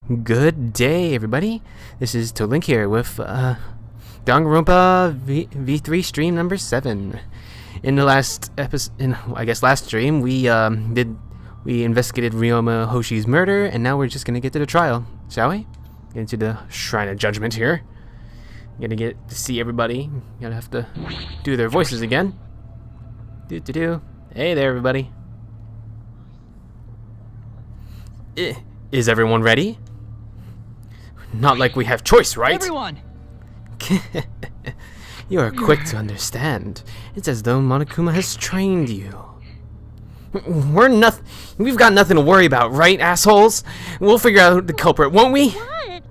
Good day, everybody. This is Tolink here with Danganronpa V3 stream number 7. In the last episode, last stream, we investigated Ryoma Hoshi's murder, and now we're just gonna get to the trial, shall we? Get into the Shrine of Judgment here. Gonna get to see everybody. Gonna have to do their voices again. Hey there, everybody. Is everyone ready? Not like we have choice, right? Everyone! You are quick to understand. It's as though Monokuma has trained you. We've got nothing to worry about, right, assholes? We'll figure out the culprit, won't we? What?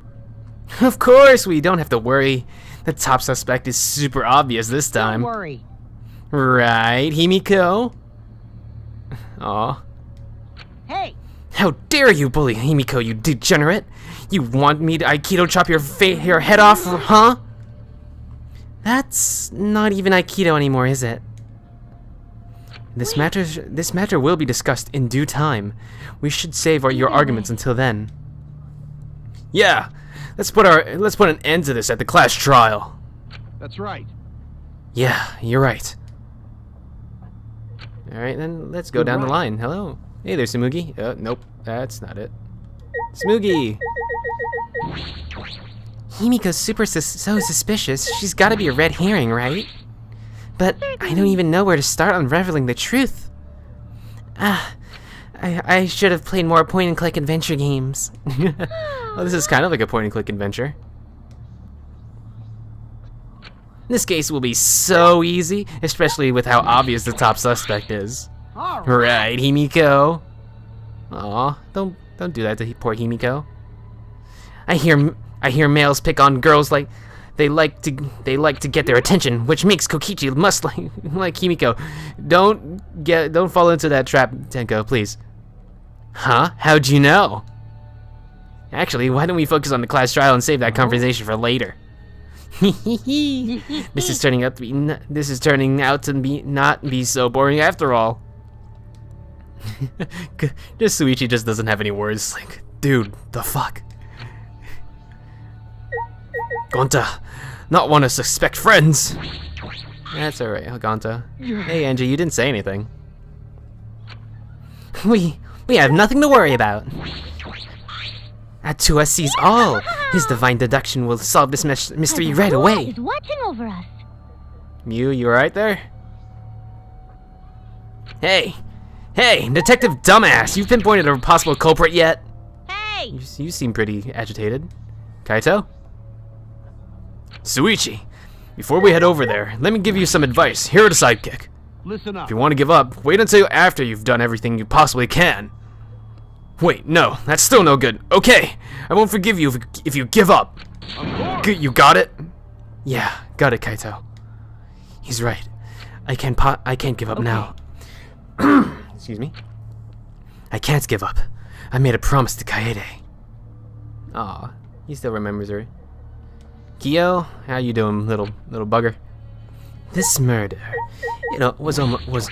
Of course, we don't have to worry. The top suspect is super obvious this time. Don't worry. Right, Himiko? Aw. Hey! How dare you bully Himiko, you degenerate! You want me to Aikido chop your head off, huh? That's not even Aikido anymore, is it? This matter will be discussed in due time. We should save your arguments until then. Yeah, let's put an end to this at the class trial. That's right. Yeah, you're right. All right, then let's go down the line. Hello. Hey there, Tsumugi. Nope, that's not it. Tsumugi! Himiko's so suspicious. She's gotta be a red herring, right? But I don't even know where to start unraveling the truth. I should have played more point-and-click adventure games. Well, this is kind of like a point-and-click adventure. This case will be so easy, especially with how obvious the top suspect is. Right, Himiko. Aw, don't do that to poor Himiko. I hear males pick on girls like they like to get their attention, which makes Kokichi must like Himiko. Don't fall into that trap, Tenko, please. Huh? How'd you know? Actually, why don't we focus on the class trial and save that conversation for later? This is turning out to not be so boring after all. Just Suichi just doesn't have any words. Like, dude, the fuck. Gonta, not want to suspect friends. That's alright, Gonta. Hey, Angie, you didn't say anything. We have nothing to worry about. Atua sees all. His divine deduction will solve this mystery right away. Is watching over us. You alright there? Hey, Detective Dumbass, you've pinpointed a possible culprit yet? Hey! You seem pretty agitated. Kaito? Suichi, before we head over there, let me give you some advice. Here at a sidekick. Listen up. If you want to give up, wait until after you've done everything you possibly can. Wait, no, that's still no good. Okay, I won't forgive you if you give up. You got it? Yeah, got it, Kaito. He's right. I can't give up now. Excuse me. I can't give up. I made a promise to Kaede. Aw, he still remembers her. Kyo, how you doing, little bugger? This murder, was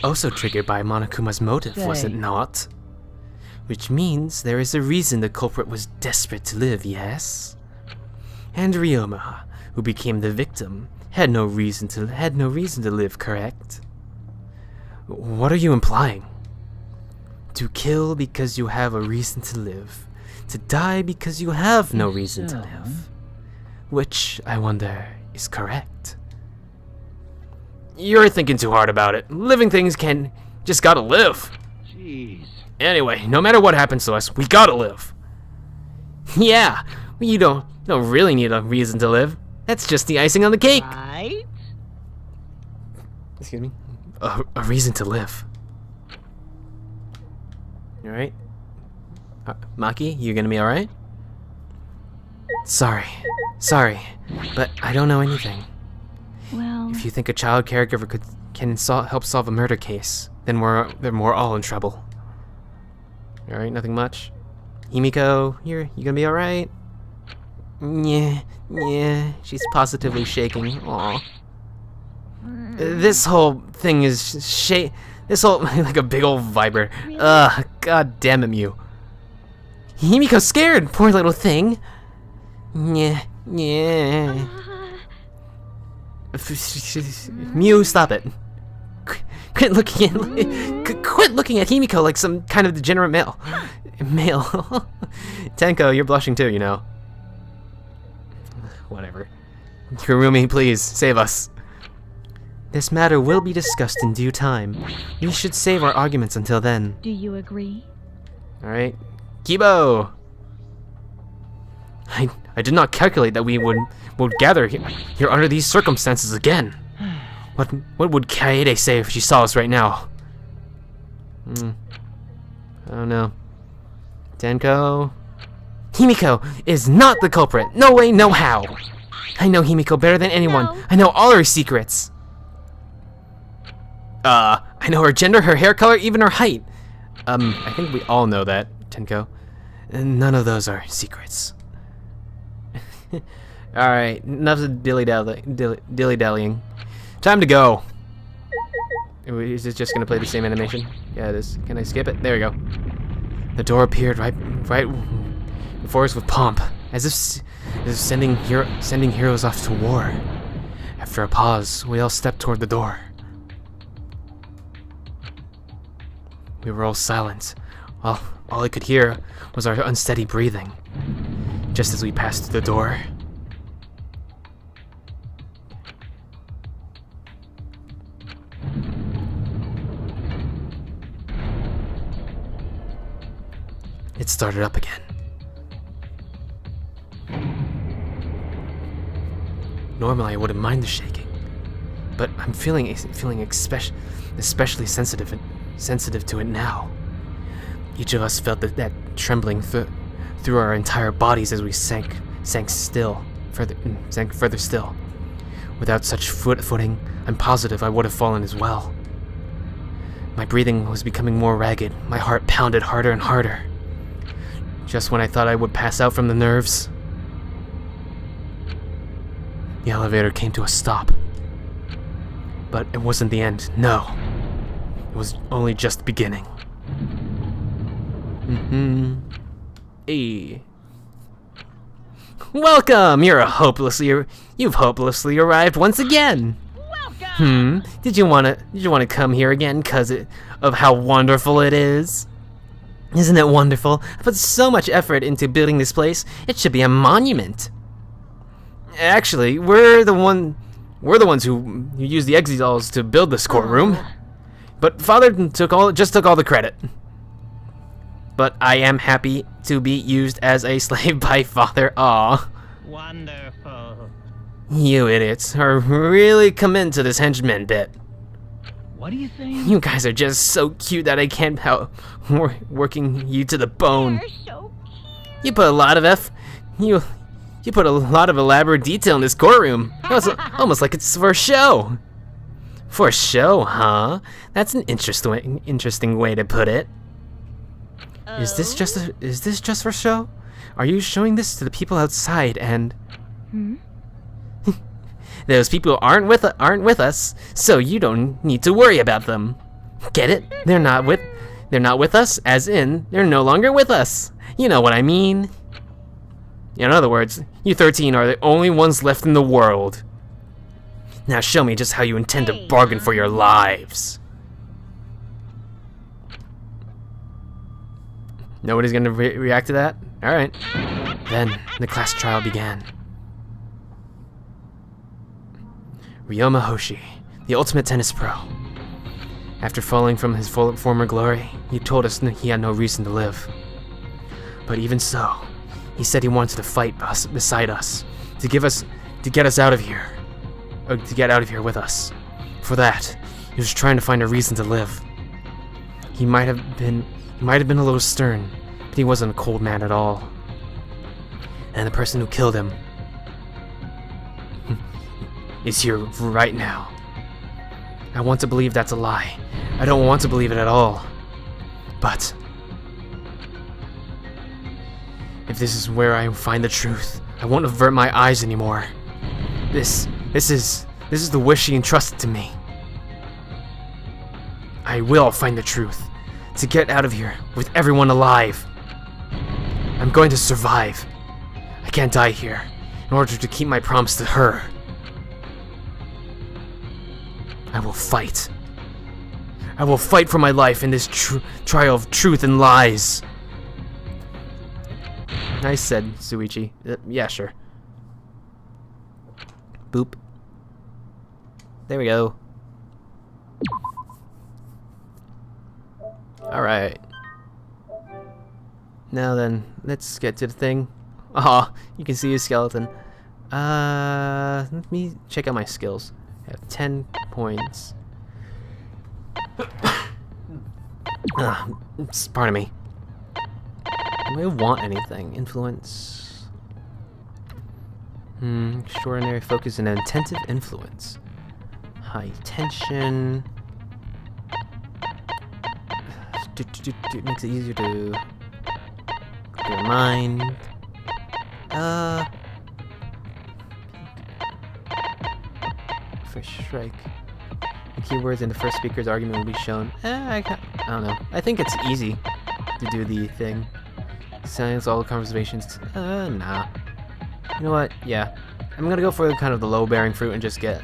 also triggered by Monokuma's motive, was it not? Which means there is a reason the culprit was desperate to live, yes? And Ryoma, who became the victim, had no reason to live, correct? What are you implying? To kill because you have a reason to live. To die because you have no reason to live. Which, I wonder, is correct. You're thinking too hard about it. Living things just gotta live. Jeez. Anyway, no matter what happens to us, we gotta live. Yeah, you don't really need a reason to live. That's just the icing on the cake. Right? Excuse me? A reason to live. You alright? Maki, you gonna be alright? Sorry, but I don't know anything. Well... If you think a child caregiver can help solve a murder case, then we're all in trouble. Alright, nothing much. Himiko, you gonna be alright? Yeah, she's positively shaking. Aw. This whole thing is like a big old viper. God damn it, Mew. Himiko's scared, poor little thing. Yeah. Mew, stop it. Quit looking at Himiko like some kind of degenerate male. Tenko, you're blushing too, you know. Whatever. Kurumi, please, save us. This matter will be discussed in due time. We should save our arguments until then. Do you agree? Alright. Kibo! I did not calculate that we would gather here under these circumstances again. What would Kaede say if she saw us right now? I don't know. Tenko? Himiko is not the culprit! No way, no how! I know Himiko better than anyone. No. I know all her secrets. I know her gender, her hair color, even her height. I think we all know that, Tenko. None of those are secrets. Alright, enough of dilly-dallying. Time to go. Is this just gonna play the same animation? Yeah, it is. Can I skip it? There we go. The door appeared right before us with pomp, as if sending heroes off to war. After a pause, we all stepped toward the door. We were all silent. All I could hear was our unsteady breathing, just as we passed through the door. It started up again. Normally I wouldn't mind the shaking, but I'm feeling especially sensitive to it now. Each of us felt that trembling through our entire bodies as we sank further still. Without such footing, I'm positive I would have fallen as well. My breathing was becoming more ragged. My heart pounded harder and harder. Just when I thought I would pass out from the nerves, the elevator came to a stop. But it wasn't the end, no. It was only just beginning. Hey. Welcome! You've hopelessly arrived once again. Welcome! Did you wanna come here again 'cause of how wonderful it is? Isn't it wonderful? I put so much effort into building this place. It should be a monument. Actually, we're the ones who used the exit dolls to build this courtroom. But Father took all the credit. But I am happy to be used as a slave by Father. Aw. Wonderful. You idiots are really coming to this henchman bit. What do you think? You guys are just so cute that I can't help working you to the bone. You're so cute. You put a lot of you put a lot of elaborate detail in this courtroom. It's almost like it's for a show. For a show, huh? That's an interesting way to put it. Is this just for show? Are you showing this to the people outside and those people aren't with us, so you don't need to worry about them. Get it? They're not with us, as in they're no longer with us. You know what I mean? In other words, you 13 are the only ones left in the world. Now show me just how you intend to bargain for your lives. Nobody's gonna react to that? Alright. Then, the class trial began. Ryoma Hoshi, the ultimate tennis pro. After falling from his former glory, he told us he had no reason to live. But even so, he said he wanted to fight beside us, to get us out of here, or to get out of here with us. For that, he was trying to find a reason to live. He might have been a little stern, but he wasn't a cold man at all. And the person who killed him is here right now. I want to believe that's a lie. I don't want to believe it at all. But if this is where I find the truth, I won't avert my eyes anymore. This is the wish he entrusted to me. I will find the truth, to get out of here with everyone alive. going to survive. I can't die here in order to keep my promise to her. I will fight. I will fight for my life in this trial of truth and lies. Nice said, Suichi. Yeah, sure. Boop. There we go. Alright. Now then, let's get to the thing. Aw, you can see his skeleton. Let me check out my skills. I have 10 points. Pardon me. Do I want anything? Influence. Extraordinary focus and attentive influence. High tension. It makes it easier to clear mind. First strike. The keywords in the first speaker's argument will be shown. I don't know. I think it's easy to do the thing. Silence all conversations. Nah. You know what? Yeah. I'm gonna go for kind of the low-bearing fruit and just get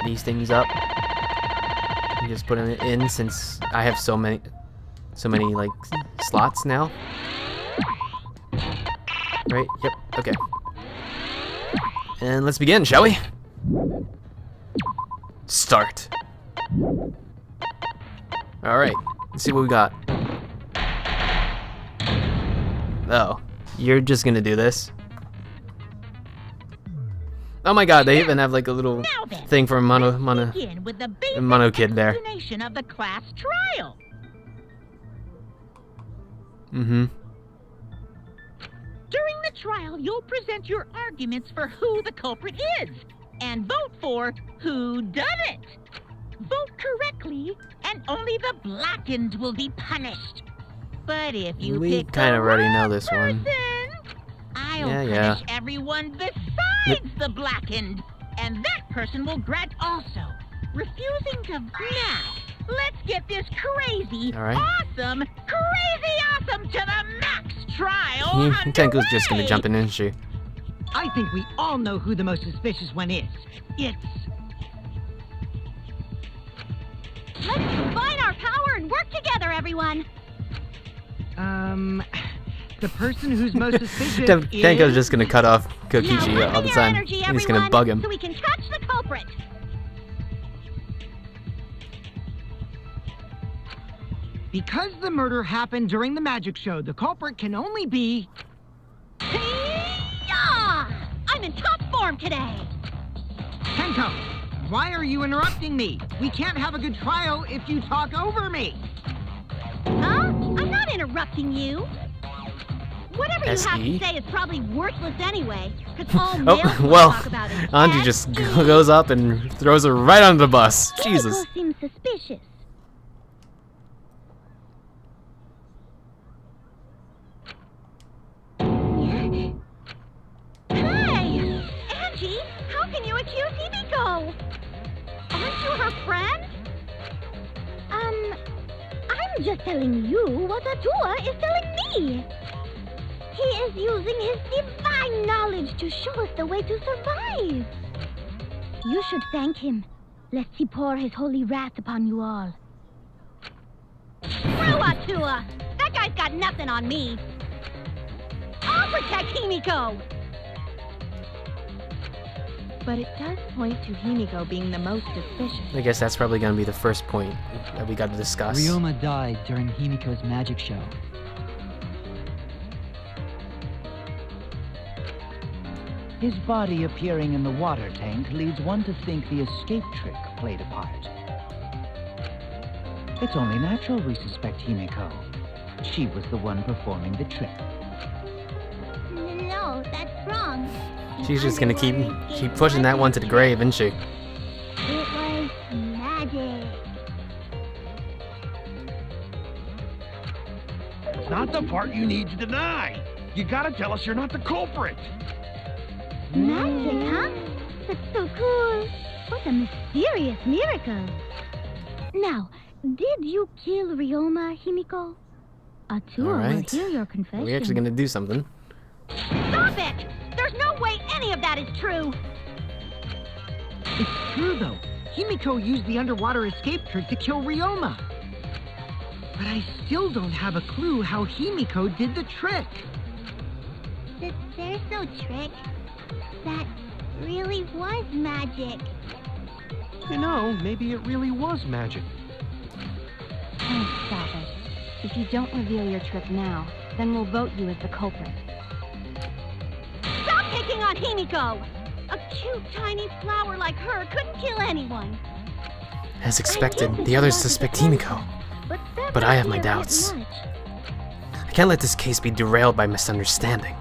these things up. And just put it in since I have so many like slots now. Right? Yep. Okay. And let's begin, shall we? Start. Alright, let's see what we got. Oh, you're just gonna do this? Oh my god, they even have like a little thing for Mono Kid there. Of the class trial. During the trial, you'll present your arguments for who the culprit is, and vote for who done it. Vote correctly, and only the blackened will be punished. But if you pick kind of the already know wrong this person, one. I'll punish everyone besides the blackened, and that person will grant also. Refusing to match. Let's get this crazy, awesome to the max trial. Tenko's just gonna jump in, isn't she? I think we all know who the most suspicious one is. It's... Let's combine our power and work together, everyone. The person who's most suspicious is... Tenko's just gonna cut off Kokichi all the time. Energy, and he's gonna bug him. So we can catch the culprit. Because the murder happened during the magic show, the culprit can only be... Yeah! I'm in top form today. Tenko, why are you interrupting me? We can't have a good trial if you talk over me. Huh? I'm not interrupting you. Whatever you have to say is probably worthless anyway, because all males talk about it. Anji just goes up and throws her right under the bus. Jesus. Seems suspicious. Aren't you her friend? I'm just telling you what Atua is telling me. He is using his divine knowledge to show us the way to survive. You should thank him, lest he pour his holy wrath upon you all. Screw Atua! That guy's got nothing on me. I'll protect Himiko! But it does point to Himiko being the most suspicious. I guess that's probably going to be the first point that we got to discuss. Ryoma died during Himiko's magic show. His body appearing in the water tank leads one to think the escape trick played a part. It's only natural we suspect Himiko. She was the one performing the trick. No, that's wrong. She's just gonna keep pushing that one to the grave, isn't she? It was magic. It's not the part you need to deny. You gotta tell us you're not the culprit. Magic, huh? That's so cool. What a mysterious miracle. Now, did you kill Ryoma, Himiko? Atua will Alright. hear your confession. We're actually gonna do something. Stop it! There's no way any of that is true! It's true, though. Himiko used the underwater escape trick to kill Ryoma. But I still don't have a clue how Himiko did the trick. There's no trick. That really was magic. You know, maybe it really was magic. Oh, stop it. If you don't reveal your trick now, then we'll vote you as the culprit. Stop picking on Himiko! A cute, tiny flower like her couldn't kill anyone. As expected, the others suspect Himiko. But I have my doubts. I can't let this case be derailed by misunderstanding.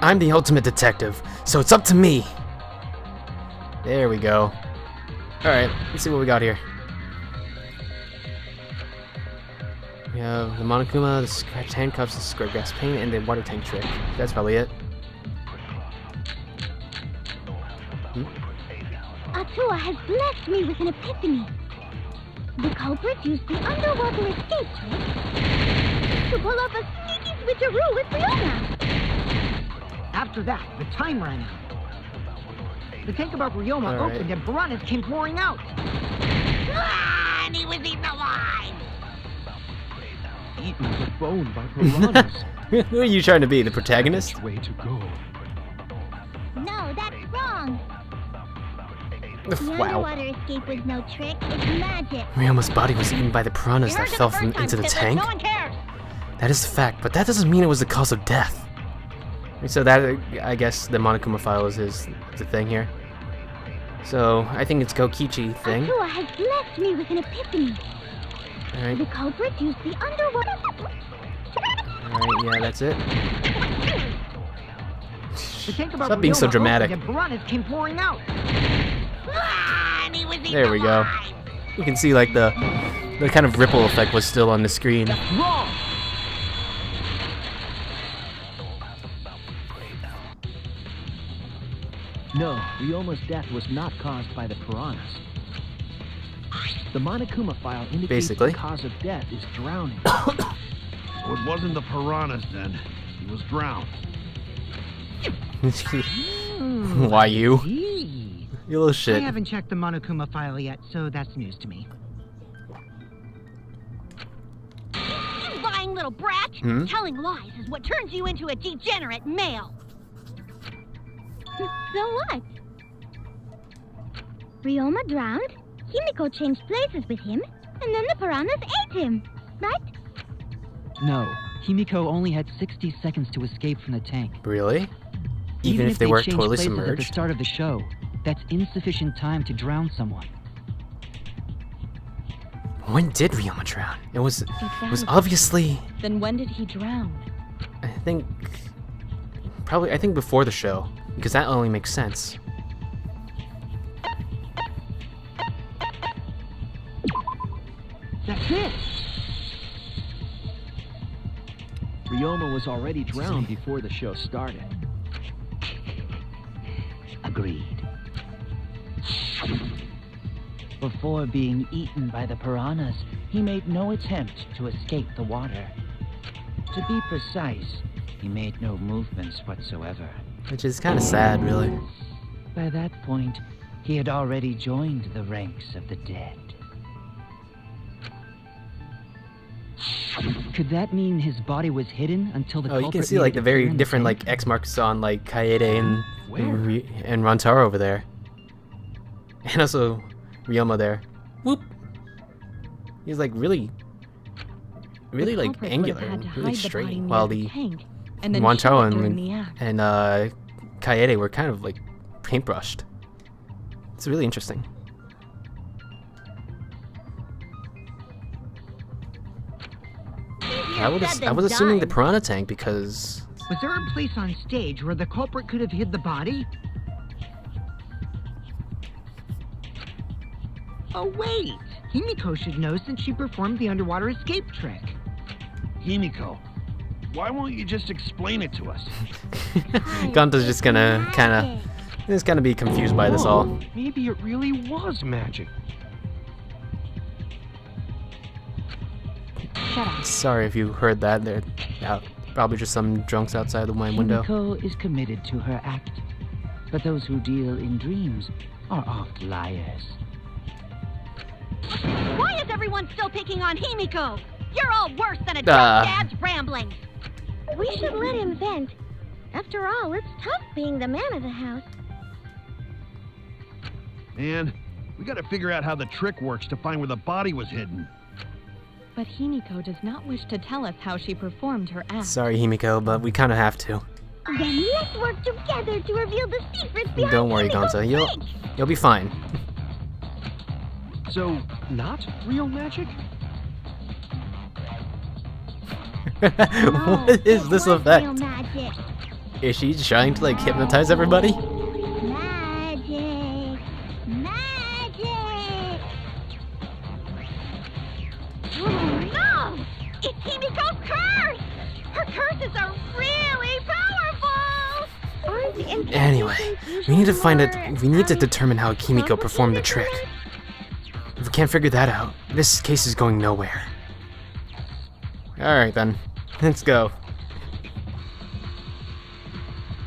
I'm the ultimate detective, so it's up to me. There we go. Alright, let's see what we got here. We have the Monokuma, the scratched handcuffs, the square grass paint, and the water tank trick. That's probably it. Atua has blessed me with an epiphany. The culprit used the underwater escape trick to pull off a sneaky switcheroo with Ryoma. After that, the time ran out. The tank above Ryoma All right. opened and piranhas came pouring out. Ah, and he was eaten alive! Eaten as a bone by piranhas. Who are you trying to be, the protagonist? Way to go. No, that's wrong. The Wow. underwater escape was no trick. It's magic. Ryoma's body was eaten by the piranhas that fell into the tank? No one cares! That is a fact, but that doesn't mean it was the cause of death. So that, I guess, the Monokuma file is the thing here. So, I think it's Gokichi thing. Atua has blessed me with an epiphany. Alright, The culprit used the underwater... alright, yeah, that's it. The tank above Stop being so Ryoma dramatic. opened and piranhas came pouring out. Ah, and he was eaten There we go. alive! You can see, like, the kind of ripple effect was still on the screen. Wrong! No, Ryoma's death was not caused by the piranhas. The Monokuma file indicates Basically. the cause of death is drowning. So it wasn't the piranhas then. He was drowned. Why you? Gee. You little I shit. haven't checked the Monokuma file yet, so that's news to me. You lying little brat! Hmm? Telling lies is what turns you into a degenerate male! So what? Ryoma drowned, Himiko changed places with him, and then the piranhas ate him, right? No, Himiko only had 60 seconds to escape from the tank. Really? Even if they weren't changed totally places at the submerged? start of the show, that's insufficient time to drown someone. When did Ryoma drown? It was Exactly. obviously, Then when did he drown? I think before the show, because that only makes sense. That's it! Ryoma was already drowned before the show started. Agreed. Before being eaten by the piranhas, he made no attempt to escape the water. To be precise, he made no movements whatsoever. Which is kind of sad, really. By that point, he had already joined the ranks of the dead. Could that mean his body was hidden until the Oh, you culprit can see made like it the very appear in different tank? like X marks on like Kaede and Where? and Rantaro over there, and also Ryoma there. Whoop. He's like really The like culprit would have angular, had to really hide the straight, body near while the the tank, and then Rantaro shoot it during the act. and Kaede were kind of like paintbrushed. It's really interesting. I was assuming the piranha tank because Was there a place on stage where the culprit could have hid the body? Oh, wait! Himiko should know since she performed the underwater escape trick. Himiko, why won't you just explain it to us? Gonta's just gonna kinda be confused by this all. Maybe it really was magic. Shut up. Sorry if you heard that. They're probably just some drunks outside of my window. Himiko is committed to her act, but those who deal in dreams are oft liars. Why is everyone still picking on Himiko? You're all worse than a drunk dad's rambling. We should let him vent. After all, it's tough being the man of the house. Man, we gotta figure out how the trick works to find where the body was hidden. But Himiko does not wish to tell us how she performed her act. Sorry, Himiko, but we kind of have to. Then let's work together to reveal the secrets behind Don't worry, Himiko's Gonza. fake. You'll be fine. So, not real magic? What is this Real effect? magic. Is she trying to like hypnotize everybody? Magic. Magic. Oh no! It's Himiko's curse! Her curses are really powerful! Aren't the Anyway, we need to find it. We need to determine how Himiko performed the trick. If we can't figure that out, this case is going nowhere. Alright then, let's go.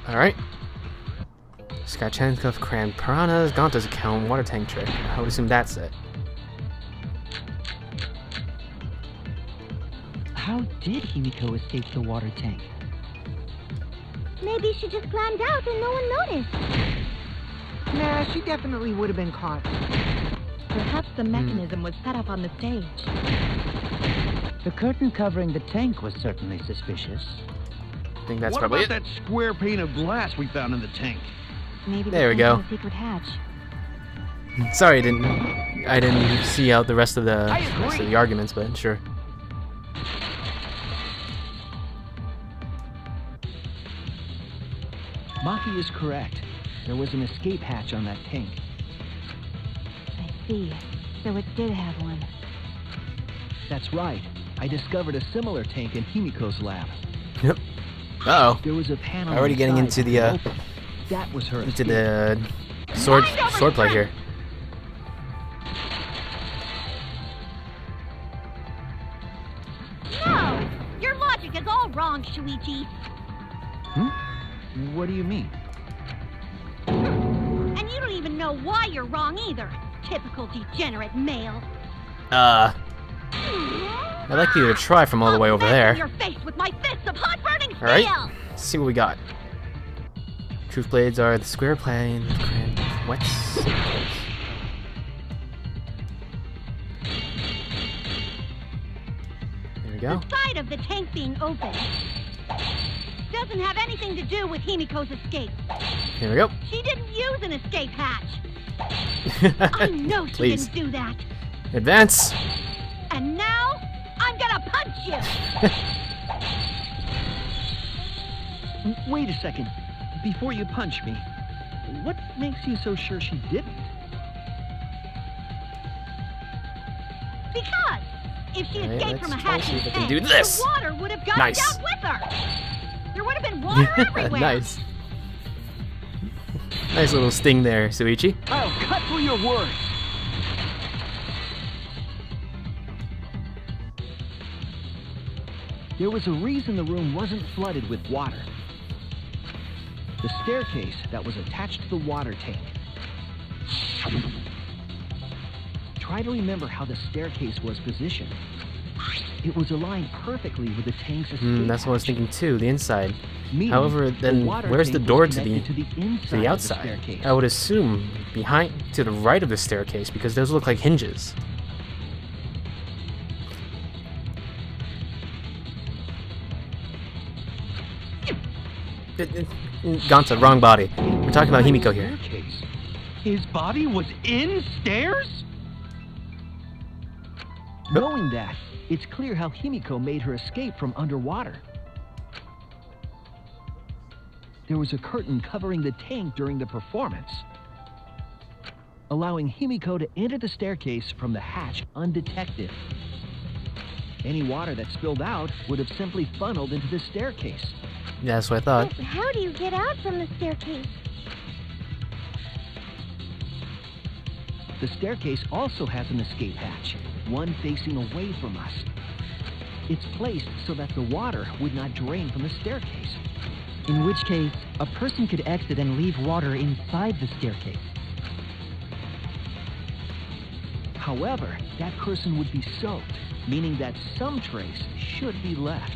Alright. Scratch handcuff, cram piranhas, Gonta's account, water tank trick. I would assume that's it. How did Himiko escape the water tank? Maybe she just climbed out and no one noticed. Nah, she definitely would have been caught. Perhaps the mechanism was set up on the stage. The curtain covering the tank was certainly suspicious. I think that's what probably about it. that square pane of glass we found in the tank? Maybe There we the go. secret hatch. Sorry, I didn't see out the rest of the arguments, but sure. Maki is correct. There was an escape hatch on that tank. I see. So it did have one. That's right. I discovered a similar tank in Himiko's lab. Yep. Uh-oh. There was a panel Already getting inside into the that opened. That was her into escape. the swordplay here. No! Your logic is all wrong, Shuichi. What do you mean? And you don't even know why you're wrong either. Typical degenerate male. I'd like you to try from all the way over I'll there. smash your face with my fists of hot burning steel. Alright, let's see what we got. Truth blades are the square plane, wet. There we go. The side of the tank being open doesn't have anything to do with Himiko's escape. Here we go. She didn't use an escape hatch. I know she Please. didn't do that. Advance. And now, I'm gonna punch you! Wait a second. Before you punch me, what makes you so sure she didn't? Because if she Alright, escaped from a let's try hatch to see in if the I can tank, do this. the water would have gone Nice. down with her. There would have been water everywhere. Nice. Nice little sting there, Suichi. I'll cut through your words. There was a reason the room wasn't flooded with water. The staircase that was attached to the water tank. Try to remember how the staircase was positioned. It was aligned perfectly with the tank's escape That's what I was hatch. thinking too, the inside. Meaning, However, then water where's the tank door was to the connected inside to of the outside? staircase. I would assume behind, to the right of the staircase, because those look like hinges. Gonta, wrong body. We're talking about Himiko here. Staircase. His body was in stairs? Knowing that, it's clear how Himiko made her escape from underwater. There was a curtain covering the tank during the performance, allowing Himiko to enter the staircase from the hatch undetected. Any water that spilled out would have simply funneled into the staircase. Yeah, that's what I thought. But how do you get out from the staircase? The staircase also has an escape hatch, one facing away from us. It's placed so that the water would not drain from the staircase. In which case, a person could exit and leave water inside the staircase. However, that person would be soaked, meaning that some trace should be left.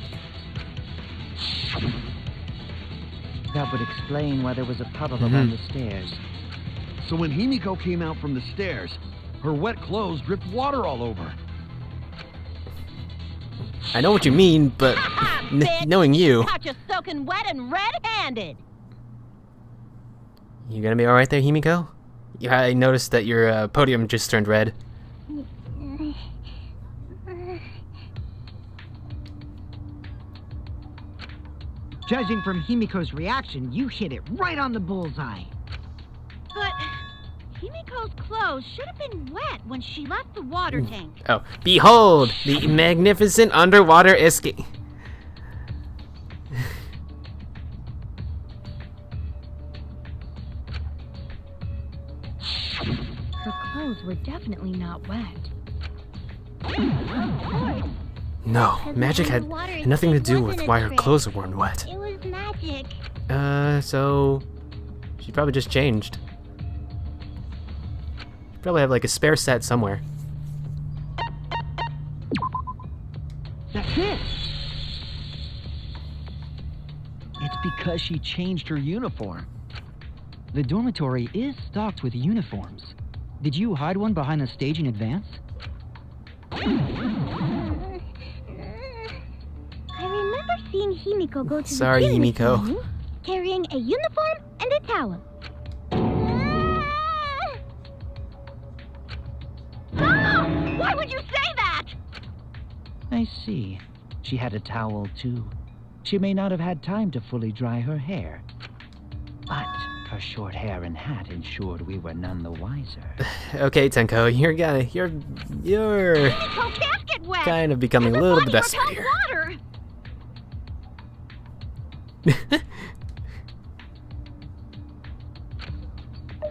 That would explain why there was a puddle around the stairs. So when Himiko came out from the stairs, her wet clothes dripped water all over. I know what you mean, but knowing you... Caught you soaking wet and red-handed. You gonna be alright there, Himiko? Yeah, I noticed that your podium just turned red. Judging from Himiko's reaction, you hit it right on the bullseye. But Himiko's clothes should have been wet when she left the water tank. Oh, behold, the magnificent underwater escape. Her clothes were definitely not wet. No, magic had nothing to do with why her clothes weren't wet. It was magic. So she probably just changed. She probably have like a spare set somewhere. That's it! It's because she changed her uniform. The dormitory is stocked with uniforms. Did you hide one behind the stage in advance? I remember seeing Himiko go to Sorry, the gym Himiko. this morning, carrying a uniform and a towel. Oh, why would you say that? I see. She had a towel, too. She may not have had time to fully dry her hair. But her short hair and hat ensured we were none the wiser. Okay, Tenko, you're Himiko can't get wet. kind of becoming a little bit desperate here. Water.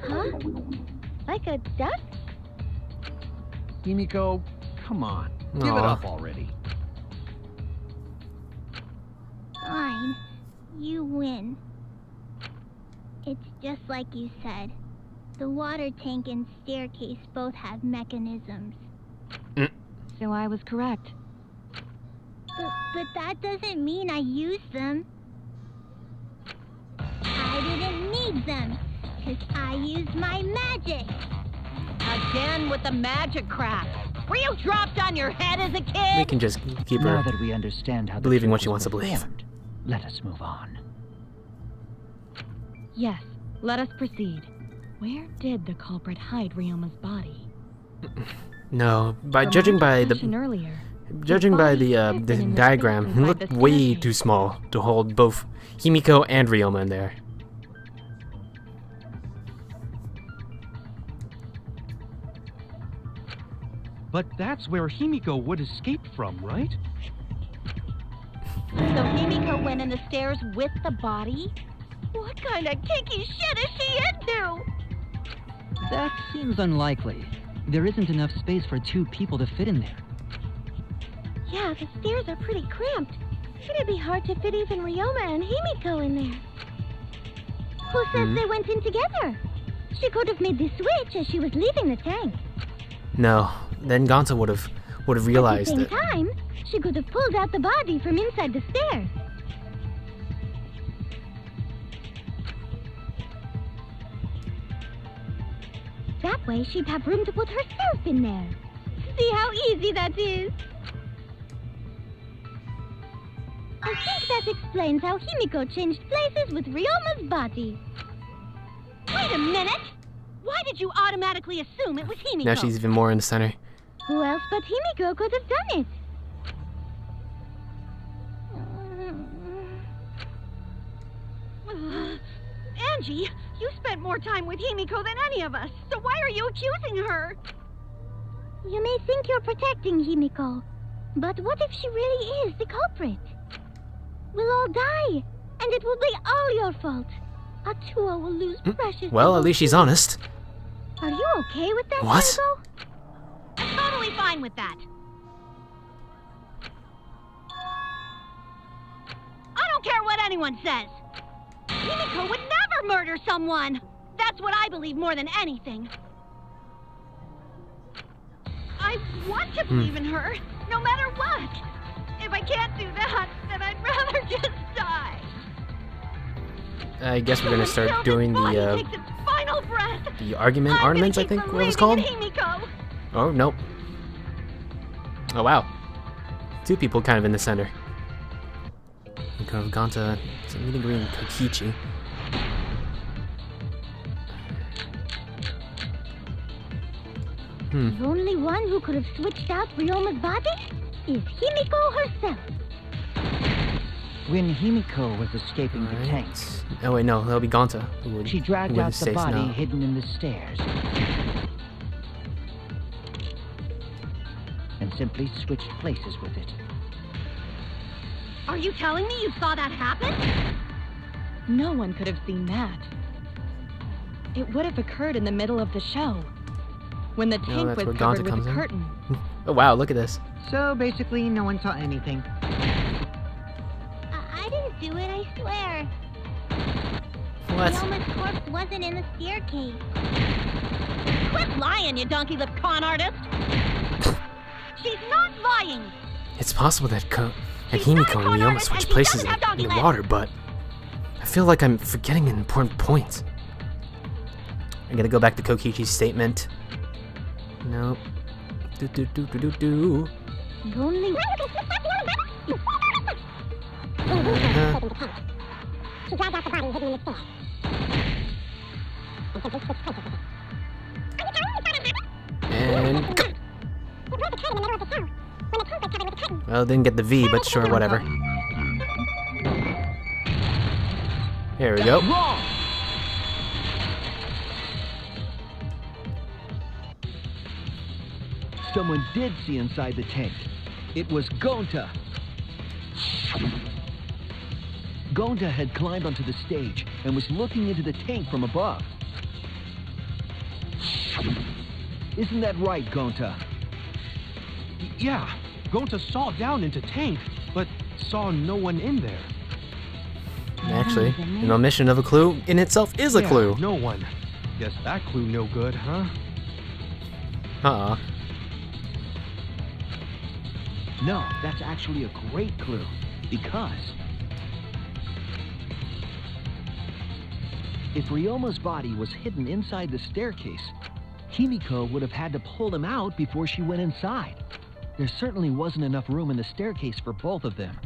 Huh? Like a duck? Himiko, come on. Give it Aw. up already. Fine. You win. It's just like you said. The water tank and staircase both have mechanisms. So I was correct. But that doesn't mean I used them. I didn't need them, 'cause I used my magic. Again with the magic crap. Were you dropped on your head as a kid? We can just keep Now her that we understand how believing the what she wants to pupils were believe. formed, let us move on. Yes, let us proceed. Where did the culprit hide Ryoma's body? No, by From judging our by discussion earlier, judging by body the could have been in the diagram, space it inside looked the way staircase. too small to hold both Himiko and Ryoma in there. But that's where Himiko would escape from, right? So Himiko went in the stairs with the body? What kind of kinky shit is she into? That seems unlikely. There isn't enough space for two people to fit in there. Yeah, the stairs are pretty cramped. It'd be hard to fit even Ryoma and Himiko in there. Who says they went in together? She could have made the switch as she was leaving the tank. No, then Gonta would have realized At the it. same time, she could have pulled out the body from inside the stairs. That way, she'd have room to put herself in there. See how easy that is? I think that explains how Himiko changed places with Ryoma's body. Wait a minute! Why did you automatically assume it was Himiko? Now she's even more in the center. Who else but Himiko could have done it? Angie, you spent more time with Himiko than any of us, so why are you accusing her? You may think you're protecting Himiko, but what if she really is the culprit? We'll all die, and it will be all your fault. Atua will lose precious. Well, at least she's honest. Are you okay with that, What? Tango? I'm totally fine with that. don't care what anyone says. Himiko would never murder someone. That's what I believe more than anything. I want to believe in her, no matter what. If I can't do that, then I'd rather just die. I guess we're gonna start doing the argument ornaments, I think what it was called. Oh, nope. Oh, wow. Two people kind of in the center. We could have gone to some meeting green Kokichi. The only one who could have switched out Ryoma's body is Himiko herself. When Himiko was escaping the tanks, oh wait, no, that'll be Gonta. She dragged out the body hidden in the stairs. And simply switched places with it. Are you telling me you saw that happen? No one could have seen that. It would have occurred in the middle of the show, when the tank was covered with a curtain. Oh wow, look at this. So basically, no one saw anything. I didn't do it, I swear. What? Ryoma's corpse wasn't in the staircase. Quit lying, you donkey-lipped con artist! She's not lying! It's possible that Himiko and Ryoma switched places in the water, but I feel like I'm forgetting an important point. I gotta go back to Kokichi's statement. Nope. Only... And go! Well, didn't get the V, but sure, whatever. Here we go. Someone did see inside the tank. It was Gonta. Gonta had climbed onto the stage and was looking into the tank from above. Isn't that right, Gonta? Yeah, Gonta saw down into tank, but saw no one in there. Actually, an omission of a clue in itself is a clue. No one. Guess that clue no good, huh? No, that's actually a great clue, because if Ryoma's body was hidden inside the staircase, Himiko would have had to pull them out before she went inside. There certainly wasn't enough room in the staircase for both of them.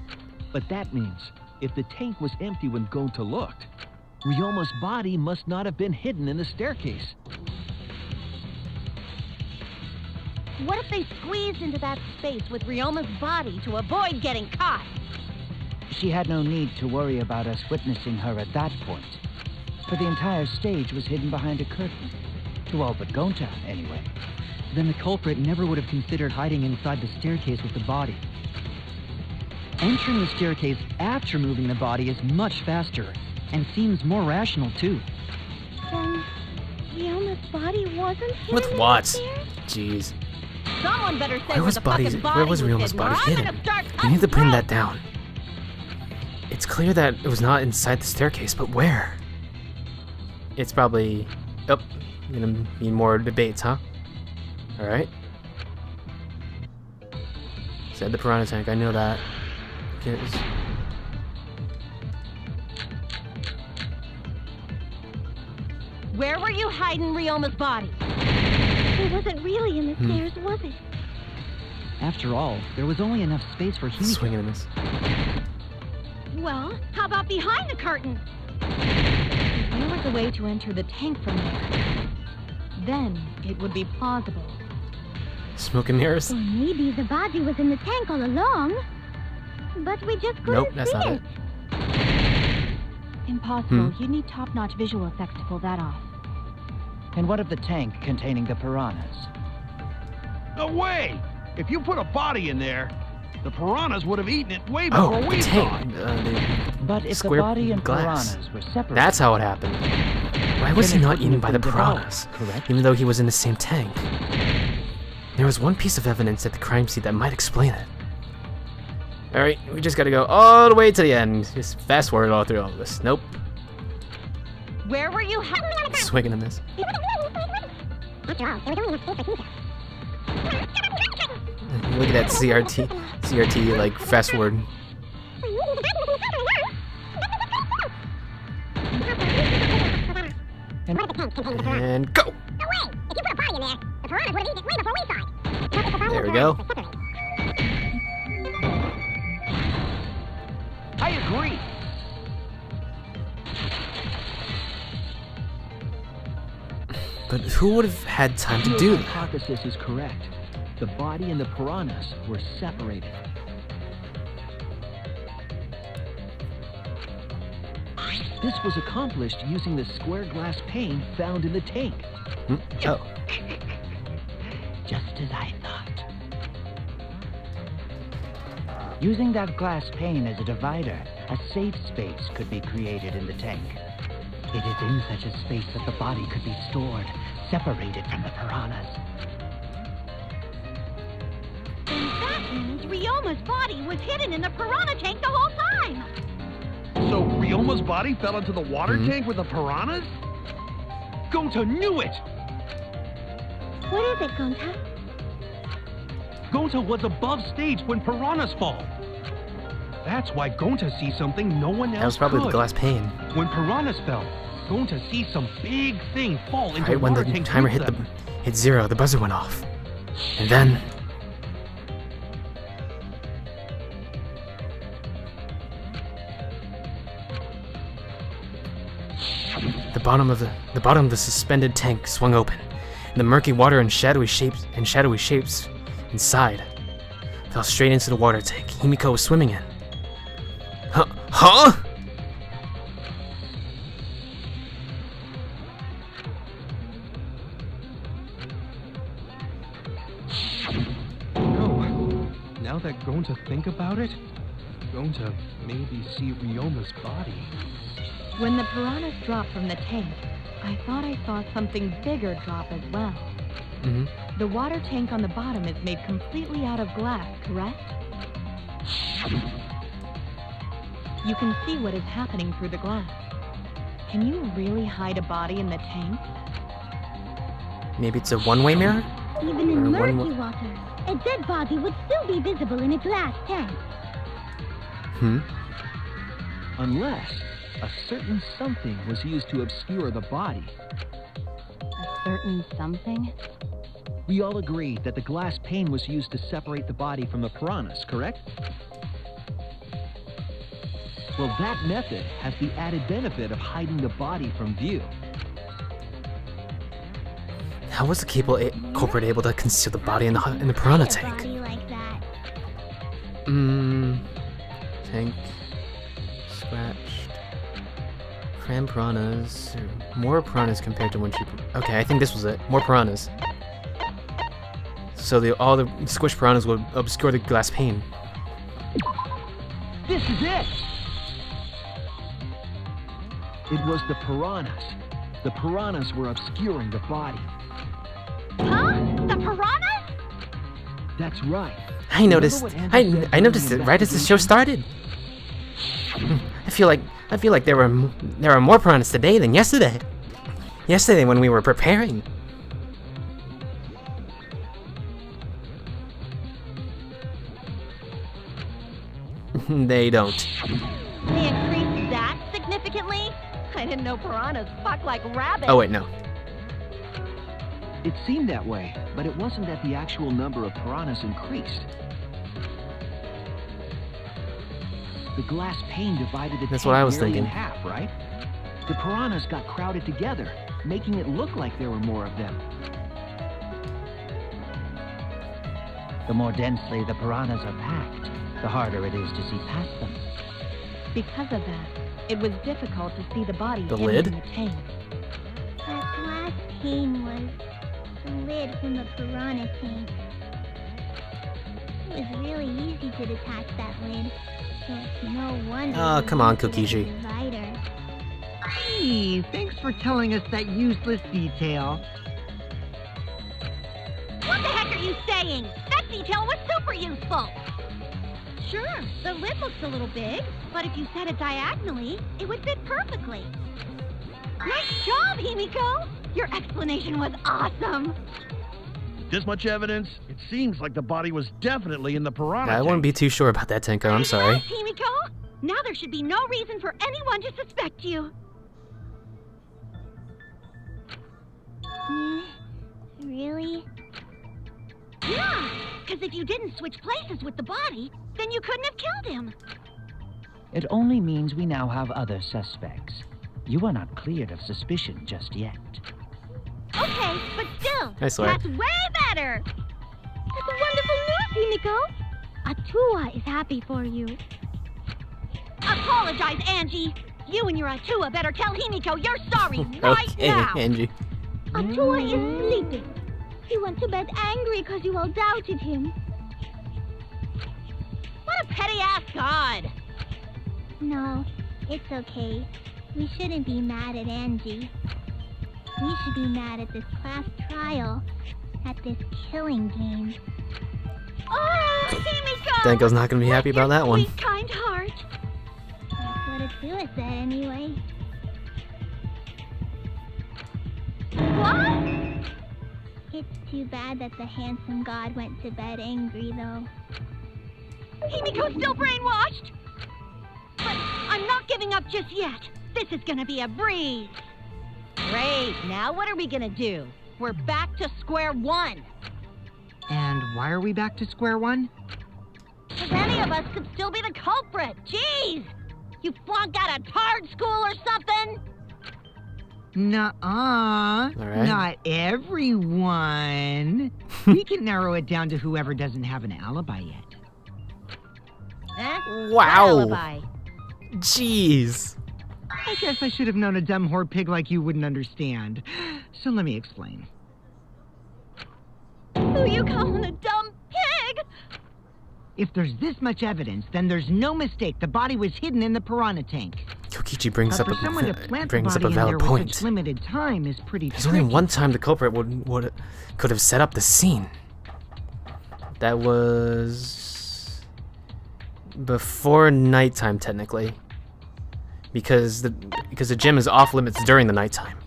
But that means, if the tank was empty when Gonta looked, Ryoma's body must not have been hidden in the staircase. What if they squeezed into that space with Ryoma's body to avoid getting caught? She had no need to worry about us witnessing her at that point, for the entire stage was hidden behind a curtain. To all but Gonta, anyway. Then the culprit never would have considered hiding inside the staircase with the body. Entering the staircase after moving the body is much faster, and seems more rational too. Then Ryoma's body wasn't hidden With in what? the stairs? Jeez. Someone better say Where was Ryoma's body hidden? We need to bring that down. It's clear that it was not inside the staircase, but where? It's probably... Oh, gonna be more debates, huh? Alright. Said the piranha tank, I know that. Where were you hiding Ryoma's body? It wasn't really in the stairs, was it? After all, there was only enough space for Himiko. Swing and a miss. Well, how about behind the curtain? There was a way to enter the tank from there. Then it would be plausible. Smoke and mirrors? Or maybe the body was in the tank all along, but we just couldn't Nope, that's see not it. Impossible. You'd need top-notch visual effects to pull that off. And what of the tank containing the piranhas? No way! If you put a body in there, the piranhas would have eaten it way before we saw it. But if the square body and glass. piranhas were separate... That's how it happened. Why was he Then it not wouldn't eaten have by the been developed, piranhas, correct? even though he was in the same tank? There was one piece of evidence at the crime scene that might explain it. Alright, we just gotta go all the way to the end. Just fast forward all through all of this. Nope. Where were you? Swinging a miss. Look at that CRT, like, fast forward. And go! There we go. I agree. But who would have had time to do Your that? hypothesis is correct. The body and the piranhas were separated. This was accomplished using the square glass pane found in the tank. Oh. Just as I thought. Using that glass pane as a divider, a safe space could be created in the tank. It is in such a space that the body could be stored, separated from the piranhas. And that means Ryoma's body was hidden in the piranha tank the whole time. So Ryoma's body fell into the water tank with the piranhas? Gonta knew it! What is it, Gonta? Gonta was above stage when piranhas fall. That's why Gonta sees something no one else That was probably could. the glass pane. When piranhas fell, Gonta sees some big thing fall into Right when water the tanks timer with hit them. hit 0, the buzzer went off. And then the bottom of the suspended tank swung open. And the murky water and shadowy shapes inside fell straight into the water tank Himiko was swimming in. Huh? No. Now that Gonta think about it, Gonta maybe see Ryoma's body. When the piranhas dropped from the tank, I thought I saw something bigger drop as well. The water tank on the bottom is made completely out of glass, correct? You can see what is happening through the glass. Can you really hide a body in the tank? Maybe it's a one-way mirror? Even in Or murky water, a dead body would still be visible in a glass tank. Unless a certain something was used to obscure the body. A certain something? We all agree that the glass pane was used to separate the body from the piranhas, correct? Well, that method has the added benefit of hiding the body from view. How was the culprit able to conceal the body in the piranha tank? Body like that. Tank scratched. Cram piranhas. More piranhas compared to when she. Okay, I think this was it. More piranhas. So all the squished piranhas would obscure the glass pane. This is it! It was the piranhas. The piranhas were obscuring the body. Huh? The piranhas? That's right. I noticed. I noticed it right as the show started. I feel like there are more piranhas today than yesterday. Yesterday when we were preparing. They don't. They increased that significantly? I didn't know piranhas fuck like rabbits. Oh wait, no. It seemed that way, but it wasn't that the actual number of piranhas increased. The glass pane divided the That's tank what I was nearly in thinking. half, right? The piranhas got crowded together, making it look like there were more of them. The more densely the piranhas are packed, the harder it is to see past them. Because of that, it was difficult to see the body The hidden lid? in the tank. That glass pane was the lid from the piranha tank. It was really easy to detach that lid, so it's no wonder. Oh, we come on, used it as a Kokiji. divider. Hey, thanks for telling us that useless detail. What the heck are you saying? That detail was super useful. Sure, the lid looks a little big, but if you set it diagonally, it would fit perfectly. Nice job, Himiko! Your explanation was awesome! This much evidence? It seems like the body was definitely in the piranha I tank. wouldn't be too sure about that, Tenko. I'm sorry. Yes, Himiko! Now there should be no reason for anyone to suspect you. Really? Yeah, because if you didn't switch places with the body, then you couldn't have killed him. It only means we now have other suspects. You are not cleared of suspicion just yet. Okay, but still, I swear. that's way better! That's wonderful news, Himiko! Atua is happy for you. Apologize, Angie! You and your Atua better tell Himiko you're sorry right Okay, now! Angie. Atua is sleeping. He went to bed angry because you all doubted him. What a petty-ass god! No, it's okay. We shouldn't be mad at Angie. We should be mad at this class trial, at this killing game. Oh, Himiko! Tenko's not gonna be happy about that one. Sweet, kind heart. That's what Atua said anyway. What? It's too bad that the handsome god went to bed angry, though. Himiko's still brainwashed! But I'm not giving up just yet. This is gonna be a breeze. Great, now what are we gonna do? We're back to square one. And why are we back to square one? Because any of us could still be the culprit. Jeez! You flunked out of tard school or something? Nuh-uh. right. Not everyone. We can narrow it down to whoever doesn't have an alibi yet. Huh? Wow. Alibi. Jeez. I guess I should have known a dumb whore pig like you wouldn't understand. So let me explain. Who you calling a dumb pig? If there's this much evidence, then there's no mistake the body was hidden in the piranha tank. Kokichi brings But up for someone to plant the brings up body a in there valid with point. such limited time is pretty There's tricky. only one time the culprit could have set up the scene. That was before nighttime, technically, because the gym is off limits during the nighttime.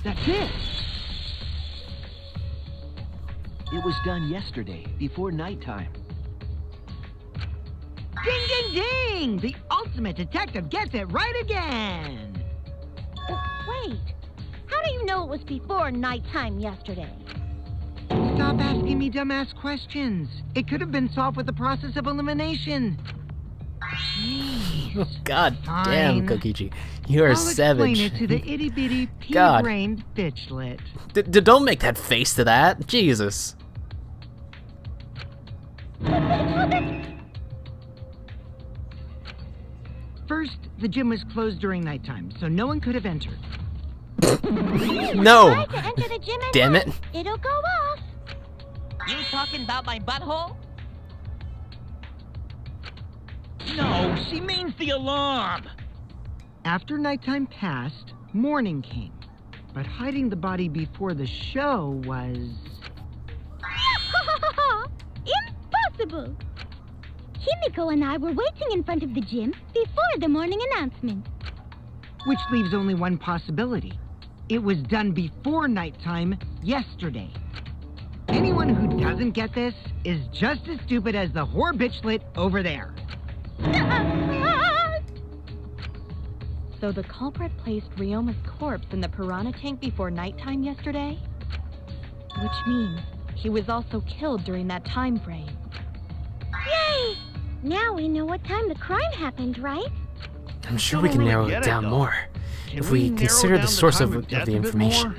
That's it! It was done yesterday, before nighttime. Ding, ding, ding! The ultimate detective gets it right again! Wait, how do you know it was before nighttime yesterday? Stop asking me dumbass questions. It could have been solved with the process of elimination. Jeez. God damn, Fine. Kokichi. You are I'll savage. explain it to the itty-bitty God. pea-brained bitchlet. Don't make that face to that. Jesus. First, the gym was closed during nighttime, so no one could have entered. No. Try to enter the gym at Damn it. night. It'll go off. You talking about my butthole? No, she means the alarm. After nighttime passed, morning came. But hiding the body before the show was... Impossible! Himiko and I were waiting in front of the gym before the morning announcement. Which leaves only one possibility. It was done before nighttime yesterday. Anyone who doesn't get this is just as stupid as the whore bitchlet over there. So the culprit placed Ryoma's corpse in the piranha tank before nighttime yesterday? Which means he was also killed during that time frame. Yay! Now we know what time the crime happened, right? I'm sure we can really narrow get it it, down though. more Can if we we narrow consider down the source time of death the a bit information. more?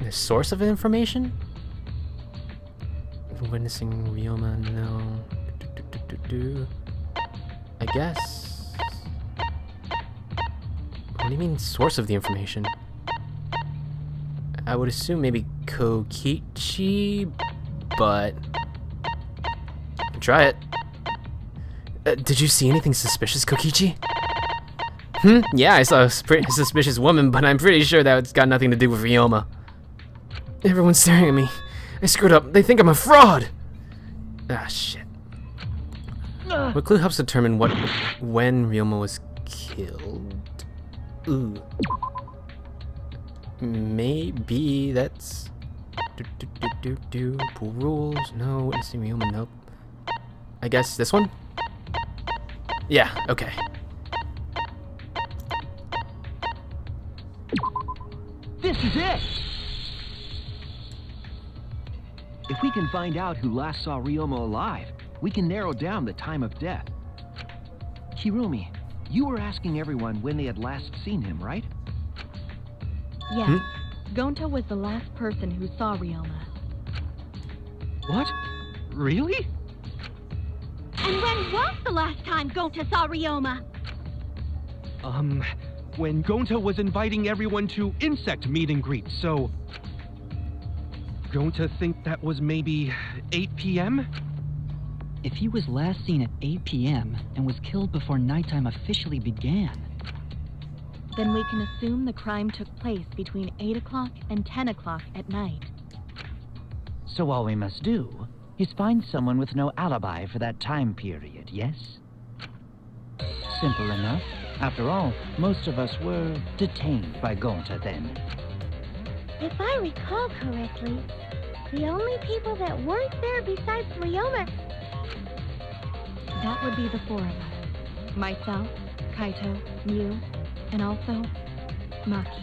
The source of information? Witnessing Ryoma, no. I guess. What do you mean, source of the information? I would assume maybe Kokichi, but try it. Did you see anything suspicious, Kokichi? Yeah, I saw a pretty suspicious woman, but I'm pretty sure that's got nothing to do with Ryoma. Everyone's staring at me. I screwed up. They think I'm a fraud. Ah, shit. What clue helps determine when Ryoma was killed? Ooh. Maybe that's... Pool rules, no. Witnessing Ryoma, nope. I guess this one? Yeah, okay. This is it! If we can find out who last saw Ryoma alive, we can narrow down the time of death. Kirumi, you were asking everyone when they had last seen him, right? Yes. Gonta was the last person who saw Ryoma. What? Really? And when was the last time Gonta saw Ryoma? When Gonta was inviting everyone to insect meet and greet, so... Gonta think that was maybe 8 p.m.? If he was last seen at 8 p.m. and was killed before nighttime officially began... Then we can assume the crime took place between 8 o'clock and 10 o'clock at night. So all we must do is find someone with no alibi for that time period, yes? Simple enough. After all, most of us were detained by Gonta then. If I recall correctly, the only people that weren't there besides Ryoma... That would be the four of us. Myself, Kaito, Mew, and also Maki.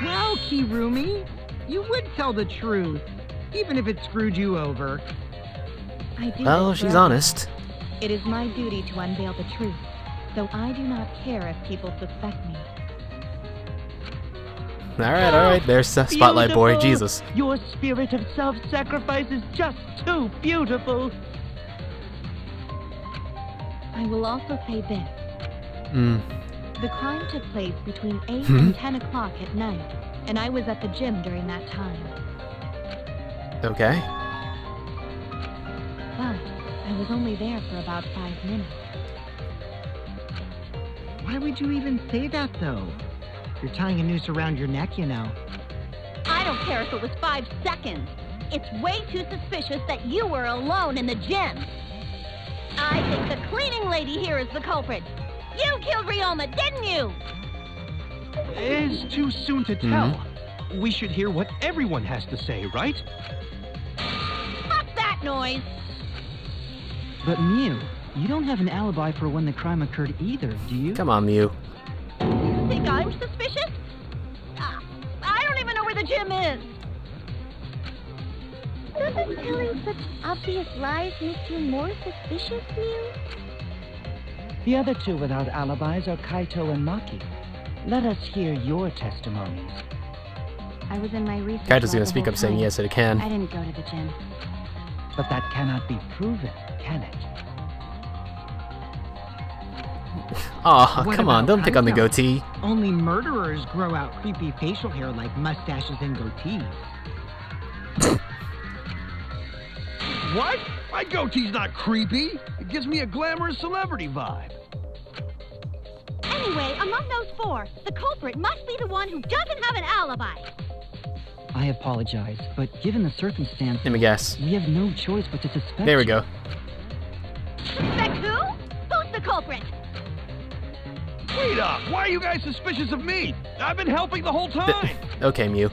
Well, Kirumi, you would tell the truth, even if it screwed you over. I do. Well, she's honest. It is my duty to unveil the truth, though I do not care if people suspect me. Alright, there's Spotlight Boy, Beautiful. Jesus. Your spirit of self-sacrifice is just too beautiful. I will also say this. The crime took place between 8 and 10 o'clock at night, and I was at the gym during that time. Okay. But I was only there for about 5 minutes. Why would you even say that, though? You're tying a noose around your neck, you know. I don't care if it was 5 seconds. It's way too suspicious that you were alone in the gym. I think the cleaning lady here is the culprit. You killed Ryoma, didn't you? It's too soon to tell. We should hear what everyone has to say, right? Stop that noise. But Mew, you don't have an alibi for when the crime occurred either, do you? Come on, Mew. You think I'm suspicious? I don't even know where the gym is. Doesn't telling such obvious lies make you more suspicious, Mew? The other two without alibis are Kaito and Maki. Let us hear your testimonies. I was in my research Kaito's gonna lab the speak whole up saying time. yes, it can. I didn't go to the gym. But that cannot be proven, can it? Aw, What come on, about don't pick on the Kaito? goatee. Only murderers grow out creepy facial hair like mustaches and goatees. What? My goatee's not creepy. It gives me a glamorous celebrity vibe. Anyway, among those four, the culprit must be the one who doesn't have an alibi. I apologize, but given the circumstances, Let me guess. we have no choice but to suspect There we you. go. Suspect who? Who's the culprit? Wait up! Why are you guys suspicious of me? I've been helping the whole time! Okay, Mew.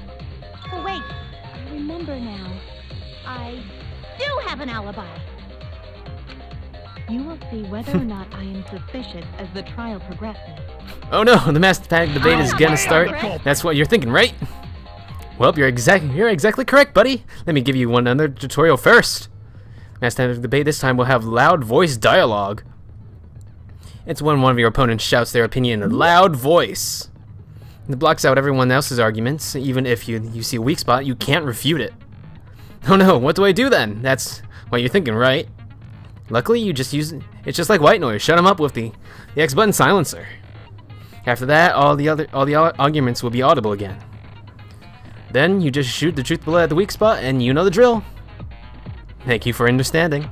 Oh, wait. I remember now. I do have an alibi. You will see whether or not I am suspicious as the trial progresses. Oh no, the mass attack debate is gonna start. That's what you're thinking, right? Well, you're exactly correct, buddy. Let me give you one other tutorial first. Mass attack debate this time will have loud voice dialogue. It's when one of your opponents shouts their opinion in a loud voice. It blocks out everyone else's arguments. Even if you see a weak spot, you can't refute it. Oh no, what do I do then? That's what you're thinking, right? Luckily, you just use it's just like white noise. Shut them up with the X button silencer. After that, all the arguments will be audible again. Then you just shoot the truth bullet at the weak spot, and you know the drill. Thank you for understanding.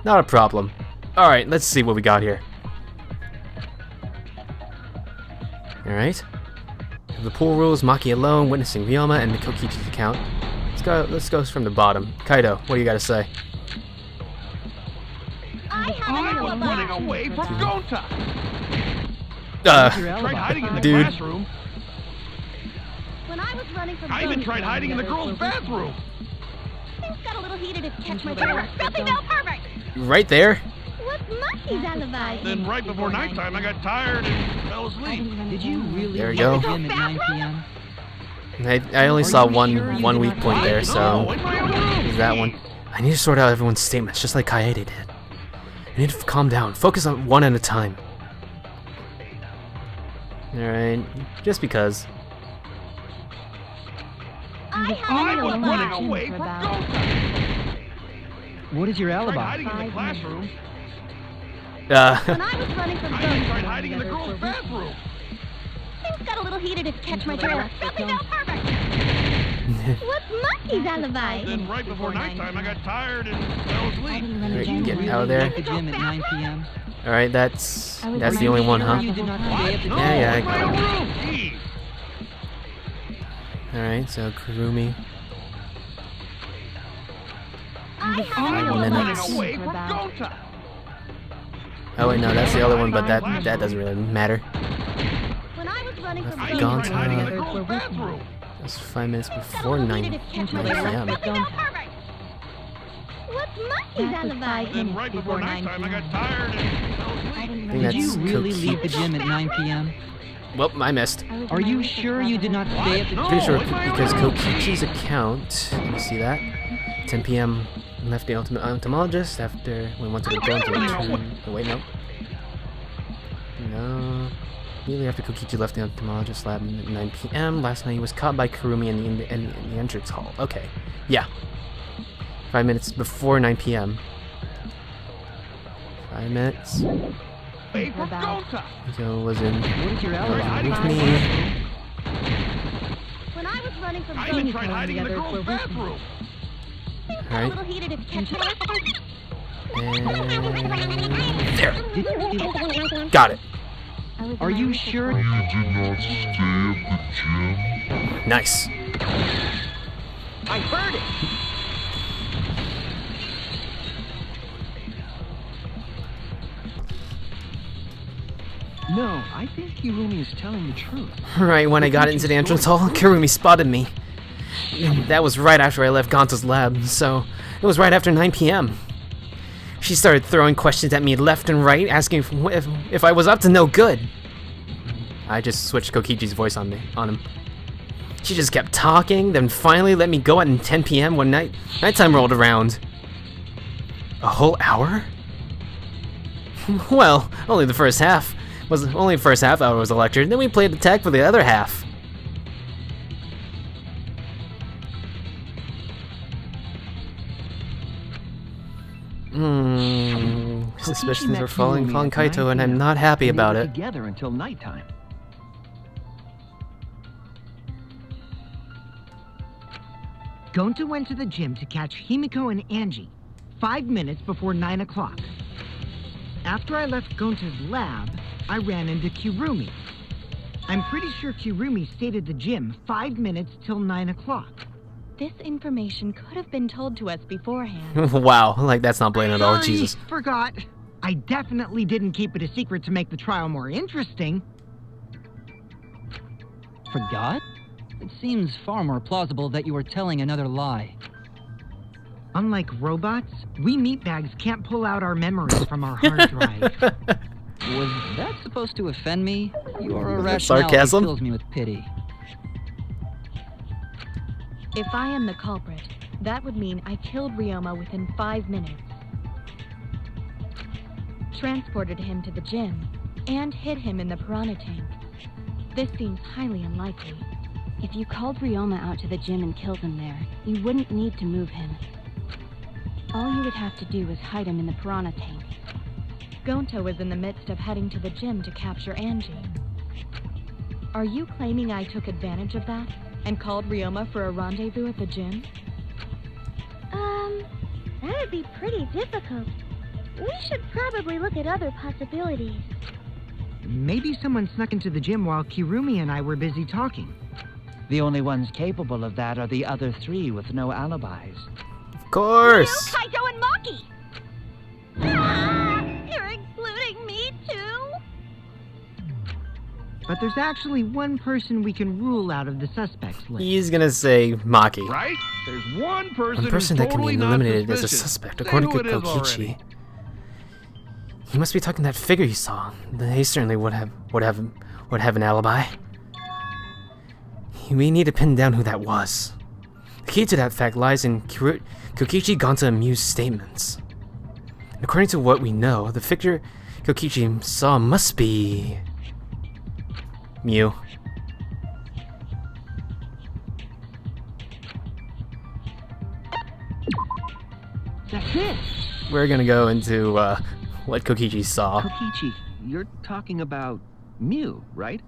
Not a problem. All right, let's see what we got here. All right. The pool rules: Maki alone, witnessing Ryoma, and the Kokichi's account. Let's go from the bottom. Kaito, what do you got to say? away from Gonta. Tried hiding in the dude. classroom. When I was running from I even tried hiding in the girls' bathroom. Things got a little heated to catch my trail. Something now perfect. Right there. What's Mushy's alibi? Then right before nighttime, I got tired and fell asleep. Did you really There we leave go. the gym at 9 p.m.? I only saw one weak point there, so No, in my own room. is that one. I need to sort out everyone's statements, just like Kaede did. I need to calm down. Focus on one at a time. Alright, just because. I was running away from Gonta. What is your Tried alibi? hiding in the classroom. When I was running from I even tried hiding in the girls' bathroom. Things got a little heated to catch my trail. Something now perfect. What's Mushy's alibi? Then right before nighttime, I got tired and fell asleep. Alright, Did you get really out of there. leave the gym at 9 p.m.? Alright, that's Are the you only one, sure huh? You did not stay at the No, gym? Yeah, I in my got own it. room. Jeez. Alright, so Kurumi. I 5 had Running minutes. away from Gonta. Oh wait, no, that's the other one, but that doesn't really matter. When I was running from I Gone even tried hiding in the time. girls' bathroom. That's 5 minutes before 9 p.m. What's Mushy's alibi? Then right before nighttime, I got tired and fell asleep. I think Did that's you really leave the Kokichi. gym at 9 p.m.? Well, I missed. Are you sure you did not stay at the No. Pretty sure in my because room. Kokichi's account. Let me see that. 10 p.m. left the ultimate entomologist after we went to the dorm to return. Oh wait, no. No. Immediately after Kokichi left the entomologist lab at 9 p.m. Last night he was caught by Kurumi in the entrance hall. Okay. Yeah. 5 minutes before 9 p.m. 5 minutes. Away from Gonta. So was in. What is your alibi? With me. When I was running from I even tried hiding in the girls' bathroom. Things got a Alright. little heated to catch my And there. Got it. Are you sure? Nice. I heard it. No, I think Kirumi is telling the truth. Right when I got into the entrance hall, Kurumi spotted me. That was right after I left Gonta's lab, so it was right after 9 p.m. She started throwing questions at me left and right, asking if I was up to no good. I just switched Kokichi's voice on him. She just kept talking, then finally let me go at 10 p.m. when nighttime rolled around. A whole hour? Well, only the first half hour was a lecture, then we played the tag for the other half. Suspicions are falling upon Kaito, and I'm not happy about it. Together until nighttime. Gonta went to the gym to catch Himiko and Angie 5 minutes before 9 o'clock. After I left Gonta's lab, I ran into Kirumi. I'm pretty sure Kirumi stayed at the gym 5 minutes till 9 o'clock. This information could have been told to us beforehand. Wow, like that's not blatant at all, Sorry, Jesus. forgot. I definitely didn't keep it a secret to make the trial more interesting. Forgot? It seems far more plausible that you were telling another lie. Unlike robots, we meatbags can't pull out our memories from our hard drive. Was that supposed to offend me? Your irrationality Sarcasm? fills me with pity. If I am the culprit, that would mean I killed Ryoma within 5 minutes, transported him to the gym, and hid him in the piranha tank. This seems highly unlikely. If you called Ryoma out to the gym and killed him there, you wouldn't need to move him. All you would have to do is hide him in the piranha tank. Gonta was in the midst of heading to the gym to capture Angie. Are you claiming I took advantage of that and called Ryoma for a rendezvous at the gym? That'd be pretty difficult. We should probably look at other possibilities. Maybe someone snuck into the gym while Kirumi and I were busy talking. The only ones capable of that are the other three with no alibis. Of course. Kaito and Maki! Ah, you're excluding but there's actually one person we can rule out of the suspects list. He's gonna say Maki. Right? There's one person, One person who's that can be totally eliminated as a suspicious. suspect, Say according to who it is Kokichi. already. He must be talking that figure he saw. He certainly would have an alibi. We need to pin down who that was. The key to that fact lies in Kokichi, Gonta, and Miu's statements. And according to what we know, the figure Kokichi saw must be Miu. That's it! We're gonna go into what Kokichi saw. Kokichi, you're talking about Miu, right?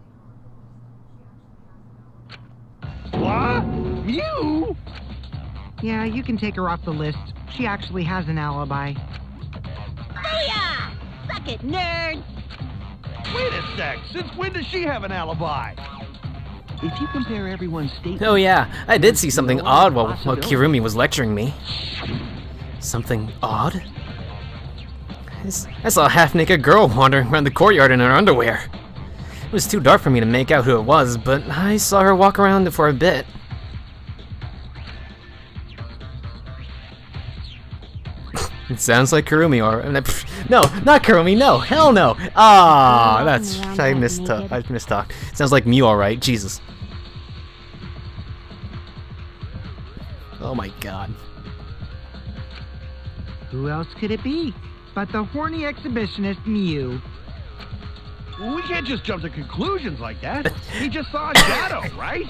What? You? Yeah, you can take her off the list. She actually has an alibi. Booyah! Suck it, nerds! Wait a sec. Since when does she have an alibi? If you compare everyone's statements... Oh yeah, I did see something no odd while possibility. Kirumi was lecturing me. Something odd? I saw a half-naked girl wandering around the courtyard in her underwear. It was too dark for me to make out who it was, but I saw her walk around for a bit. It sounds like Kirumi, or no, not Kirumi. No, hell no. Ah, that's I mistalked. Sounds like Miu, all right. Jesus. Oh my God. Who else could it be but the horny exhibitionist Miu? Well, we can't just jump to conclusions like that. He just saw a shadow, right?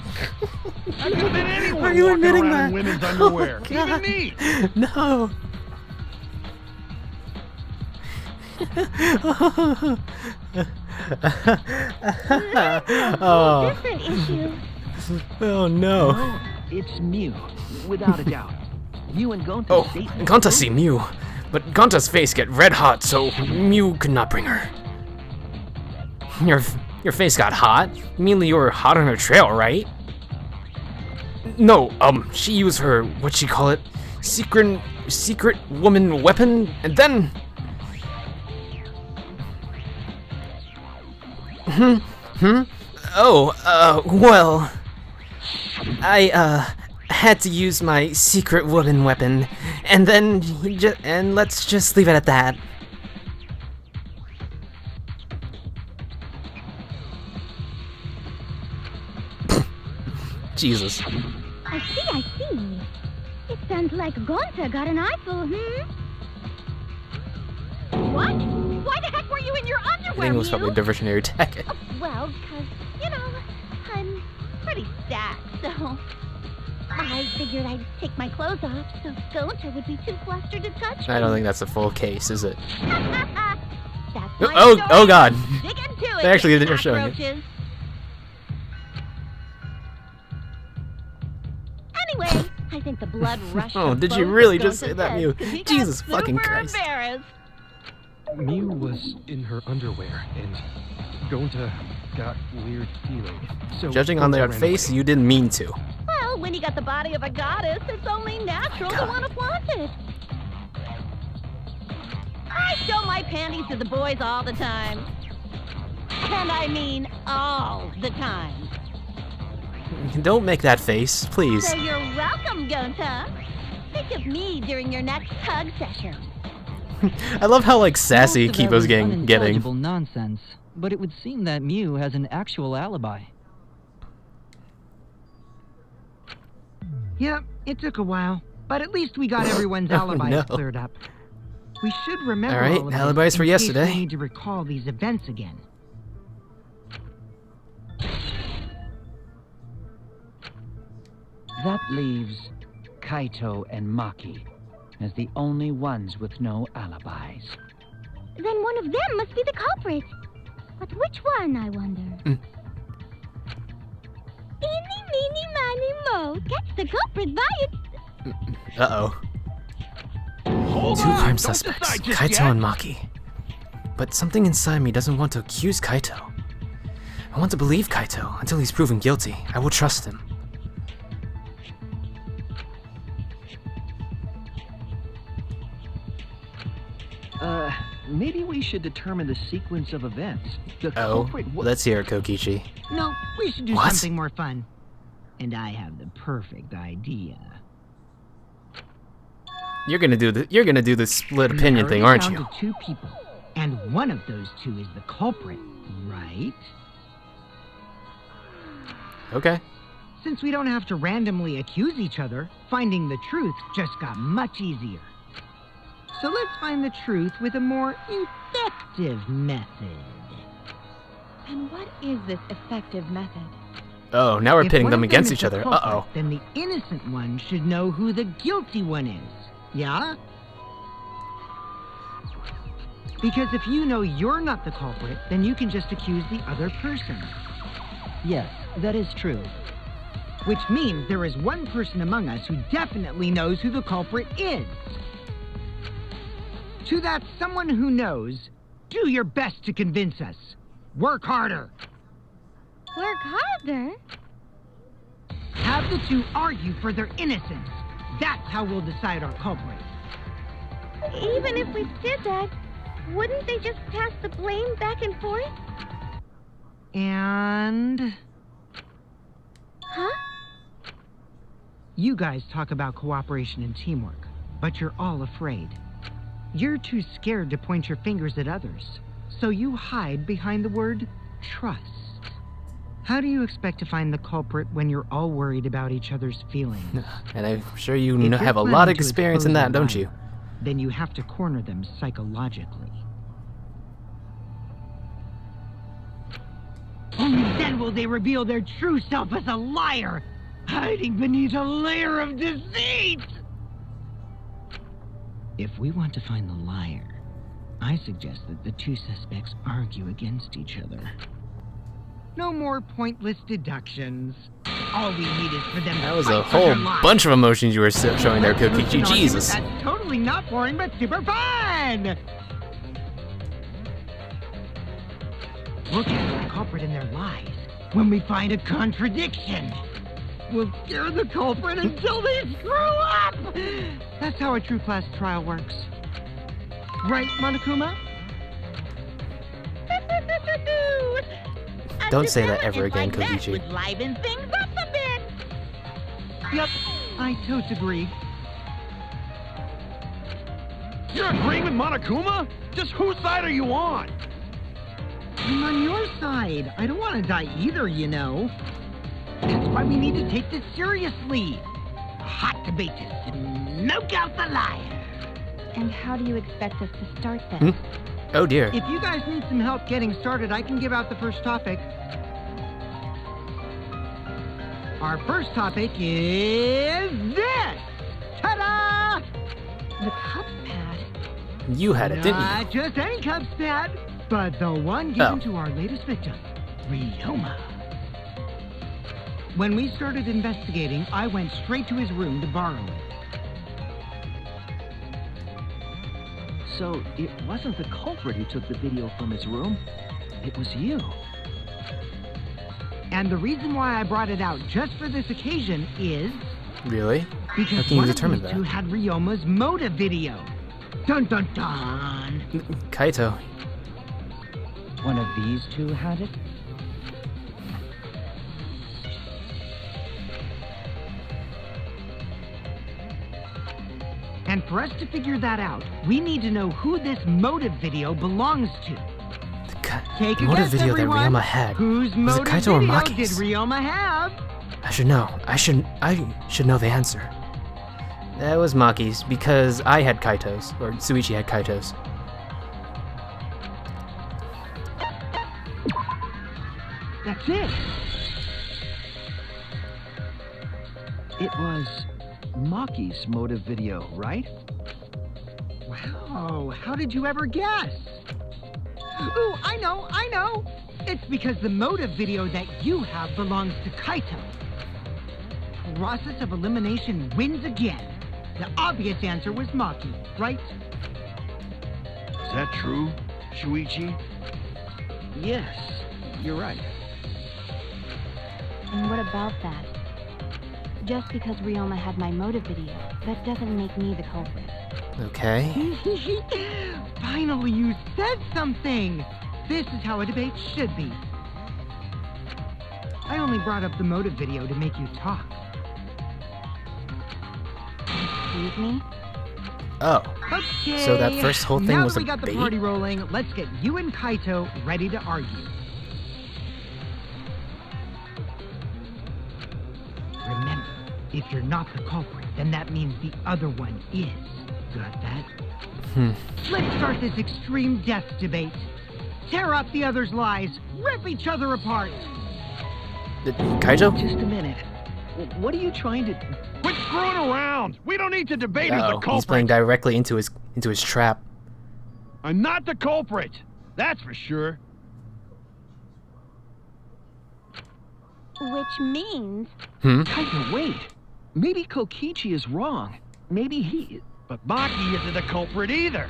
I could have been anyone Are you walking admitting around that? in women's underwear. Oh, God. Even me. No. Oh. Different issue. Oh no. No, it's Miu, without a doubt. Miu and Gonta's Oh, statements... Gonta see Miu, but Gonta's face get red hot, so Miu could not bring her. Your face got hot? You mean you were hot on her trail, right? No, she used her, what'd she call it? Secret woman weapon, and then... Well... I, had to use my secret woman weapon, and then and let's just leave it at that. Jesus. I see. It sounds like Gonta got an eyeful, What? Why the heck were you in your I underwear, think it was probably a Miu? diversionary attack. Well, because, I'm Pretty stacked, so... I figured I'd take my clothes off so Gonta would be too flustered to touch me. I don't think that's a full case, is it? That's my Oh, story. oh God. Dig into it, They actually you did show it. cockroaches. Anyway, I think the blood rushed. Oh, from did you both really of just Gonta's say that, heads, Miu? 'Cause he got Jesus fucking super Christ. embarrassed. Miu was in her underwear, and Gonta got weird feeling. So Judging on Gonta their ran face, away. you didn't mean to. Well, when you got the body of a goddess, it's only natural to God. want to flaunt it. I show my panties to the boys all the time. And I mean all the time. Don't make that face, please. So you're welcome, Gonta. Think of me during your next hug session. I love how like sassy Most of that Kibo's was getting. unintelligible nonsense, but it would seem that Miu has an actual alibi. Yep, it took a while, but at least we got everyone's alibis no. cleared up. We should remember All right, all of this alibis for in case yesterday. We need to recall these events again. That leaves Kaito and Maki as the only ones with no alibis. Then one of them must be the culprit. But which one, I wonder? Eeny, meeny, miny, mo. Catch the culprit by it. Uh-oh. Hold Two on, prime don't suspects, decide just Kaito yet. and Maki. But something inside me doesn't want to accuse Kaito. I want to believe Kaito until he's proven guilty. I will trust him. maybe we should determine the sequence of events. The Oh, culprit let's hear it, Kokichi. No, we should do What? something more fun. And I have the perfect idea. You're gonna do the split opinion thing, aren't you? Down to 2 people, and one of those 2 is the culprit, right? Okay. Since we don't have to randomly accuse each other, finding the truth just got much easier. So let's find the truth with a more effective method. And what is this effective method? Oh, now we're If pitting one them of against is each the other. culprit, Uh-oh. Then the innocent one should know who the guilty one is. Yeah? Because if you know you're not the culprit, then you can just accuse the other person. Yes, that is true. Which means there is one person among us who definitely knows who the culprit is. To that someone who knows, do your best to convince us. Work harder. Work harder? Have the 2 argue for their innocence. That's how we'll decide our culprit. Even if we did that, wouldn't they just pass the blame back and forth? And... Huh? You guys talk about cooperation and teamwork, but you're all afraid. You're too scared to point your fingers at others, so you hide behind the word trust. How do you expect to find the culprit when you're all worried about each other's feelings? And I'm sure you If have a you're lot planning of to experience in expose that, a don't you? liar, then you have to corner them psychologically. Only then will they reveal their true self as a liar, hiding beneath a layer of deceit! If we want to find the liar, I suggest that the 2 suspects argue against each other. No more pointless deductions. All we need is for them That to was fight a for their whole lives. bunch of emotions you were showing there, Let's lose Kokichi. an Jesus. argument That's totally not boring, but super fun! We'll catch the culprit in their lies when we find a contradiction. We'll scare the culprit until they screw up! That's how a true class trial works. Right, Monokuma? Don't say that ever again, Like that Kokichi. would liven things up a bit. Yep, I totes agree. You're agreeing with Monokuma? Just whose side are you on? I'm on your side. I don't want to die either, you know. That's why we need to take this seriously. Hot debate to smoke out the liar. And how do you expect us to start then? Oh dear. If you guys need some help getting started, I can give out the first topic. Our first topic is this! Ta-da! The cup pad. You had it, didn't you? Not just any cup's pad, but the one given to our latest victim, Ryoma. When we started investigating, I went straight to his room to borrow it. So, it wasn't the culprit who took the video from his room. It was you. And the reason why I brought it out just for this occasion is... Really? Because How can you one of determine these that? 2 had Ryoma's motive video. Dun dun dun! Kaito. One of these 2 had it? And for us to figure that out, we need to know who this motive video belongs to. Take a motive guess, video that everyone. Ryoma had. Whose Was it motive Kaito or video Maki's? did Ryoma have? I should know. I should know the answer. That was Maki's, because I had Kaito's, or Suichi had Kaito's. That's it. It was Maki's motive video, right? Wow, how did you ever guess? Ooh, I know! It's because the motive video that you have belongs to Kaito. Process of elimination wins again. The obvious answer was Maki, right? Is that true, Shuichi? Yes, you're right. And what about that? Just because Ryoma had my motive video, that doesn't make me the culprit. Okay. Finally, you said something! This is how a debate should be. I only brought up the motive video to make you talk. Excuse me? Oh. Okay. So that first whole thing now was that a we got bait? the party rolling, let's get you and Kaito ready to argue. Remember, if you're not the culprit, then that means the other one is. Got that? Let's start this extreme death debate. Tear up the other's lies. Rip each other apart. Kaito? Just a minute. What are you trying to... Quit screwing around! We don't need to debate who's the Uh-oh, culprit! he's playing directly into his trap. I'm not the culprit! That's for sure. Which means... Kaito, wait. Maybe Kokichi is wrong. Maybe he... But Maki isn't the culprit either.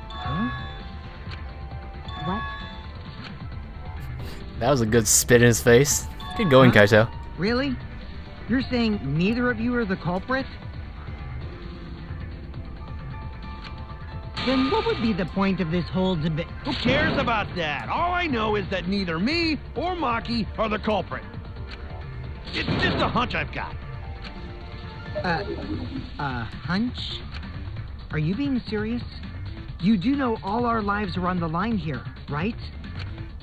Huh? What? That was a good spit in his face. Good going, Kaito. Really? You're saying neither of you are the culprit? Then what would be the point of this whole debate? Who cares about that? All I know is that neither me or Maki are the culprit. It's just a hunch I've got. Hunch? Are you being serious? You do know all our lives are on the line here, right?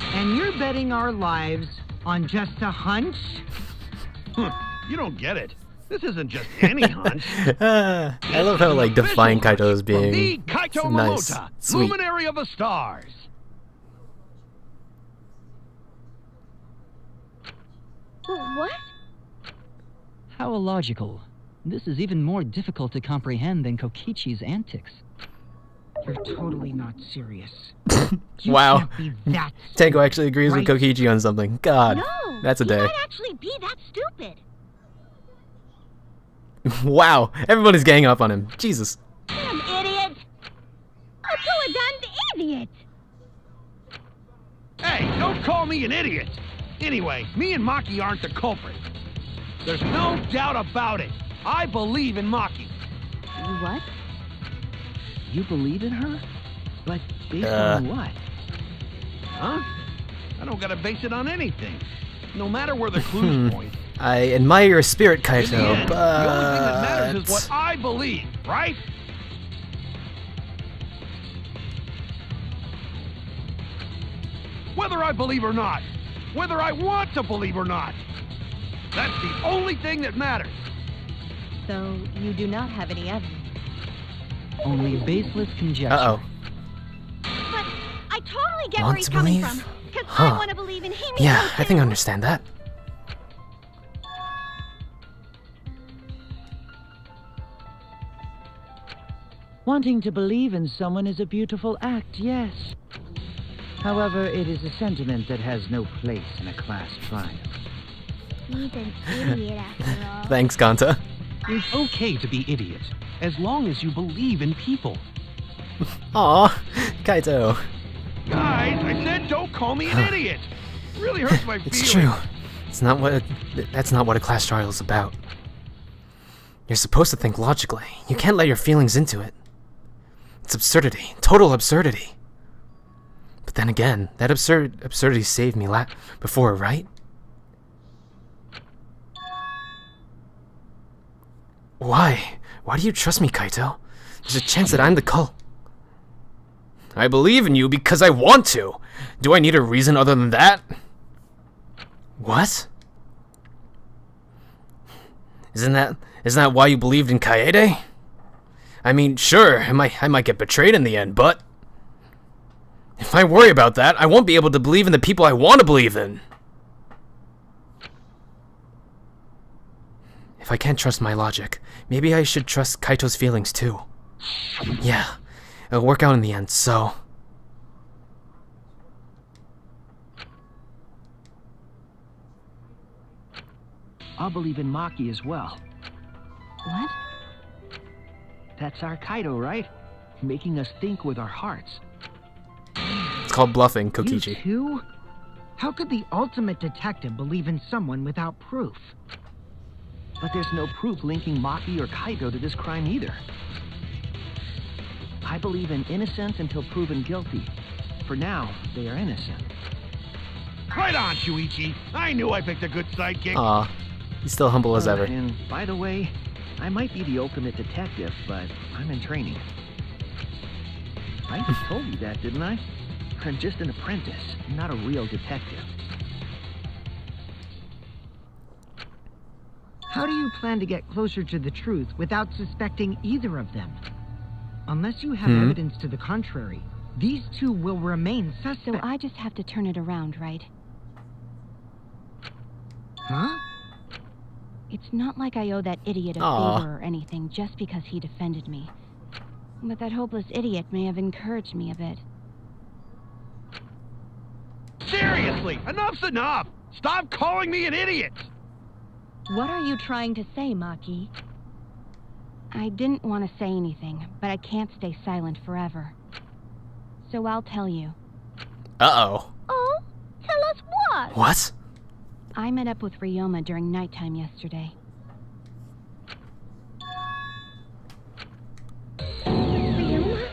And you're betting our lives on just a hunch? You don't get it. This isn't just any hunch. I love how like defined Kaito is From me, being Kaito nice, Momota, sweet. luminary of the stars. What? How illogical. This is even more difficult to comprehend than Kokichi's antics. You're totally not serious. Wow. Can't be that Tango actually agrees with right? Kokichi on something. God, No! that's a You day. might actually be that stupid. Wow, everybody's ganging up on him. Jesus. An idiot! A two-a-done idiot! Hey, don't call me an idiot. Anyway, me and Maki aren't the culprit. There's no doubt about it. I believe in Maki. What? You believe in her? But based on what? Huh? I don't gotta base it on anything. No matter where the clues point. I admire your spirit, In the Kaito, end, but... the only thing that matters is what I believe, right? Whether I believe or not. Whether I want to believe or not. That's the only thing that matters. So you do not have any evidence. Only baseless conjecture. Uh-oh. But I totally get where Want he's to coming believe? from. Because Huh. I want to believe in him. Yeah, I think I understand that. Wanting to believe in someone is a beautiful act, yes. However, it is a sentiment that has no place in a class trial. He's an idiot after all. Thanks, Kanta. It's okay to be idiot, as long as you believe in people. Aw, Kaito. Guys, I said don't call me an idiot. It really hurts my feelings. It's true. That's not what a class trial is about. You're supposed to think logically. You can't let your feelings into it. It's absurdity. Total absurdity. But then again, that absurdity saved me before, right? Why? Why do you trust me, Kaito? There's a chance that I'm the cult. I believe in you because I want to. Do I need a reason other than that? What? Isn't that why you believed in Kaede? I mean, sure, I might get betrayed in the end, but if I worry about that, I won't be able to believe in the people I want to believe in. If I can't trust my logic, maybe I should trust Kaito's feelings too. Yeah, it'll work out in the end, so... I'll believe in Maki as well. What? That's our Kaido, right? Making us think with our hearts. It's called bluffing, You Kokichi. too? How could the ultimate detective believe in someone without proof? But there's no proof linking Maki or Kaito to this crime either. I believe in innocence until proven guilty. For now, they are innocent. Right on, Shuichi. I knew I picked a good sidekick. Aw, he's still humble as ever. And by the way, I might be the ultimate detective, but I'm in training. I just told you that, didn't I? I'm just an apprentice, not a real detective. How do you plan to get closer to the truth without suspecting either of them? Unless you have evidence to the contrary, these two will remain suspects. So I just have to turn it around, right? Huh? It's not like I owe that idiot a favor or anything just because he defended me. But that hopeless idiot may have encouraged me a bit. Seriously, enough's enough! Stop calling me an idiot! What are you trying to say, Maki? I didn't want to say anything, but I can't stay silent forever. So I'll tell you. Uh-oh. Oh? Tell us what? What? I met up with Ryoma during nighttime yesterday. Ryoma?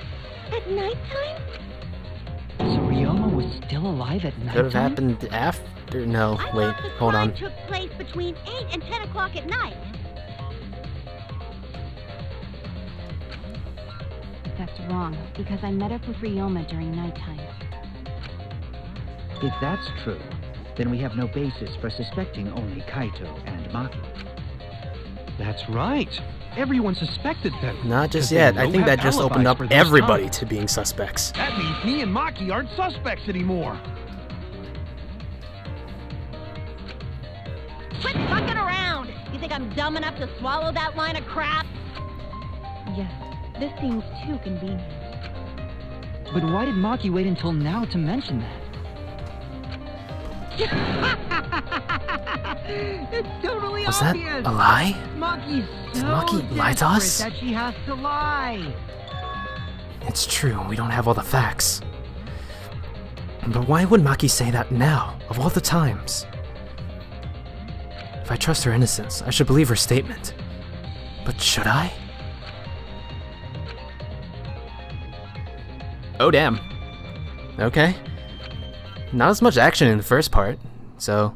At nighttime? So Ryoma was still alive at night? Could have happened after. No, wait, hold on. Took place between 8 and 10 o'clock at night. That's wrong, because I met up with Ryoma during nighttime. If that's true, then we have no basis for suspecting only Kaito and Maki. That's right. Everyone suspected them. Not just because they yet. I don't think have that just opened alibis up for those everybody times. to being suspects. That means me and Maki aren't suspects anymore. Quit fucking around! You think I'm dumb enough to swallow that line of crap? Yes, this seems too convenient. But why did Maki wait until now to mention that? It's totally Was that obvious. a lie? Maki's Did so Maki lie to us? desperate that she has to lie. It's true, we don't have all the facts. But why would Maki say that now, of all the times? If I trust her innocence, I should believe her statement. But should I? Oh damn. Okay. Not as much action in the first part, so...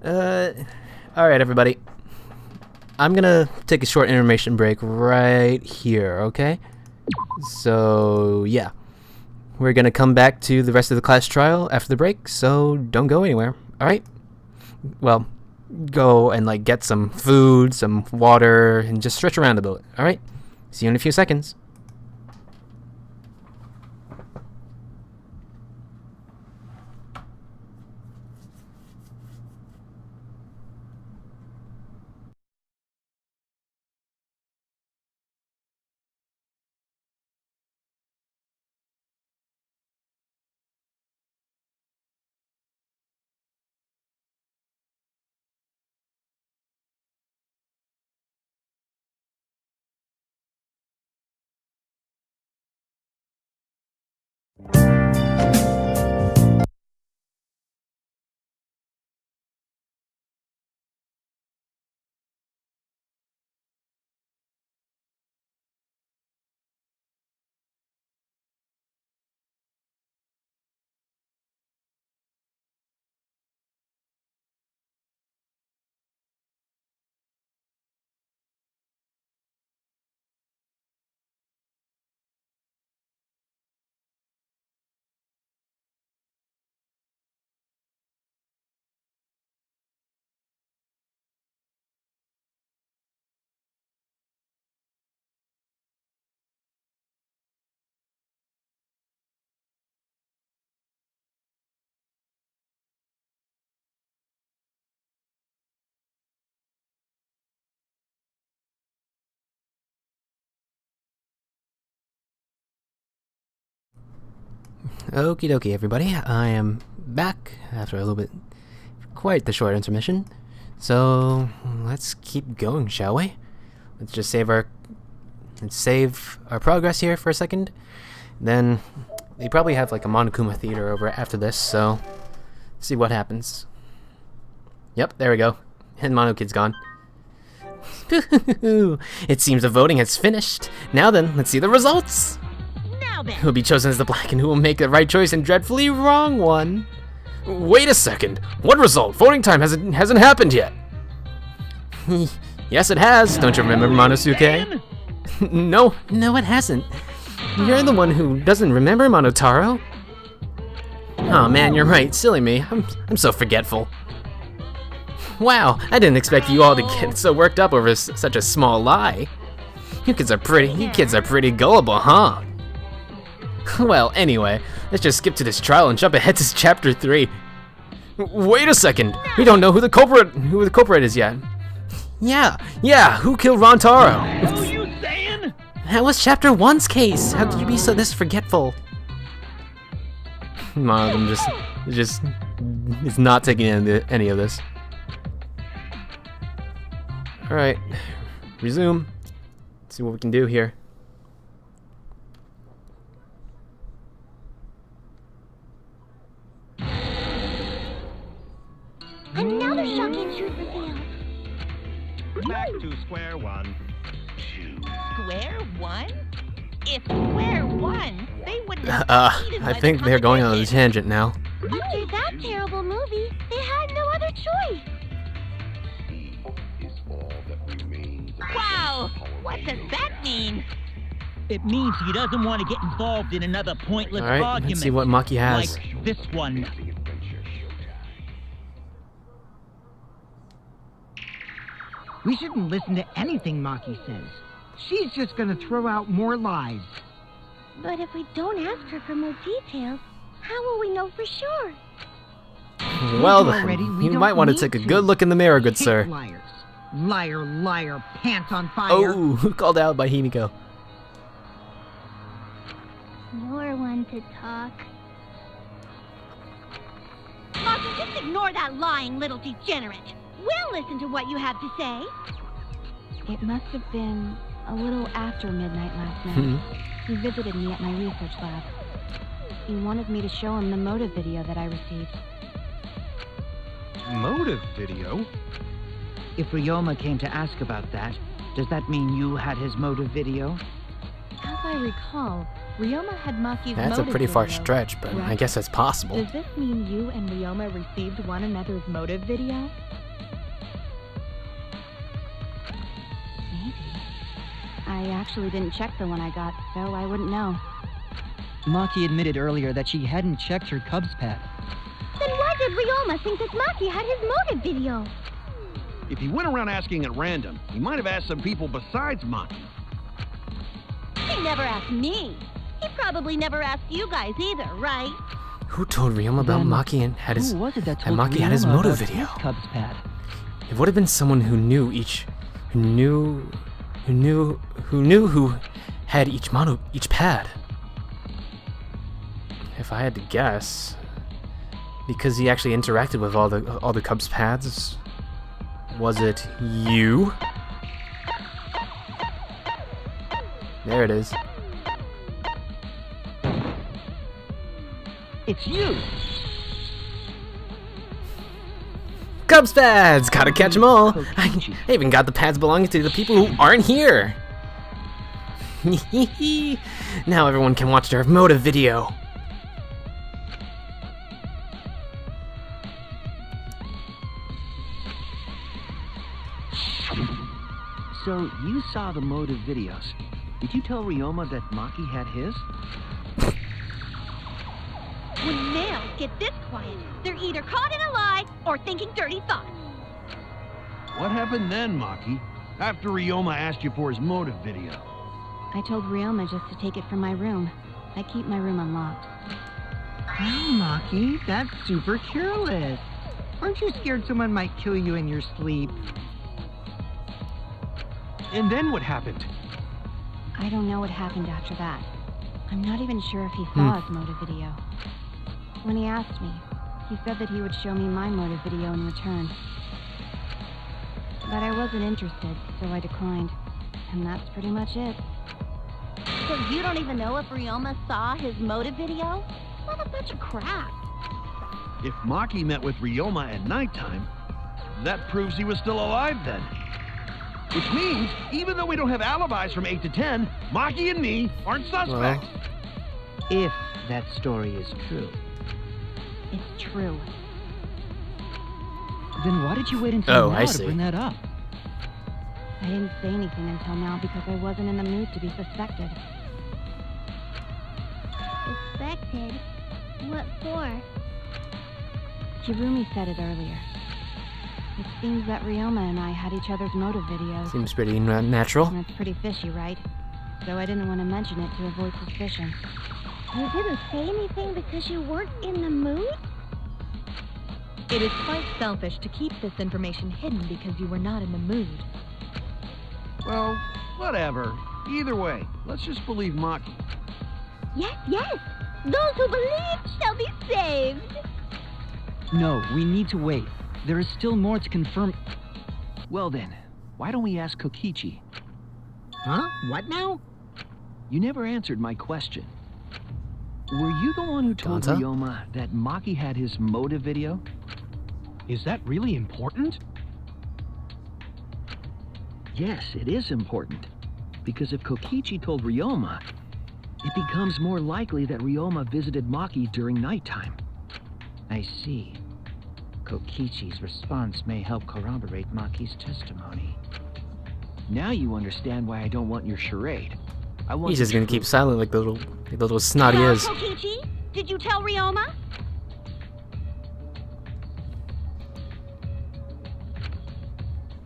Alright everybody. I'm gonna take a short intermission break right here, okay? So, yeah. We're gonna come back to the rest of the class trial after the break, so don't go anywhere, alright? Well, go and like get some food, some water, and just stretch around a bit, alright? See you in a few seconds. Okie dokie, everybody. I am back after a little bit, quite the short intermission. So let's keep going, shall we? Let's just save our progress here for a second. Then they probably have like a Monokuma theater over after this, so let's see what happens. Yep, there we go. And Mono Kid's gone. It seems the voting has finished. Now then, let's see the results. Now then. Who will be chosen as the black and who will make the right choice and dreadfully wrong one? Wait a second. What result? Voting time hasn't happened yet. Yes, it has. Don't you remember, Monosuke? No, it hasn't. You're the one who doesn't remember, Monotaro. Oh man, you're right. Silly me. I'm so forgetful. Wow, I didn't expect you all to get so worked up over such a small lie. You kids are pretty gullible, huh? Well, anyway, let's just skip to this trial and jump ahead to chapter 3. Wait a second. We don't know who the culprit is yet. Yeah, who killed Rontaro? What are you saying? That was chapter 1's case. How could you be so this forgetful? One of them just is not taking any of this. Alright, resume. Let's see what we can do here. Another shocking truth revealed. Back to square one. Square one? If square one, they wouldn't have succeeded I by think the they're going on a competition. tangent now. After that terrible movie, they had no other choice. Wow! What does that mean? It means he doesn't want to get involved in another pointless Alright, argument. let's see what Maki has. Like this one. We shouldn't listen to anything Maki says. She's just gonna throw out more lies. But if we don't ask her for more details, how will we know for sure? Well Already, then, we you don't might want to need take a to. good look in the mirror, good Hate sir. Liars. Liar, liar, pants on fire. Oh, who called out by Himiko? You're one to talk. Maki, just ignore that lying little degenerate. We'll listen to what you have to say. It must have been a little after midnight last night. He visited me at my research lab. He wanted me to show him the motive video that I received. Motive video? If Ryoma came to ask about that, does that mean you had his motive video? As I recall, Ryoma had Maki's That's a motive pretty far video, stretch, but I correct? guess that's possible. Does this mean you and Ryoma received one another's motive video? Maybe. I actually didn't check the one I got, so I wouldn't know. Maki admitted earlier that she hadn't checked her Cubs pad. Then why did Ryoma think that Maki had his motive video? If he went around asking at random, he might have asked some people besides Maki. He never asked me. He probably never asked you guys either, right? Who told Ryoma about Then Maki and had his Who was it that and told Maki had his Ryoma motive about video? his Cubs pad? It would have been someone who knew who had each pad. If I had to guess, because he actually interacted with all the Cubs pads, was it you? There it is. It's you! Cubs pads! Gotta catch them all! I even got the pads belonging to the people who aren't here! Now everyone can watch their motive video. So, you saw the motive videos. Did you tell Ryoma that Maki had his? When males get this quiet, they're either caught in a lie or thinking dirty thoughts. What happened then, Maki? After Ryoma asked you for his motive video? I told Ryoma just to take it from my room. I keep my room unlocked. Well, Maki, that's super careless. Aren't you scared someone might kill you in your sleep? And then what happened? I don't know what happened after that. I'm not even sure if he saw his motive video. When he asked me, he said that he would show me my motive video in return. But I wasn't interested, so I declined. And that's pretty much it. So you don't even know if Ryoma saw his motive video? What a bunch of crap. If Maki met with Ryoma at nighttime, that proves he was still alive then. Which means, even though we don't have alibis from 8 to 10, Maki and me aren't suspects. If that story is true. It's true. Then why did you wait until now to see. bring that up? I didn't say anything until now because I wasn't in the mood to be suspected. Suspected? What for? Kirumi said it earlier. It seems that Ryoma and I had each other's motive videos. Seems pretty natural. And it's pretty fishy, right? So I didn't want to mention it to avoid suspicion. You didn't say anything because you weren't in the mood? It is quite selfish to keep this information hidden because you were not in the mood. Well, whatever. Either way, let's just believe Maki. Yes, yes! Those who believe shall be saved! No, we need to wait. There is still more to confirm. Well then, why don't we ask Kokichi? Huh? What now? You never answered my question. Were you the one who told Gonta? Ryoma that Maki had his motive video? Is that really important? Yes, it is important. Because if Kokichi told Ryoma, it becomes more likely that Ryoma visited Maki during nighttime. I see. Kokichi's response may help corroborate Maki's testimony. Now you understand why I don't want your charade. I want He's just gonna keep silent like the little snot he Hello, is. Kokichi? Did you tell Ryoma?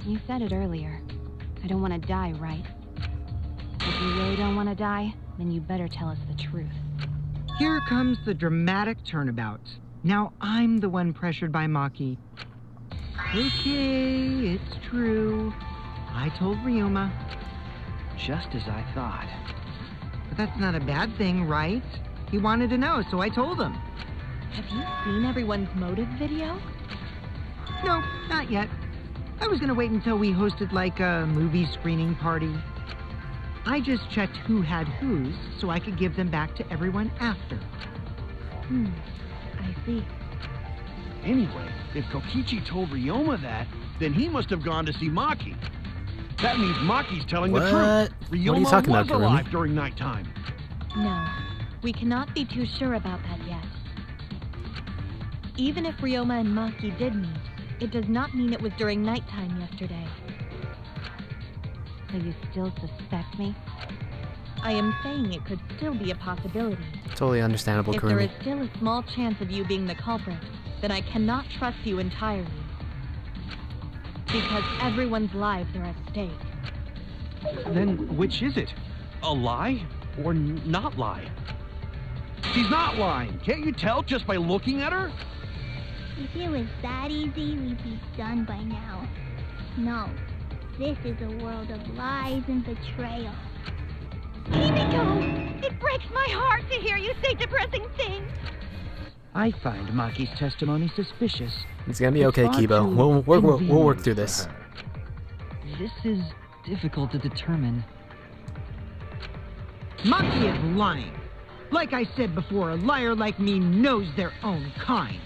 You said it earlier. I don't want to die, right? If you really don't want to die, then you better tell us the truth. Here comes the dramatic turnabout. Now I'm the one pressured by Maki. Okay, it's true. I told Ryoma. Just as I thought. But that's not a bad thing, right? He wanted to know, so I told him. Have you seen everyone's motive video? No, not yet. I was gonna wait until we hosted like a movie screening party. I just checked who had whose so I could give them back to everyone after. I see. Anyway, if Kokichi told Ryoma that, then he must have gone to see Maki. That means Maki's telling the What? truth. Ryoma What are you talking was about, alive Kirumi? during nighttime. No, we cannot be too sure about that yet. Even if Ryoma and Maki did meet, it does not mean it was during nighttime yesterday. So you still suspect me? I am saying it could still be a possibility. Totally understandable, If there Kirumi. is still a small chance of you being the culprit, then I cannot trust you entirely. Because everyone's lives are at stake. Then which is it? A lie or not lie? She's not lying. Can't you tell just by looking at her? If it was that easy, we'd be done by now. No, this is a world of lies and betrayal. Himiko! It breaks my heart to hear you say depressing things! I find Maki's testimony suspicious. It's gonna be okay, Far Kibo. too We'll work through convenient this. for her. This is difficult to determine. Maki is lying. Like I said before, a liar like me knows their own kind.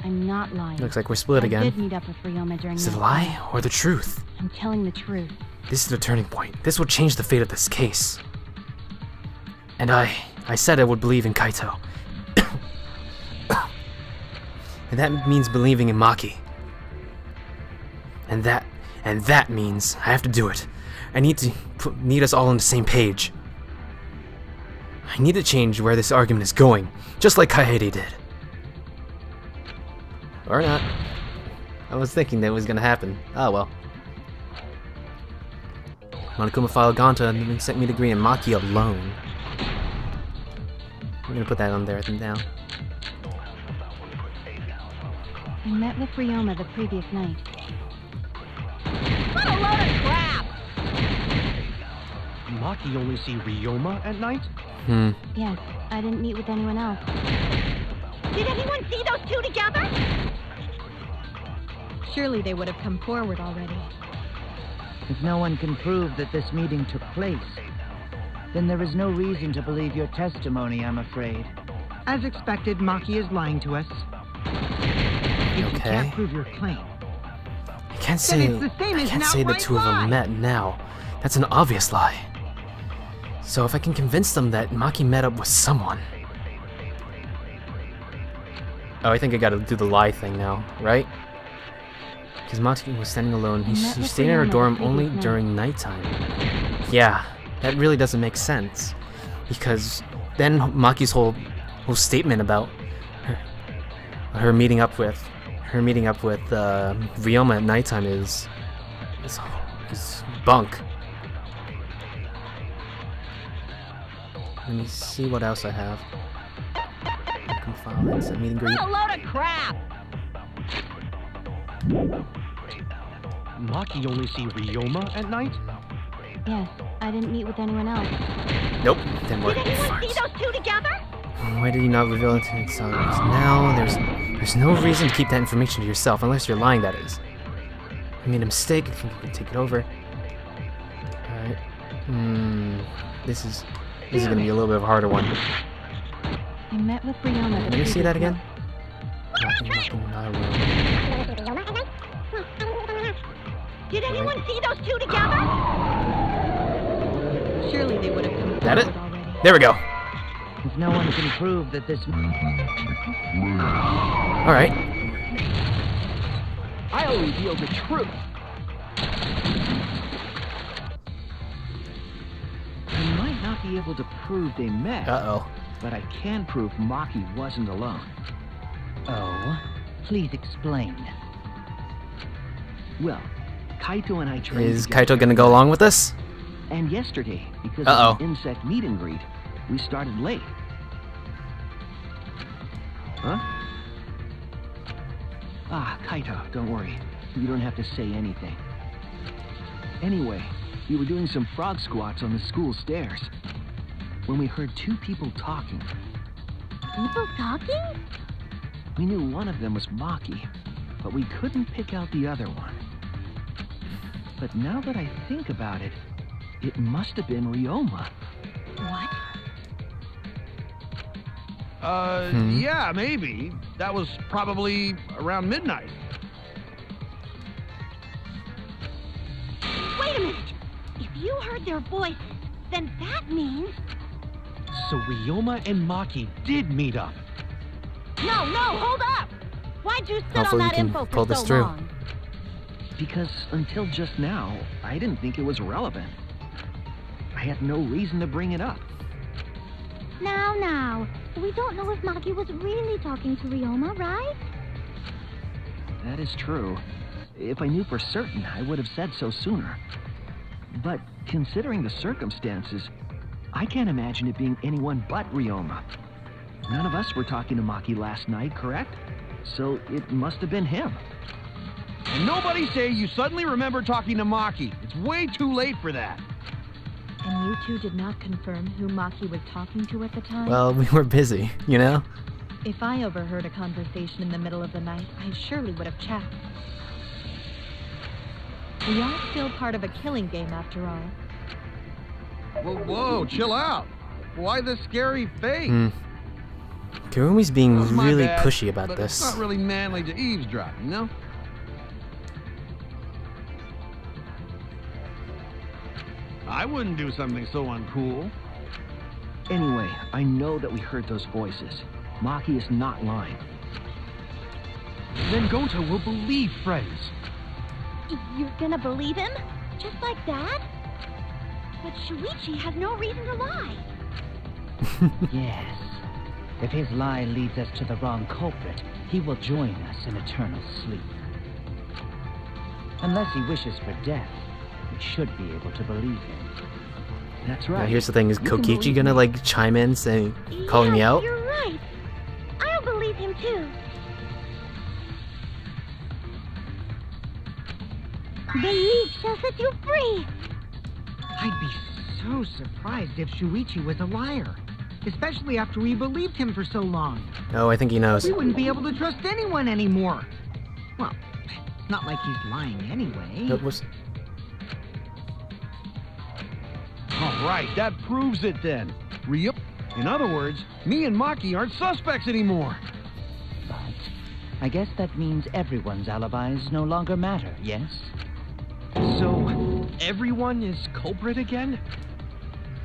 I'm not lying. Looks like we're split I again. did meet up with Ryoma during Is it a nighttime. lie or the truth? I'm telling the truth. This is the turning point. This will change the fate of this case. And I said I would believe in Kaito. And that means believing in Maki. And that means I have to do it. I need to need us all on the same page. I need to change where this argument is going, just like Kaede did. Or not. I was thinking that was gonna happen. Oh well. Monokuma filed Gonta and then sent me to agree on Maki alone. I'm gonna put that on there now. I met with Ryoma the previous night. What a load of crap! Maki only see Ryoma at night? Yes, I didn't meet with anyone else. Did anyone see those two together? Surely they would have come forward already. If no one can prove that this meeting took place, then there is no reason to believe your testimony, I'm afraid. As expected, Maki is lying to us. If you can't prove your claim, I can't say the two of them met now. That's an obvious lie. So if I can convince them that Maki met up with someone... Oh, I think I gotta do the lie thing now, right? Because Maki was standing alone. He stayed in her dorm only during nighttime. Yeah, that really doesn't make sense. Because then Maki's whole statement about her meeting up with Ryoma at nighttime is bunk. Let me see what else I have. Files, meet and greet. What a load of crap! Maki only see Ryoma at night? Yes, I didn't meet with anyone else. Nope, didn't work. Did anyone see those two together? Why did you not reveal it to himself? Now there's no reason to keep that information to yourself, unless you're lying, that is. I made a mistake, I think you can take it over. Alright. This is gonna be a little bit of a harder one. I met with Ryoma. Let me see that again. Did anyone see those two together? Surely they would have come That it? forward already. There we go. If no one can prove that this... Alright. I'll reveal the truth. I might not be able to prove they met. Uh-oh. But I can prove Maki wasn't alone. Oh? Please explain. Well, Kaito and I trained Is together Kaito gonna go along with this? And yesterday, because Uh-oh. of the insect meet and greet, we started late. Huh? Ah, Kaito, don't worry. You don't have to say anything. Anyway, we were doing some frog squats on the school stairs when we heard two people talking. People talking? We knew one of them was Maki, but we couldn't pick out the other one. But now that I think about it, it must have been Ryoma. What? Yeah, maybe. That was probably around midnight. Wait a minute. If you heard their voices, then that means... So Ryoma and Maki did meet up. No, hold up! Why'd you sit Hopefully on we that can info pull for this so through. long? Because until just now, I didn't think it was relevant. I had no reason to bring it up. Now. We don't know if Maki was really talking to Ryoma, right? That is true. If I knew for certain, I would have said so sooner. But considering the circumstances, I can't imagine it being anyone but Ryoma. None of us were talking to Maki last night, correct? So it must have been him. And nobody say you suddenly remember talking to Maki. It's way too late for that. And you two did not confirm who Maki was talking to at the time? Well, we were busy, you know? If I overheard a conversation in the middle of the night, I surely would have checked. We are still part of a killing game after all. Whoa, chill out. Why the scary face? Kurumi's being That was my really bad, pushy about but this. It's not really manly to eavesdrop, you know? I wouldn't do something so uncool. Anyway, I know that we heard those voices. Maki is not lying. Then Gonta will believe friends. You're gonna believe him? Just like that? But Shuichi has no reason to lie. Yes. If his lie leads us to the wrong culprit, he will join us in eternal sleep. Unless he wishes for death, we should be able to believe him. That's Now right. here's the thing, is You can Kokichi believe gonna me. like chime in saying, calling me out? You're right. I'll believe him too. The leech shall set you free. I'd be so surprised if Shuichi was a liar. Especially after we believed him for so long. Oh, I think he knows. We wouldn't be able to trust anyone anymore. Well, it's not like he's lying anyway. That was... All right, that proves it then. In other words, me and Maki aren't suspects anymore. But I guess that means everyone's alibis no longer matter, yes? So, everyone is culprit again?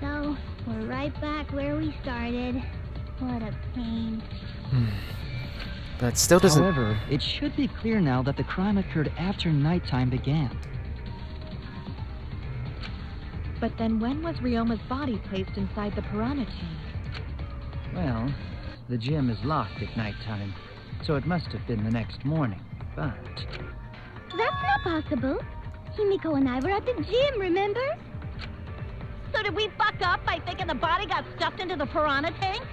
So, we're right back where we started. What a pain. That still doesn't... However, it should be clear now that the crime occurred after nighttime began. But then when was Ryoma's body placed inside the piranha tank? Well, the gym is locked at nighttime, so it must have been the next morning, but... That's not possible. Himiko and I were at the gym, remember? So did we fuck up by thinking the body got stuffed into the piranha tank?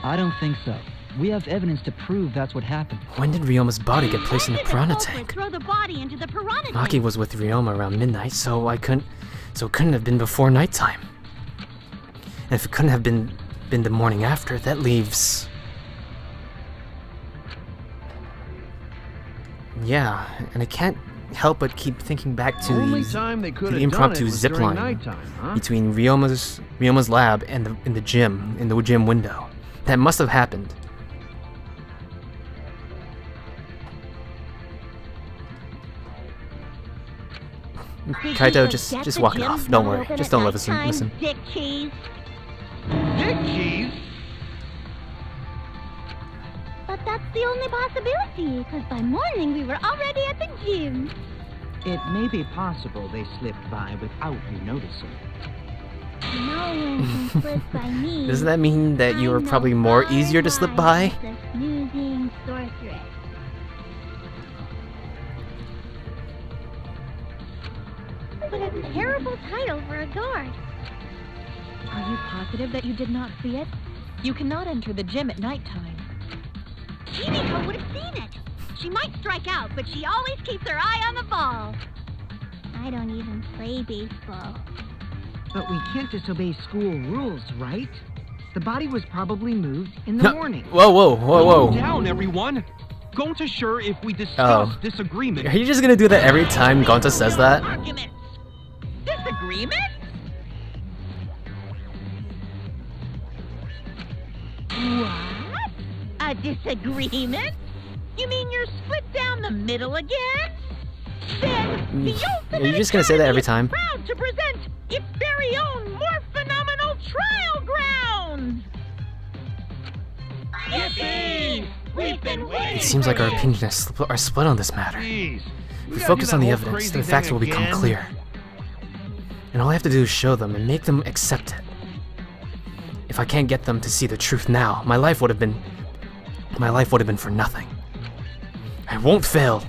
I don't think so. We have evidence to prove that's what happened. When did Ryoma's body get placed in the piranha tank? Throw the body into the piranha Maki tank. was with Ryoma around midnight, so it couldn't have been before nighttime. And if it couldn't have been the morning after, that leaves... Yeah, and I can't help but keep thinking back to the impromptu zipline between Ryoma's lab and the gym window. That must have happened. Kaito, just walk it off. Don't worry. Just don't listen. Dick cheese. Dick cheese? But that's the only possibility, because by morning we were already at the gym. It may be possible they slipped by without you noticing. No one can slip by me. Doesn't that mean that you were probably more easier to slip by? The snoozing sorceress. What a terrible title for a guard. Are you positive that you did not see it? You cannot enter the gym at nighttime. Himiko would have seen it. She might strike out, but she always keeps her eye on the ball. I don't even play baseball. But we can't disobey school rules, right? The body was probably moved in the morning. Whoa. Calm down, everyone. Gonta sure if we discuss disagreement. Are you just gonna do that every time Gonta says that? Arguments. Disagreements? What? A disagreement? You mean you're split down the middle again? Then the Are you just gonna say that every time? proud to present its very own more phenomenal trial grounds. Yippee! We've been waiting. It seems like our opinions are split on this matter. Jeez. If we focus on the evidence, the facts will become clear. And all I have to do is show them and make them accept it. If I can't get them to see the truth now, my life would have been for nothing. I won't fail.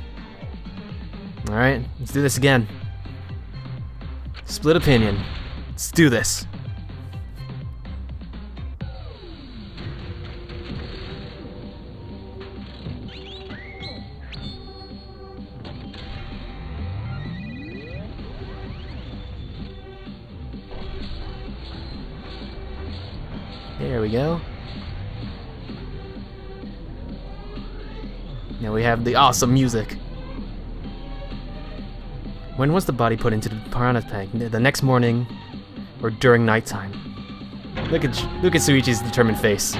Alright, let's do this again. Split opinion. Let's do this. There we go. Now we have the awesome music. When was the body put into the piranha tank? The next morning or during nighttime? Look at Suichi's determined face.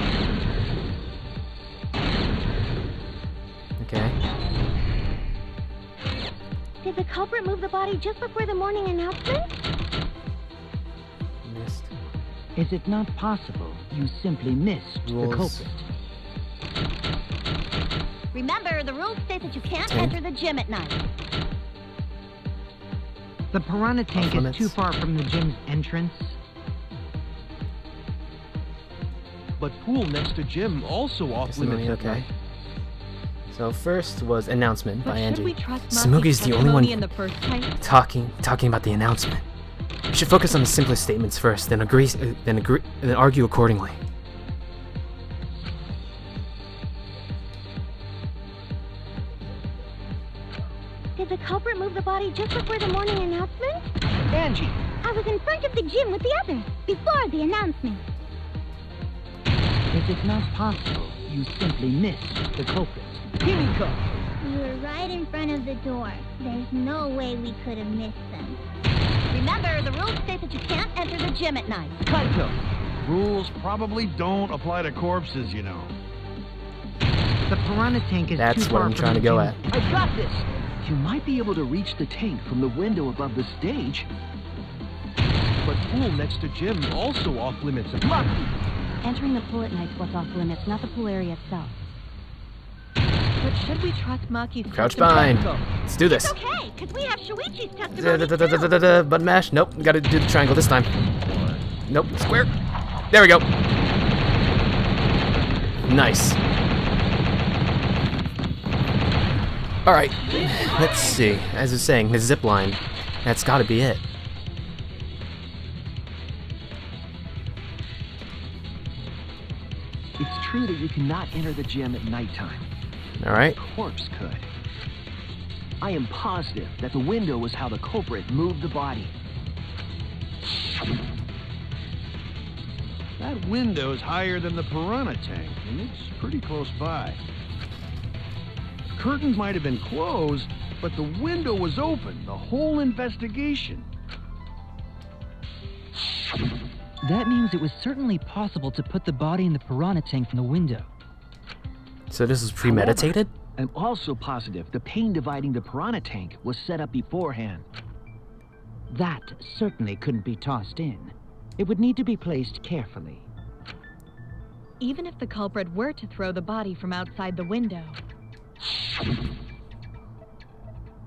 Okay. Did the culprit move the body just before the morning announcement? Missed. Is it not possible you simply missed the culprit? Remember, the rules state that you can't enter the gym at night. The piranha tank is too far from the gym's entrance. But pool next to gym also off limits at night. So first was announcement by Angie. We trust Samugi's the only one in the first place? talking about the announcement. We should focus on the simplest statements first, then argue accordingly. Did the culprit move the body just before the morning announcement? Angie! I was in front of the gym with the others, before the announcement. Is it not possible you simply missed the culprit? Himiko! We were right in front of the door. There's no way we could have missed them. Remember, the rules state that you can't enter the gym at night. Kaito! Rules probably don't apply to corpses, you know. The piranha tank is That's too what far I'm from trying the to go gym. at. I got this! You might be able to reach the tank from the window above the stage. But pool next to gym also off limits. Lucky! Entering the pool at night's what's off limits, not the pool area itself. But should we trust Maki's Crouch testimony? bind. Let's do this. It's okay, because we have Shuichi's testimony too. Button mash. Nope. Gotta do the triangle this time. Nope. Square. There we go. Nice. Alright. Let's see. As I was saying, the zip line. That's gotta be it. It's true that you cannot enter the gym at nighttime. Alright. The corpse could. I am positive that the window was how the culprit moved the body. That window's higher than the piranha tank, and it's pretty close by. Curtains might have been closed, but the window was open the whole investigation. That means it was certainly possible to put the body in the piranha tank from the window. So this is premeditated? However, I'm also positive the pane dividing the piranha tank was set up beforehand. That certainly couldn't be tossed in. It would need to be placed carefully. Even if the culprit were to throw the body from outside the window.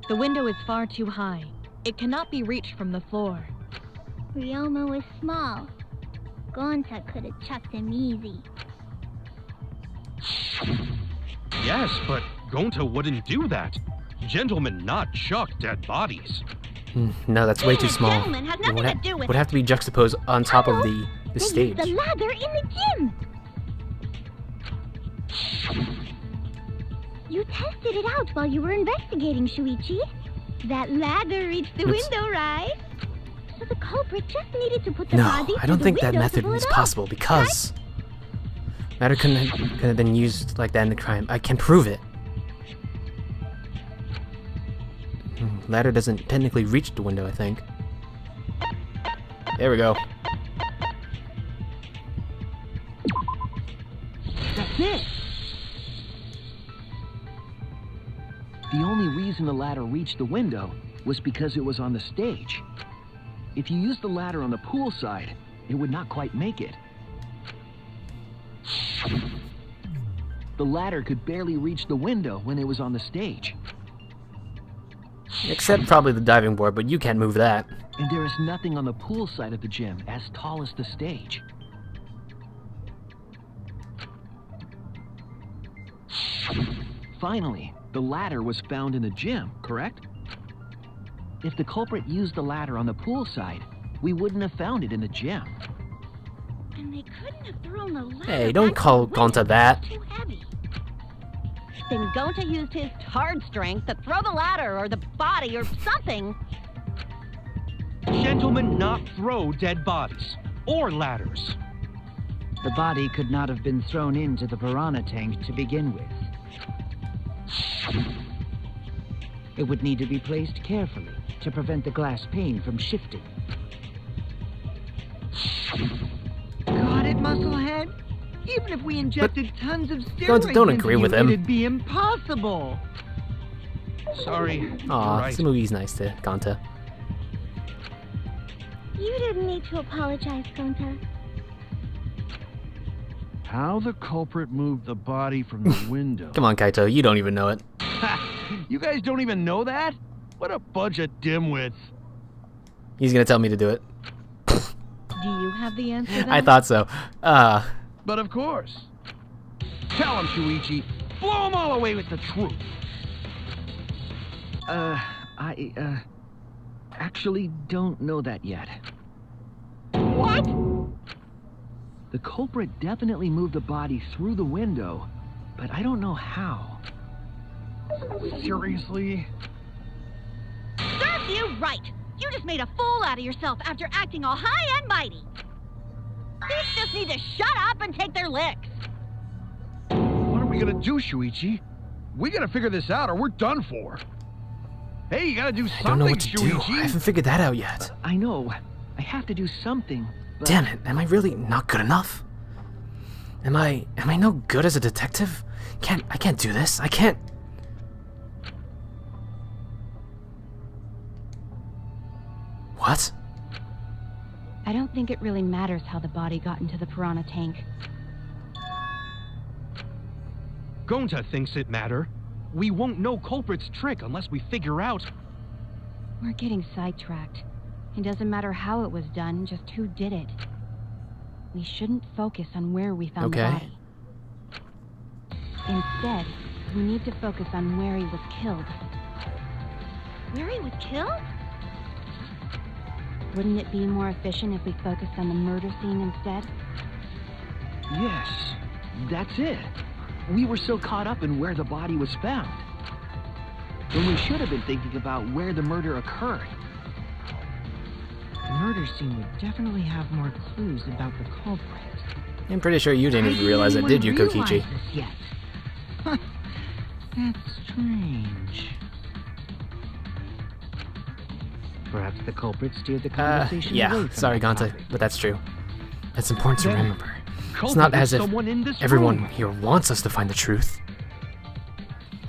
The window is far too high. It cannot be reached from the floor. Ryoma was small. Gonta could have chucked him easy. Yes, but Gonta wouldn't do that. Gentlemen not chuck dead bodies. No, that's way too small. Gentleman has nothing to do with would have to be juxtaposed on top of the They stage. used the ladder in the gym. You tested it out while you were investigating, Shuichi. That ladder reached the Oops. window, right? So the culprit just needed to put the No, body I through don't the think that window to method pull is it off. possible because matter couldn't have been used like that in the crime. I can prove it. Ladder doesn't technically reach the window, I think. There we go. That's it! The only reason the ladder reached the window was because it was on the stage. If you used the ladder on the pool side, it would not quite make it. The ladder could barely reach the window when it was on the stage. Except probably the diving board, but you can't move that. And there is nothing on the pool side of the gym as tall as the stage. Finally, the ladder was found in the gym, correct? If the culprit used the ladder on the pool side, we wouldn't have found it in the gym. And they couldn't have thrown the ladder. Hey, don't back call to the window. Gonta that. It's too heavy. Then Gonta used his hard strength to throw the ladder or the body or something. Gentlemen not throw dead bodies. Or ladders. The body could not have been thrown into the piranha tank to begin with. It would need to be placed carefully to prevent the glass pane from shifting. Got it, Musclehead? Even if we injected tons of steroids don't into agree you, with him. it'd be impossible. Sorry. Aw, Right. this movie's nice to Gonta. You didn't need to apologize, Gonta. How the culprit moved the body from the window. Come on, Kaito, you don't even know it. You guys don't even know that? What a bunch of dimwits. He's gonna tell me to do it. Do you have the answer then? I thought so. But of course. Tell him, Shuichi. Blow him all away with the truth. I actually don't know that yet. What? The culprit definitely moved the body through the window, but I don't know how. Seriously? Serves you right. You just made a fool out of yourself after acting all high and mighty. These just need to shut up and take their licks. What are we gonna do, Shuichi? We gotta figure this out or we're done for. Hey, you gotta do something, I don't know what to do. Shuichi. I haven't figured that out yet. I know. I have to do something, but... Damn it, am I really not good enough? Am I no good as a detective? I can't do this. I can't. What? I don't think it really matters how the body got into the piranha tank. Gonta thinks it matter. We won't know culprit's trick unless we figure out... We're getting sidetracked. It doesn't matter how it was done, just who did it. We shouldn't focus on where we found the body. Instead, we need to focus on where he was killed. Where he was killed? Wouldn't it be more efficient if we focused on the murder scene instead? Yes, that's it. We were so caught up in where the body was found. When we should have been thinking about where the murder occurred. The murder scene would definitely have more clues about the culprit. I'm pretty sure you didn't even realize that, did you, Kokichi? Yet? That's strange. Perhaps the culprit steered the conversation away yeah, from sorry, that Gonta, topic. but that's true. That's important to Then remember. It's culprit not is as if someone in this everyone room. here wants us to find the truth.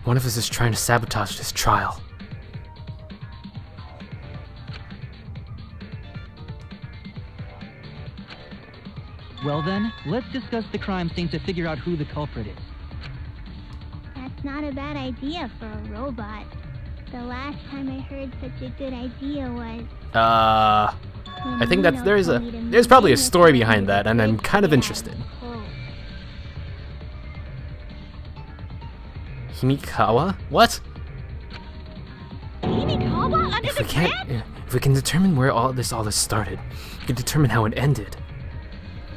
One of us is trying to sabotage this trial. Well then, let's discuss the crime scene to figure out who the culprit is. That's not a bad idea for a robot. The last time I heard such a good idea was... I think that there's probably a story behind that, and I'm kind of interested. Himikawa? What? Himikawa under the bed? If we can determine where all this started, we can determine how it ended.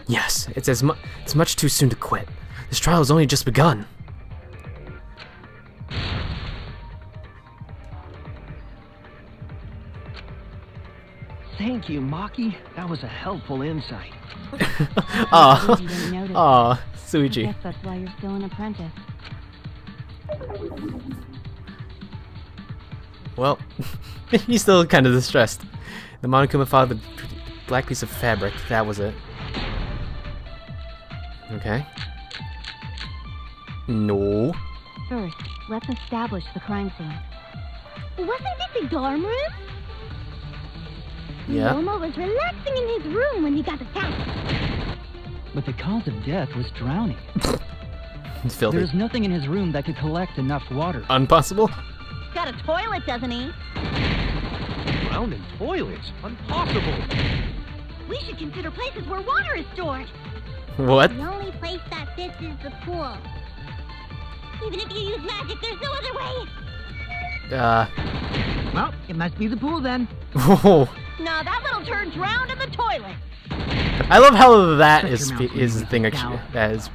Yes, it's much too soon to quit. This trial has only just begun. Thank you, Maki. That was a helpful insight. Aw, You didn't notice. aw, I Suichi. guess that's why you're still an apprentice. Well, he's still kind of distressed. The Monokuma found the black piece of fabric. That was it. Okay. No. First, let's establish the crime scene. Wasn't this a dorm room? Yeah. Momo was relaxing in his room when he got attacked. But the cause of death was drowning. It's filthy. There's nothing in his room that could collect enough water. Impossible? Got a toilet, doesn't he? Drowned in toilets? Impossible. We should consider places where water is stored. What? The only place that fits is the pool. Even if you use magic, there's no other way. Well, it must be the pool then. Whoa. No, that little turd drowned in the toilet. I love how that Shut is your mouth, the thing that is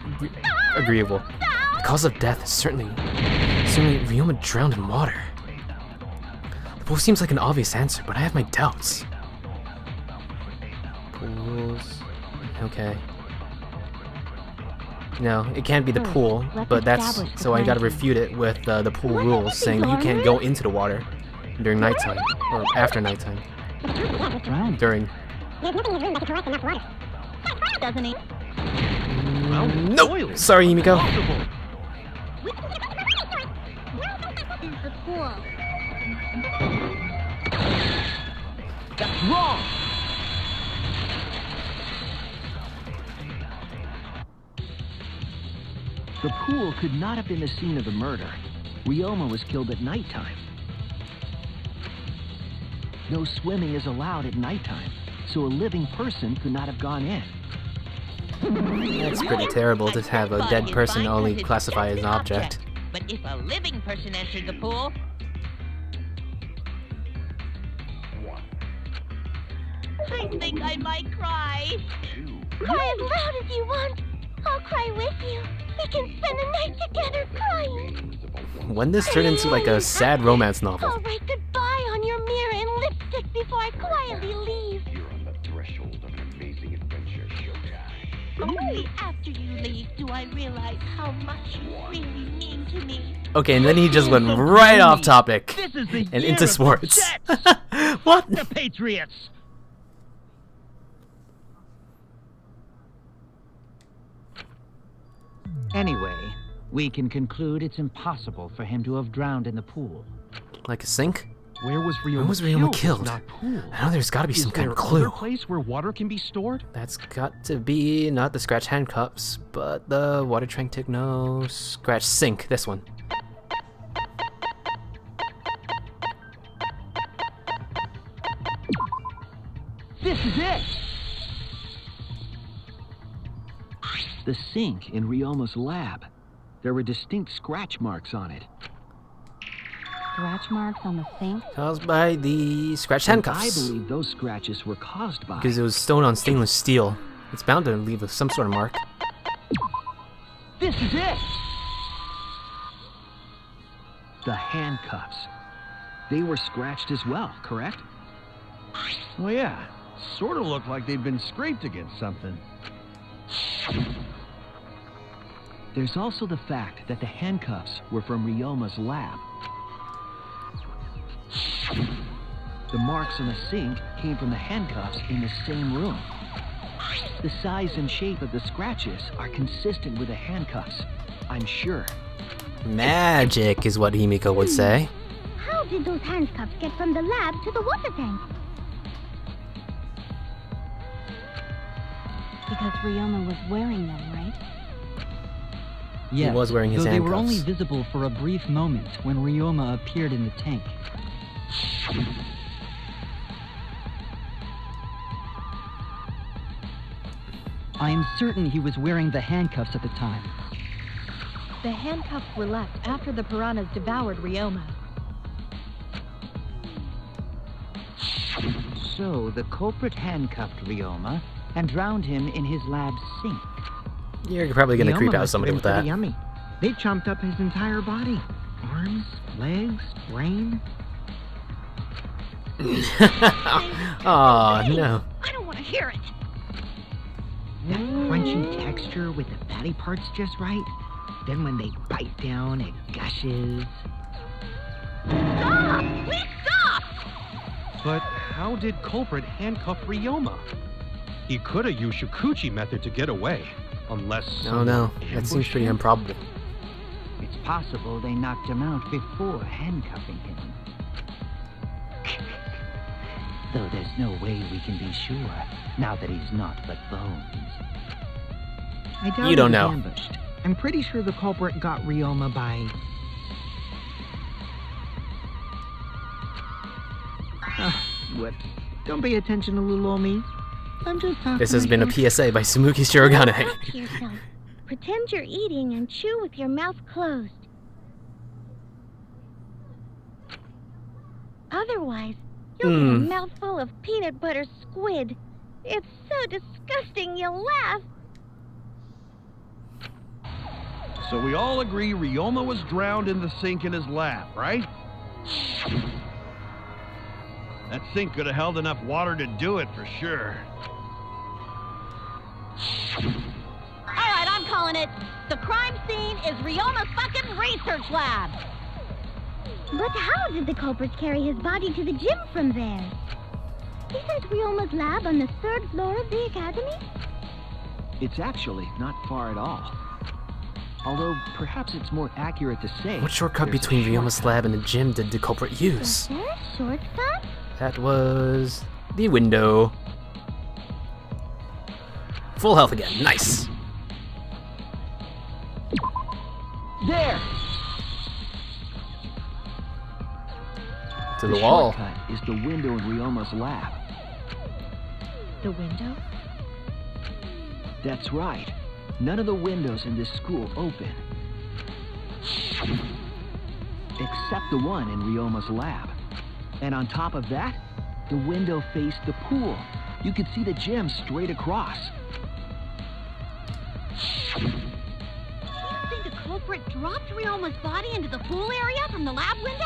agreeable. The cause of death is certainly Ryoma drowned in water. The pool seems like an obvious answer, but I have my doubts. Pools. Okay. No, it can't be the pool, but that's so I gotta refute it with the pool rules saying that you can't go into the water during nighttime or after nighttime. During. Doesn't he? Nope. Sorry, Himiko. Is the pool. That's wrong! The pool could not have been the scene of the murder. Ryoma was killed at nighttime. No swimming is allowed at nighttime, so a living person could not have gone in. That's pretty terrible to have a dead person only classify as an object. But if a living person entered the pool... I think I might cry. Cry as loud as you want. I'll cry with you. We can spend the night together crying. When this turned into like a sad romance novel. I'll write goodbye on your mirror in lipstick before I quietly leave. You're on the threshold of an amazing adventure showtime. Only after you leave do I realize how much you really mean to me. Okay, and then he just went right off topic This is the and year into of sports. the Jets. What? The Patriots. Anyway, we can conclude it's impossible for him to have drowned in the pool. Like a sink? Where was Ryoma Where was Ryoma killed? Not pool. I know there's gotta be some kind of Is there clue. another place where water can be stored? That's got to be not the scratch handcuffs, but the water tank techno scratch sink. This one. This is it! The sink in Ryoma's lab. There were distinct scratch marks on it. Scratch marks on the sink? Caused by the scratch handcuffs. I believe those scratches were caused by... Because it was stone on stainless steel. It's bound to leave some sort of mark. This is it! The handcuffs. They were scratched as well, correct? Well, yeah. Sort of looked like they'd been scraped against something. There's also the fact that the handcuffs were from Ryoma's lab. The marks on the sink came from the handcuffs in the same room. The size and shape of the scratches are consistent with the handcuffs, I'm sure. Magic is what Himiko would say. How did those handcuffs get from the lab to the water tank? Because Ryoma was wearing them, right? Yes, He was wearing his though they were only handcuffs. visible for a brief moment when Ryoma appeared in the tank. I am certain he was wearing the handcuffs at the time. The handcuffs were left after the piranhas devoured Ryoma. So the culprit handcuffed Ryoma and drowned him in his lab's sink. You're probably gonna Ryoma creep out must have somebody been with that. pretty Yummy. They chomped up his entire body. Arms, legs, brain. Oh no. I don't want to hear it. That crunchy texture with the fatty parts just right. Then when they bite down, it gushes. Stop! Please stop! But how did culprit handcuff Ryoma? He could have used Shukuchi method to get away, unless... Oh no, that seems pretty improbable. It's possible they knocked him out before handcuffing him. Though there's no way we can be sure, now that he's not but bones. I doubt You don't he was know. ambushed. I'm pretty sure the culprit got Ryoma by... Whoops. Don't pay attention to little old me. I'm just talking. This has been a myself. PSA by Sumuki Shirogane. Talk to yourself. Pretend you're eating and chew with your mouth closed. Otherwise, you'll get a mouthful of peanut butter squid. It's so disgusting you'll laugh. So we all agree Ryoma was drowned in the sink in his lab, right? That sink could have held enough water to do it for sure. All right, I'm calling it. The crime scene is Ryoma's fucking research lab. But how did the culprit carry his body to the gym from there? Isn't Ryoma's lab on the 3rd floor of the academy? It's actually not far at all. Although, perhaps it's more accurate to say... What shortcut there's a between Ryoma's shortcut. lab and the gym did the culprit Is use? there a shortcut? That was the window. Full health again. Nice. There! To the wall. shortcut is the window in Ryoma's lab. The window? That's right. None of the windows in this school open. Except the one in Ryoma's lab. And on top of that, the window faced the pool. You could see the gym straight across. Do you think the culprit dropped Ryoma's body into the pool area from the lab window?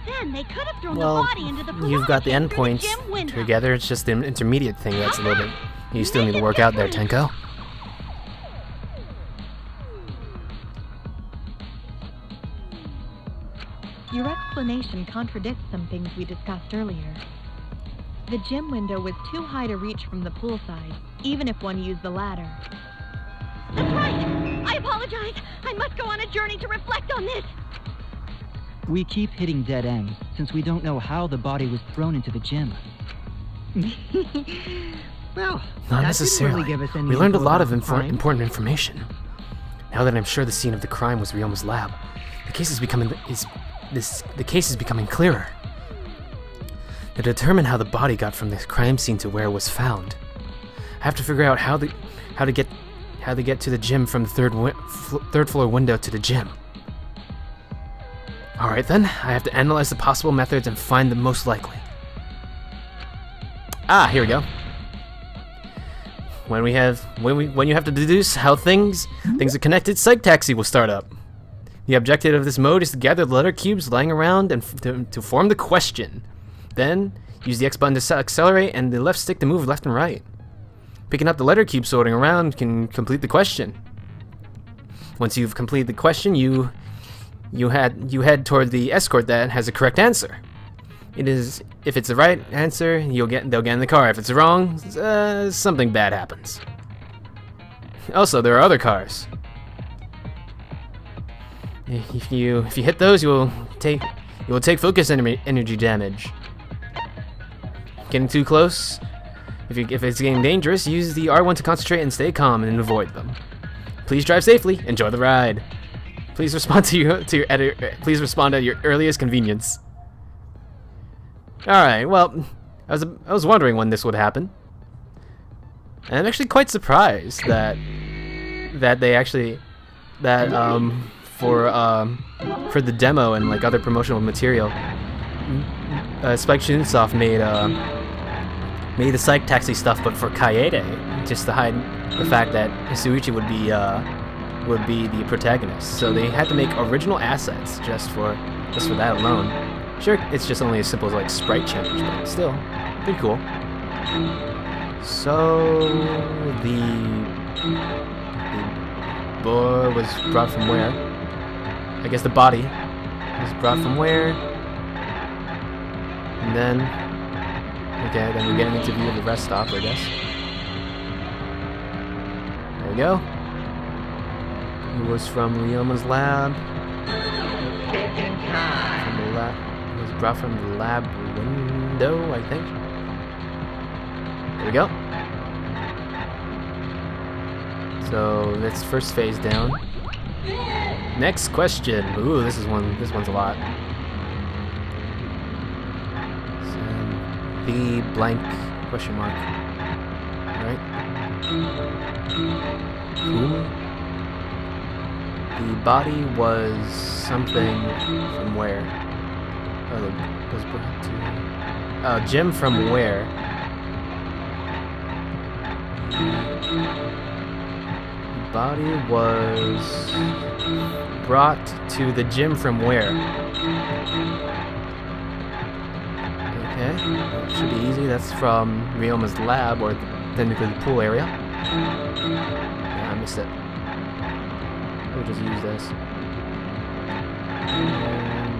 Then they could have thrown Well, the body into the pool. you've got the endpoints together. It's just an intermediate thing that's a little bit... You still need to work out there, Tenko. Your explanation contradicts some things we discussed earlier. The gym window was too high to reach from the poolside, even if one used the ladder. That's right! apologize. I must go on a journey to reflect on this. We keep hitting dead ends, since we don't know how the body was thrown into the gym. Well, Not that necessarily. Didn't really give us any We learned a info lot about of the crime. important information. Now that I'm sure the scene of the crime was Ryoma's lab, the case is becoming clearer. To determine how the body got from the crime scene to where it was found, I have to figure out how to get to the gym from the third floor window to the gym. All right then, I have to analyze the possible methods and find the most likely. Ah, here we go. When you have to deduce how things are connected, Psych Taxi will start up. The objective of this mode is to gather the letter cubes lying around and to form the question. Then use the X button to accelerate and the left stick to move left and right. Picking up the letter cube sorting around can complete the question. Once you've completed the question, you head toward the escort that has the correct answer. If it's the right answer, they'll get in the car. If it's wrong, something bad happens. Also, there are other cars. If you hit those, you will take focus energy damage. Getting too close, if it's getting dangerous, use the R1 to concentrate and stay calm and avoid them. Please drive safely. Enjoy the ride. Please respond please respond at your earliest convenience. All right. Well, I was wondering when this would happen. And I'm actually quite surprised that for the demo and like other promotional material, Spike Chunsoft made the Psych Taxi stuff, but for Kaede, just to hide the fact that Hisuichi would be the protagonist. So they had to make original assets just for that alone. Sure, it's just only as simple as like sprite change, but still, pretty cool. So the boy was brought from where? I guess the body was brought from where? And then, okay, then we're getting into view of the rest stop, I guess. There we go. He was from Ryoma's lab. From the lab. He was brought from the lab window, I think. There we go. So let's first phase down. Next question. Ooh, this one's a lot. So, the blank question mark. Alright. Whom? The body was something from where? Oh, it was brought to... Jim from where? The body was brought to the gym from where? Okay, should be easy. That's from Ryoma's lab, or technically the pool area. Yeah, I missed it. We'll just use this.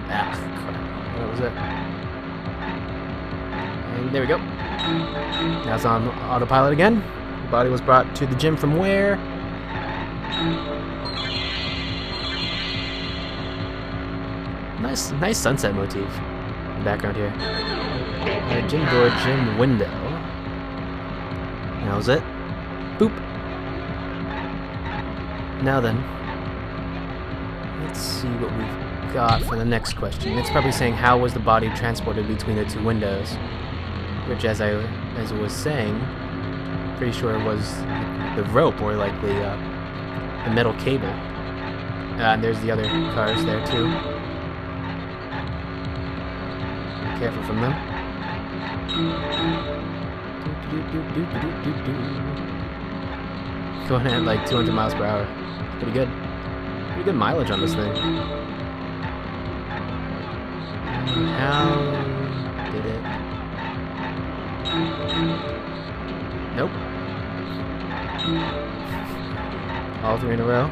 Crap. What was it? And there we go. Now it's on autopilot again. The body was brought to the gym from where? Nice sunset motif in the background here. Gym door, gym window. That was it. Boop. Now then, let's see what we've got for the next question. It's probably saying how was the body transported between the two windows, which, as I was saying, pretty sure it was the rope or like the metal cable. And there's the other cars there too. Be careful from them. Going at like 200 miles per hour. Pretty good. Pretty good mileage on this thing. How did it? Nope. All three in a row.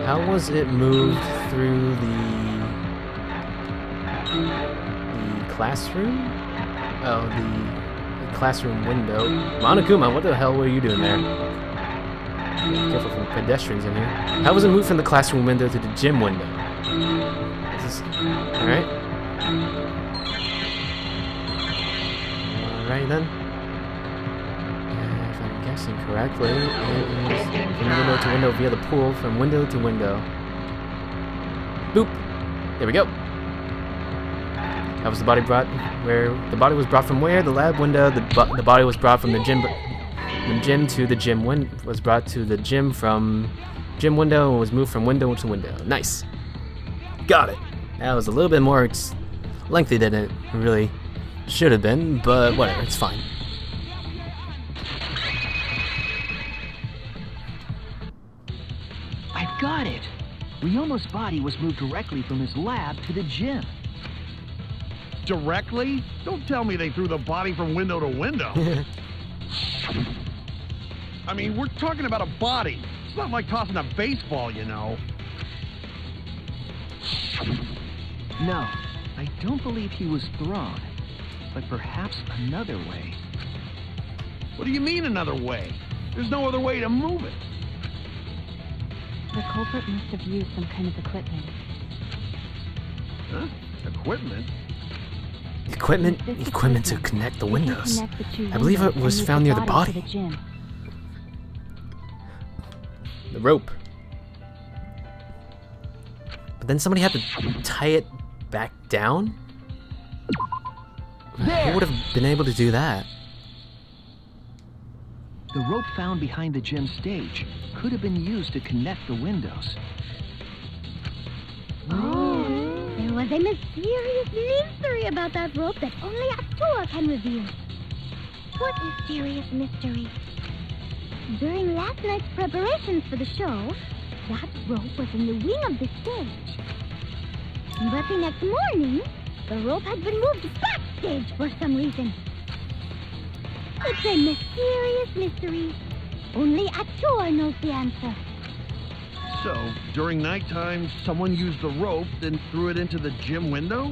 How was it moved through the classroom? Oh, the classroom window. Monokuma, what the hell were you doing there? Careful from pedestrians in here. How was it moved from the classroom window to the gym window? Alright. Alright then. If I'm guessing correctly, it is from window to window via the pool, from window to window. Boop! There we go. That was the body brought where the body was brought from where? The lab window. The body was brought from the gym to the gym was brought to the gym from gym window and was moved from window to window. Nice. Got it. That was a little bit more lengthy than it really should have been, but whatever, it's fine. I've got it. Ryoma's body was moved directly from his lab to the gym. Directly? Don't tell me they threw the body from window to window. I mean, we're talking about a body. It's not like tossing a baseball, you know. No, I don't believe he was thrown, but perhaps another way. What do you mean another way? There's no other way to move it. The culprit must have used some kind of equipment. Huh? Equipment? Equipment to connect the windows. I believe it was found near the body. The rope. But then somebody had to tie it back down? Who would have been able to do that? The rope found behind the gym stage could have been used to connect the windows. Oh, there was a mysterious mystery about that rope that only Atua can reveal. What mysterious mystery? During last night's preparations for the show, that rope was in the wing of the stage. But the next morning, the rope had been moved backstage for some reason. It's a mysterious mystery. Only Atua knows the answer. So, during nighttime, someone used the rope, then threw it into the gym window?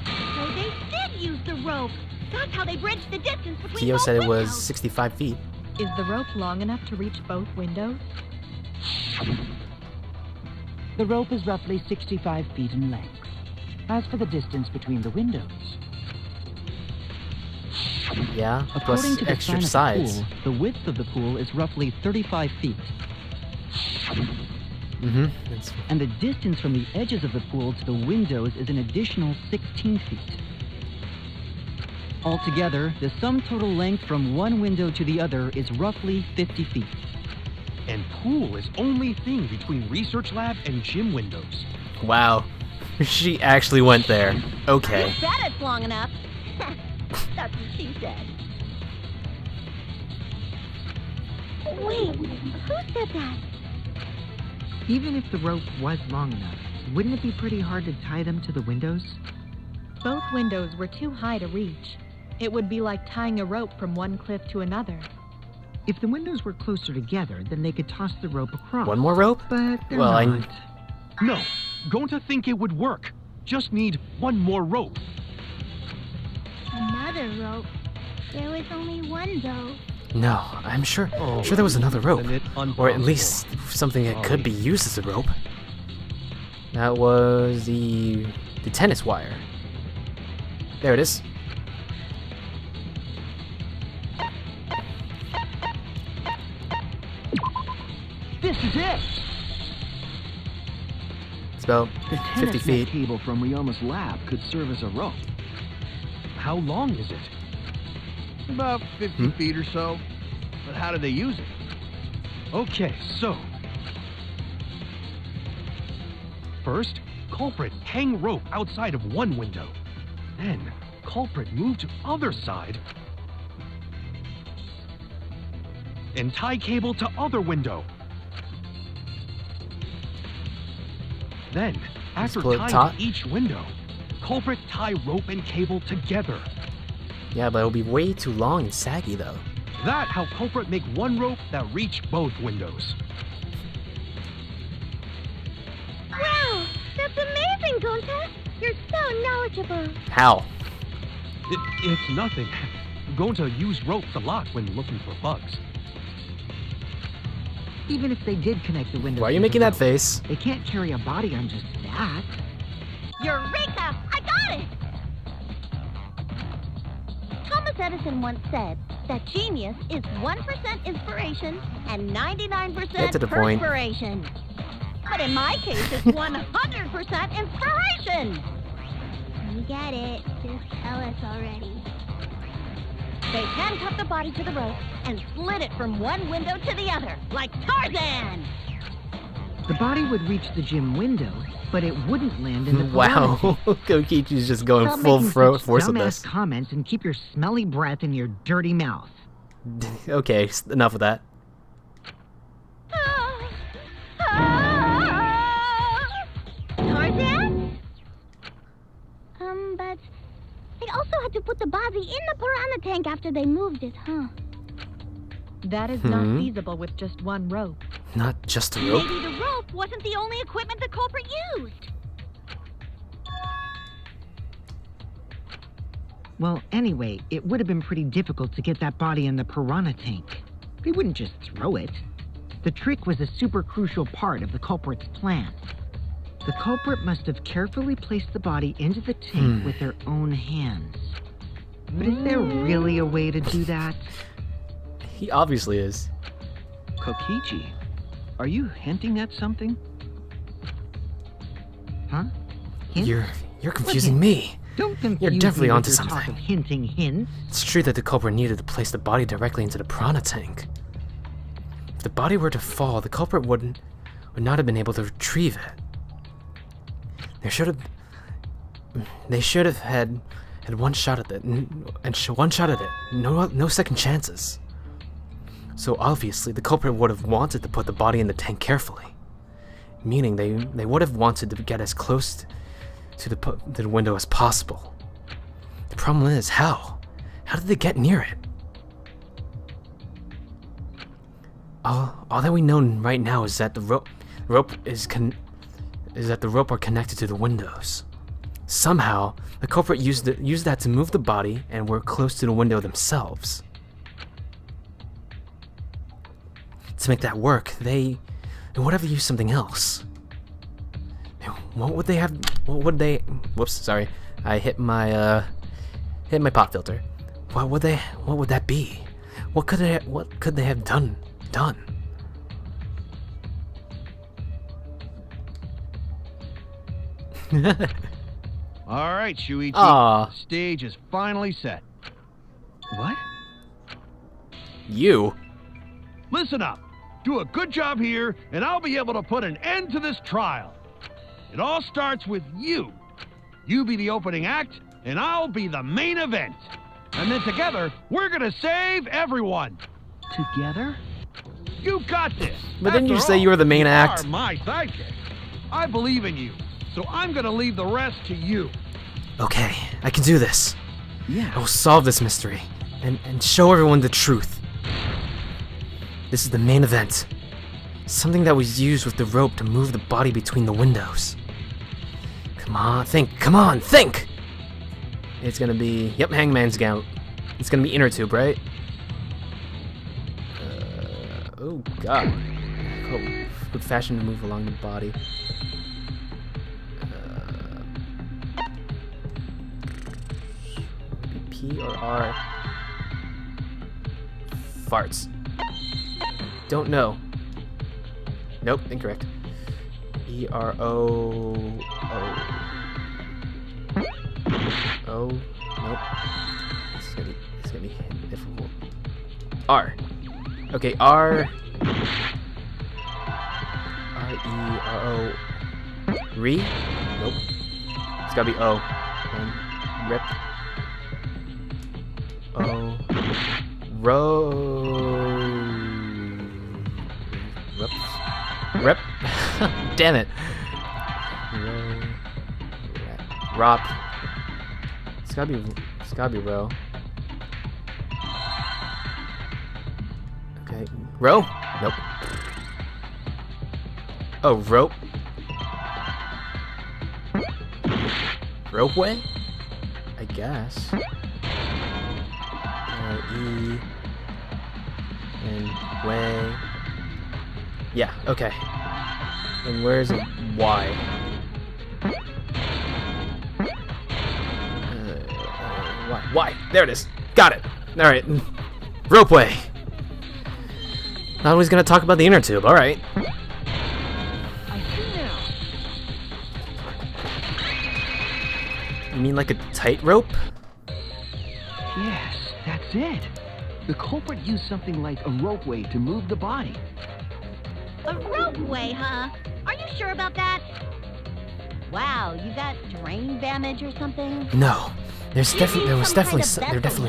So they did use the rope. That's how they bridged the distance between Kyo both said it was windows. 65 feet. Is the rope long enough to reach both windows? The rope is roughly 65 feet in length. As for the distance between the windows, Yeah, according plus to the extra sign of the sides. pool, the width of the pool is roughly 35 feet. Mm-hmm. And the distance from the edges of the pool to the windows is an additional 16 feet. Altogether, the sum total length from one window to the other is roughly 50 feet. And pool is only thing between research lab and gym windows. Wow. She actually went there. Okay. You bet it's long enough. That's what she said. Wait, who said that? Even if the rope was long enough, wouldn't it be pretty hard to tie them to the windows? Both windows were too high to reach. It would be like tying a rope from one cliff to another. If the windows were closer together, then they could toss the rope across. One more rope? But they're Well, not. No, going to think it would work. Just need one more rope. Another rope. There was only one, though. No, I'm sure. Oh, Sure there was another rope, isn't it or at impossible? least something that could be used as a rope. That was the tennis wire. There it is. This is it! It's about The 50 tennis net feet. cable from Ryoma's lab could serve as a rope. How long is it? About 50 feet or so. But how did they use it? Okay, so. First, culprit hang rope outside of one window. Then, culprit move to other side. And tie cable to other window. Then, after pull it tying taut. each window, culprit tie rope and cable together. Yeah, but it'll be way too long and saggy though. That how culprit make one rope that reach both windows. Wow, that's amazing, Gonta. You're so knowledgeable. How? It's nothing. Going to use ropes a lot when looking for bugs. Even if they did connect the window. Why are you making that face? They can't carry a body on just that. Eureka! I got it! Thomas Edison once said that genius is 1% inspiration and 99% Get to the point. perspiration. But in my case, it's 100% inspiration! You get it. Just tell us already. They handcuffed the body to the rope and slid it from one window to the other, like Tarzan! The body would reach the gym window, but it wouldn't land in the Wow, Kokichi's just going full force with this. Comments and keep your smelly breath in your dirty mouth. Okay, enough of that. Tarzan? But they also had to put the body in the piranha tank after they moved it, huh? That is not feasible with just one rope. Not just a rope? Maybe the rope wasn't the only equipment the culprit used. Well, anyway, it would have been pretty difficult to get that body in the piranha tank. They wouldn't just throw it. The trick was a super crucial part of the culprit's plan. The culprit must have carefully placed the body into the tank with their own hands. But is there really a way to do that? He obviously is. Kokichi, are you hinting at something? Huh? Hints? You're confusing me. Don't confuse You're definitely me onto with your talk something. of hinting hints. It's true that the culprit needed to place the body directly into the piranha tank. If the body were to fall, the culprit would not have been able to retrieve it. They should have had one shot at it, one shot at it. No second chances. So obviously, the culprit would have wanted to put the body in the tank carefully, meaning they would have wanted to get as close to the window as possible. The problem is how? How did they get near it? All that we know right now is that the rope are connected to the windows. Somehow, the culprit used that to move the body and were close to the window themselves. To make that work, they would have used something else. What would they have? Whoops, sorry. I hit my pop filter. What would that be? What could they have done? All right, Shuichi. Aww. The stage is finally set. What? You? Listen up. Do a good job here, and I'll be able to put an end to this trial. It all starts with you. You be the opening act, and I'll be the main event. And then together, we're gonna save everyone. Together? You got this. But didn't you After say all, you were the main act? You are my sidekick. I believe in you, so I'm gonna leave the rest to you. Okay, I can do this. Yeah. I will solve this mystery and show everyone the truth. This is the main event. Something that was used with the rope to move the body between the windows. Come on, think. Come on, think! It's gonna be... Yep, Hangman's Gout. It's gonna be inner tube, right? Oh, God. Good fashion to move along the body. P or R? Farts. Don't know. Nope, incorrect. E-R-O... O... Nope. It's gonna be difficult. R. Okay, R... R-E-R-O... Re? Nope. It's gotta be O. Rip. O... Rep. Damn it. Rop. It's gotta be row. Okay. Row? Nope. Oh, rope. Ropeway? I guess. E and way. Yeah, okay. And where's Y? Y. There it is. Got it. Alright. Ropeway. Now he's gonna talk about the inner tube. Alright. You mean like a tightrope? Yes, that's it. The culprit used something like a ropeway to move the body. A ropeway, huh? Are you sure about that? Wow, you got drain damage or something? No. There definitely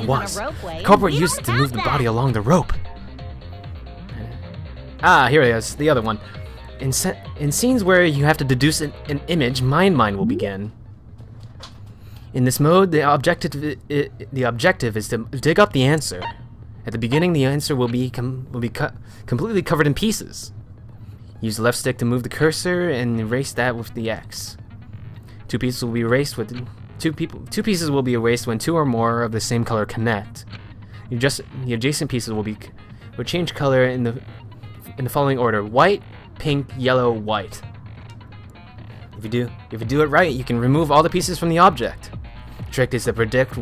was. The culprit used it to move the body along the rope. Ah, here it is, the other one. In scenes where you have to deduce an image, Mine will begin. In this mode, the objective is to dig up the answer. At the beginning, the answer will be completely covered in pieces. Use the left stick to move the cursor and erase that with the X. Two pieces will be erased when two or more of the same color connect. The adjacent pieces will change color in the following order: white, pink, yellow, white. If you do it right, you can remove all the pieces from the object. The trick is to predict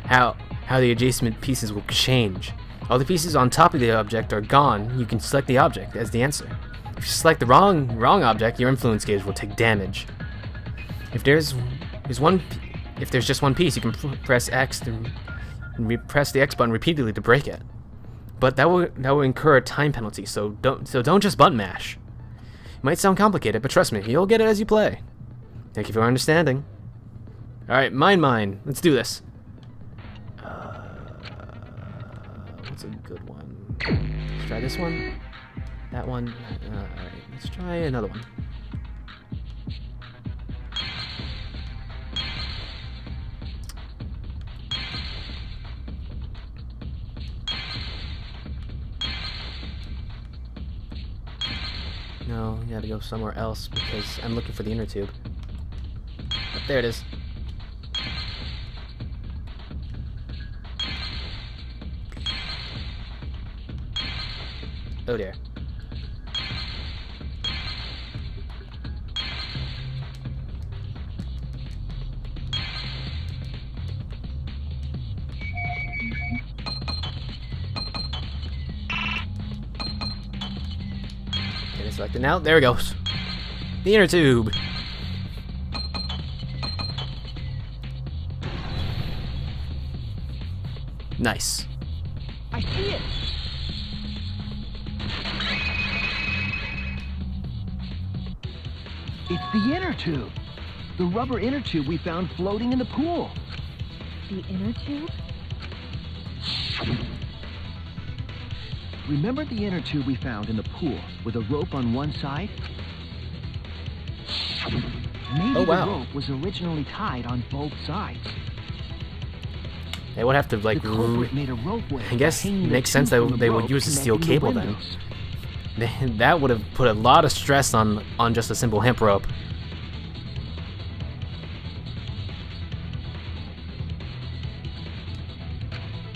how the adjacent pieces will change. All the pieces on top of the object are gone. You can select the object as the answer. If you select the wrong object, your influence gauge will take damage. If there's just one piece, you can press X and press the X button repeatedly to break it. But that will incur a time penalty, so don't just button mash. It might sound complicated, but trust me, you'll get it as you play. Thank you for understanding. Alright, mine. Let's do this. What's a good one? Let's try this one. That one. Alright, let's try another one. No, you gotta go somewhere else because I'm looking for the inner tube. Oh, there it is. Oh dear. Get it selected now. There it goes. The inner tube. Nice. I see it. It's the inner tube. The rubber inner tube we found floating in the pool. The inner tube? Remember the inner tube we found in the pool with a rope on one side? Maybe the rope was originally tied on both sides. They would have to like. I guess it makes sense that they would use a steel cable then. That would have put a lot of stress on just a simple hemp rope.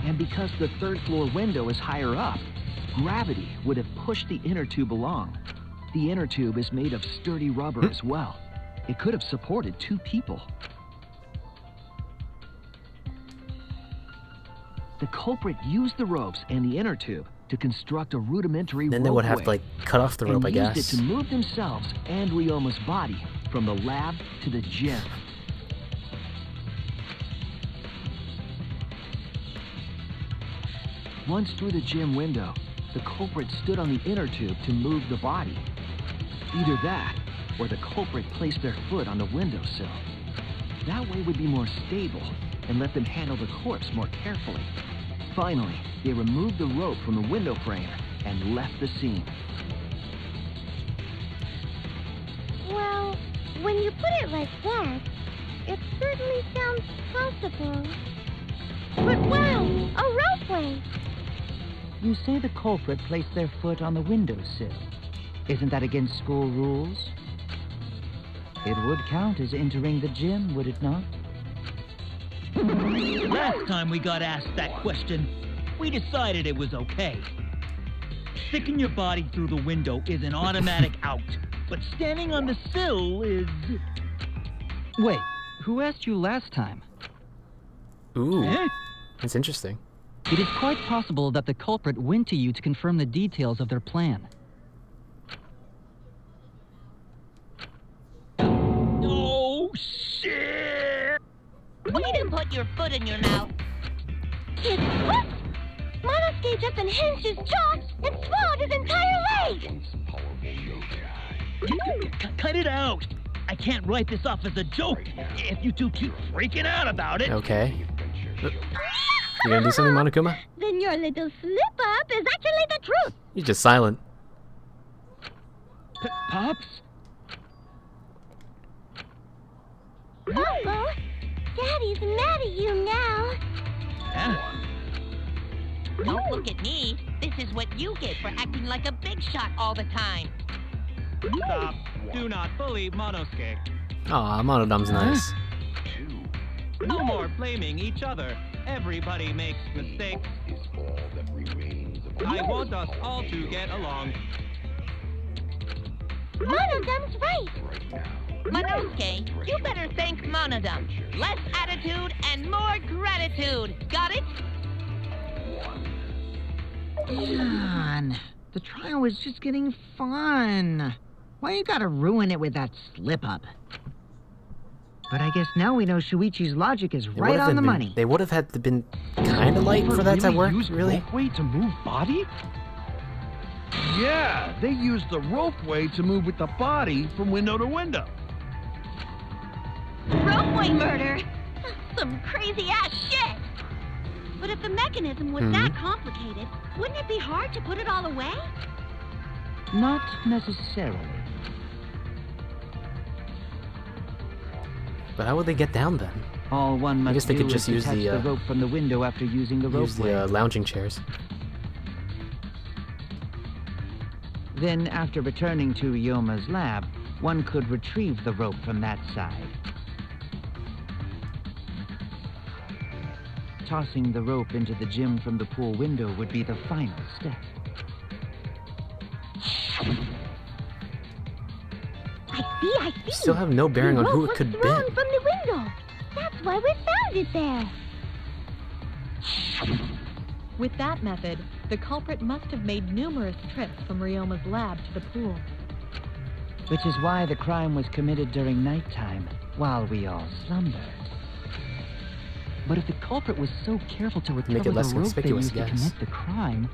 And because the third floor window is higher up, gravity would have pushed the inner tube along. The inner tube is made of sturdy rubber as well. It could have supported two people. The culprit used the ropes and the inner tube to construct a rudimentary Then they would have to like cut off the rope, I guess. Used it to move themselves and Ryoma's body from the lab to the gym. Once through the gym window, the culprit stood on the inner tube to move the body. Either that, or the culprit placed their foot on the windowsill. That way would be more stable and let them handle the corpse more carefully. Finally, they removed the rope from the window frame and left the scene. Well, when you put it like that, it certainly sounds possible. But wow, a ropeway! You say the culprit placed their foot on the windowsill. Isn't that against school rules? It would count as entering the gym, would it not? Last time we got asked that question, we decided it was okay. Sticking your body through the window is an automatic out. But standing on the sill is... Wait, who asked you last time? Ooh, Eh? that's interesting. It is quite possible that the culprit went to you to confirm the details of their plan. Oh, shit! Way to put your foot in your mouth. It's what? Monosuke just unhinged his jaw and swallowed his entire leg! Once powerful yokai. Cut it out! I can't write this off as a joke if you two keep freaking out about it. Okay. You gonna do something, Monokuma? Then your little slip-up is actually the truth! You're just silent. Pops? Uh-oh. Daddy's mad at you now. Huh? Don't look at me. This is what you get for acting like a big shot all the time. Stop. Do not bully Monosuke. Aw, Monodom's nice. No more blaming each other. Everybody makes mistakes. Is all that remains of I want us all to get along. Monodom's right. right now. Monosuke, you better thank Monodum. Less attitude and more gratitude. Got it? John, the trial was just getting fun. Why you gotta ruin it with that slip-up? But I guess now we know Shuichi's logic is right on the money. They would have had to been kind of light for that to work, really. Ropeway to move body? Yeah, they used the ropeway to move with the body from window to window. Ropeway murder? Some crazy-ass shit! But if the mechanism was that complicated, wouldn't it be hard to put it all away? Not necessarily. But how would they get down then? All one must guess they do could just is use detach the, the rope from the window after using the Use ropeway. the lounging chairs. Then, after returning to Ryoma's lab, one could retrieve the rope from that side. Tossing the rope into the gym from the pool window would be the final step. I see. Still have no bearing on who it could be. be. Thrown from the window. That's why we found it there. With that method, the culprit must have made numerous trips from Ryoma's lab to the pool. Which is why the crime was committed during nighttime, while we all slumbered. But if the culprit was so careful to recover Make it less the rope they conspicuous, used to yes. commit the crime,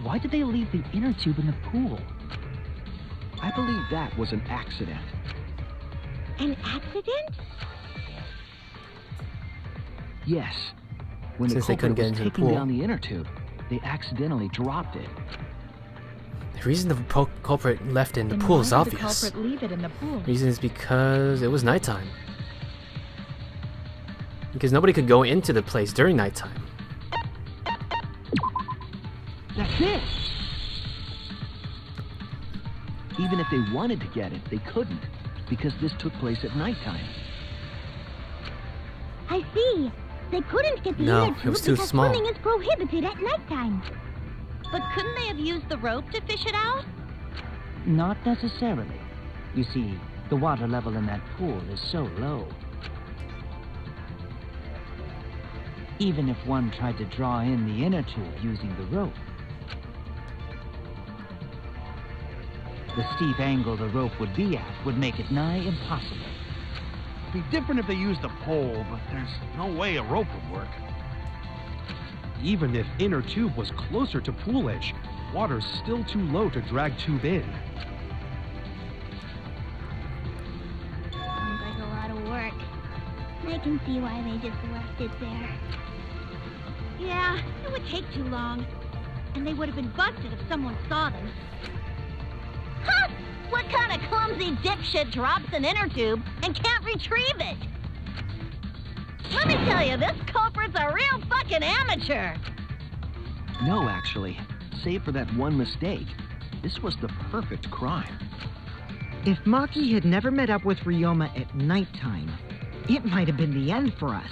why did they leave the inner tube in the pool? I believe that was an accident. An accident? Yes. When Since the they couldn't culprit get was into the taking pool. down the inner tube, they accidentally dropped it. The reason the culprit left it in the Then pool why is did obvious. the culprit leave it in the pool? The reason is because it was nighttime. Because nobody could go into the place during nighttime. That's it! Even if they wanted to get it, they couldn't, because this took place at nighttime. I see. They couldn't get the No, inner it tube was too because small. swimming is prohibited at nighttime. But couldn't they have used the rope to fish it out? Not necessarily. You see, the water level in that pool is so low. Even if one tried to draw in the inner tube using the rope, the steep angle the rope would be at would make it nigh impossible. It'd be different if they used a pole, but there's no way a rope would work. Even if inner tube was closer to pool edge, water's still too low to drag tube in. Sounds like a lot of work. I can see why they just left it there. Yeah, it would take too long. And they would have been busted if someone saw them. Huh! What kind of clumsy dipshit drops an inner tube and can't retrieve it? Let me tell you, this culprit's a real fucking amateur. No, actually. Save for that one mistake, this was the perfect crime. If Maki had never met up with Ryoma at nighttime, it might have been the end for us.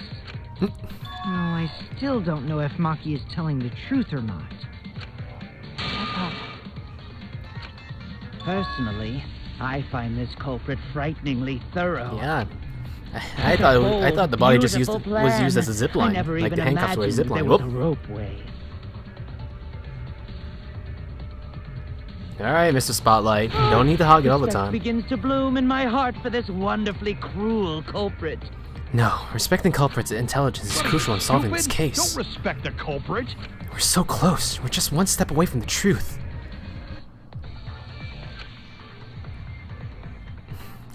I still don't know if Maki is telling the truth or not. Personally, I find this culprit frighteningly thorough. Yeah. I thought the body just was used as a zip line, like the handcuffs were a zip line. Whoop. Ropeway. All right, Mr. Spotlight. You don't need to hog it all the time. Begins to bloom in my heart for this wonderfully cruel culprit. No, respecting culprits' intelligence is crucial in solving this case. Don't respect the culprit. We're so close. We're just one step away from the truth.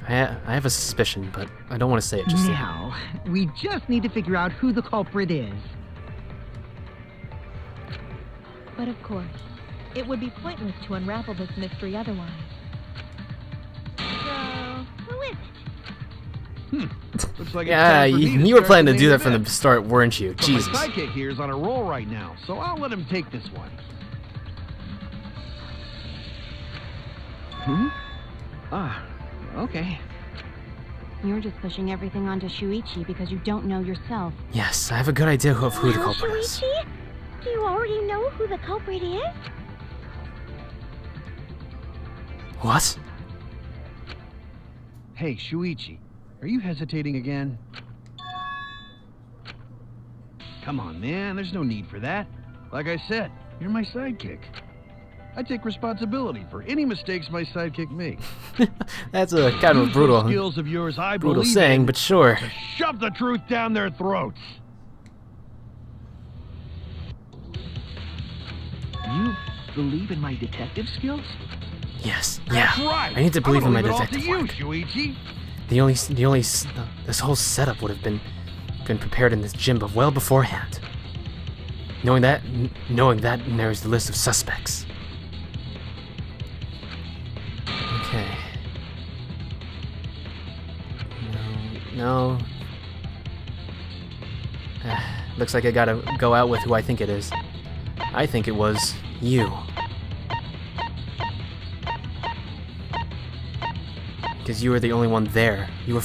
I have a suspicion, but I don't want to say it just yet. Now, we just need to figure out who the culprit is. But of course, it would be pointless to unravel this mystery otherwise. So, who is it? Looks like Yeah, it's time for me to you were start planning to the do main that from event. the start, weren't you? But Jesus. my sidekick here is on a roll right now, so I'll let him take this one. Ah, okay. You're just pushing everything onto Shuichi because you don't know yourself. Yes, I have a good idea of who the Well, culprit is. Shuichi, do you already know who the culprit is? What? Hey, Shuichi, are you hesitating again? Come on, man, there's no need for that. Like I said, you're my sidekick. I take responsibility for any mistakes my sidekick makes. That's a kind of brutal, Skills of yours, I brutal believe saying, in, but sure. to shove the truth down their throats. You believe in my detective skills? Yes, That's yeah. right. I need to believe in my I'm gonna detective leave it all work. to you, Shuichi. This whole setup would have been prepared in this gym, but well beforehand. Knowing that narrows the list of suspects. Okay. No. Looks like I gotta go out with who I think it is. I think it was you. Because you were the only one there. You were.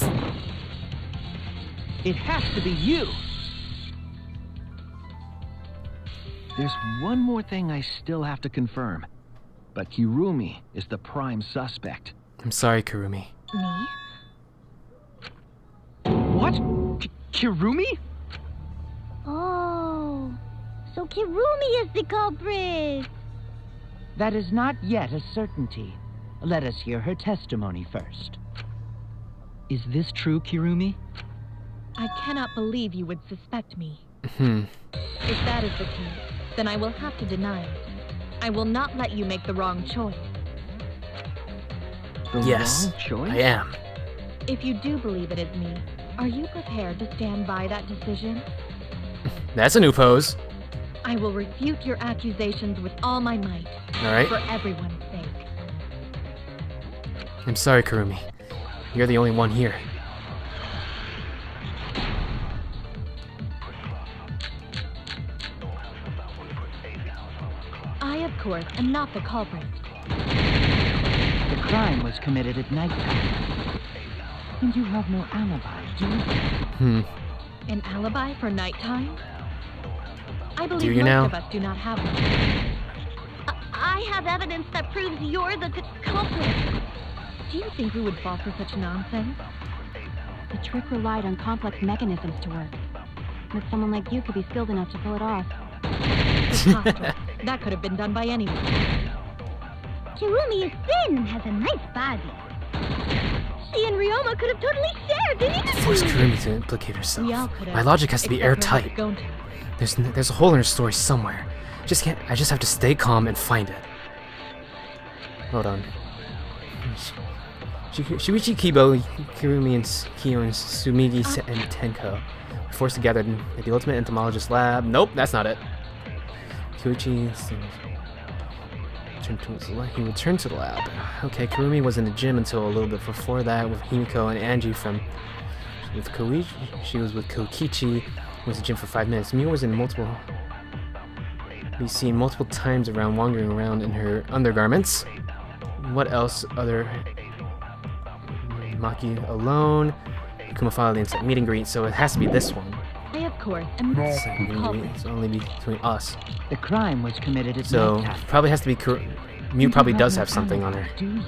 It has to be you. There's one more thing I still have to confirm. But Kirumi is the prime suspect. I'm sorry, Kurumi. Me? What? Kirumi? Oh, so Kirumi is the culprit. That is not yet a certainty. Let us hear her testimony first. Is this true, Kirumi? I cannot believe you would suspect me. Hmm. If that is the case, then I will have to deny it. I will not let you make the wrong choice. The Yes, wrong choice? I am. If you do believe it is me, are you prepared to stand by that decision? That's a new pose. I will refute your accusations with all my might. All right. For everyone's sake. I'm sorry, Kurumi. You're the only one here. I, of course, am not the culprit. The crime was committed at nighttime. And you have no alibi, do you? An alibi for nighttime? I Do believe you most now? of us do not have one. I have evidence that proves you're the culprit. Do you think we would fall for such nonsense? The trick relied on complex mechanisms to work. But someone like you could be skilled enough to pull it off. Preposterous. That could have been done by anyone. Kirumi is thin and has a nice body. She and Ryoma could have totally shared, didn't you? Force Kurumi to implicate herself. We all could have. My logic has to be except perhaps airtight. Gonta. There's a hole in her story somewhere. I just have to stay calm and find it. Hold on. Shuichi, Kibo, Kirumi, and Kyo, and Sumigi, and Tenko were forced together in the ultimate entomologist lab. Nope, that's not it. Shuichi he returned to the lab. Okay, Kirumi was in the gym until a little bit before that with Himiko and Angie with Koichi. She was with Kokichi, who was in the gym for 5 minutes. Miu was be seen multiple times wandering around in her undergarments. What else? Other Maki alone. Kumafala the inside meet and greet, so it has to be this one. I, of course, am not the culprit. It's only between us. The crime was committed at So nighttime. probably has to be Mew probably does have something on her. An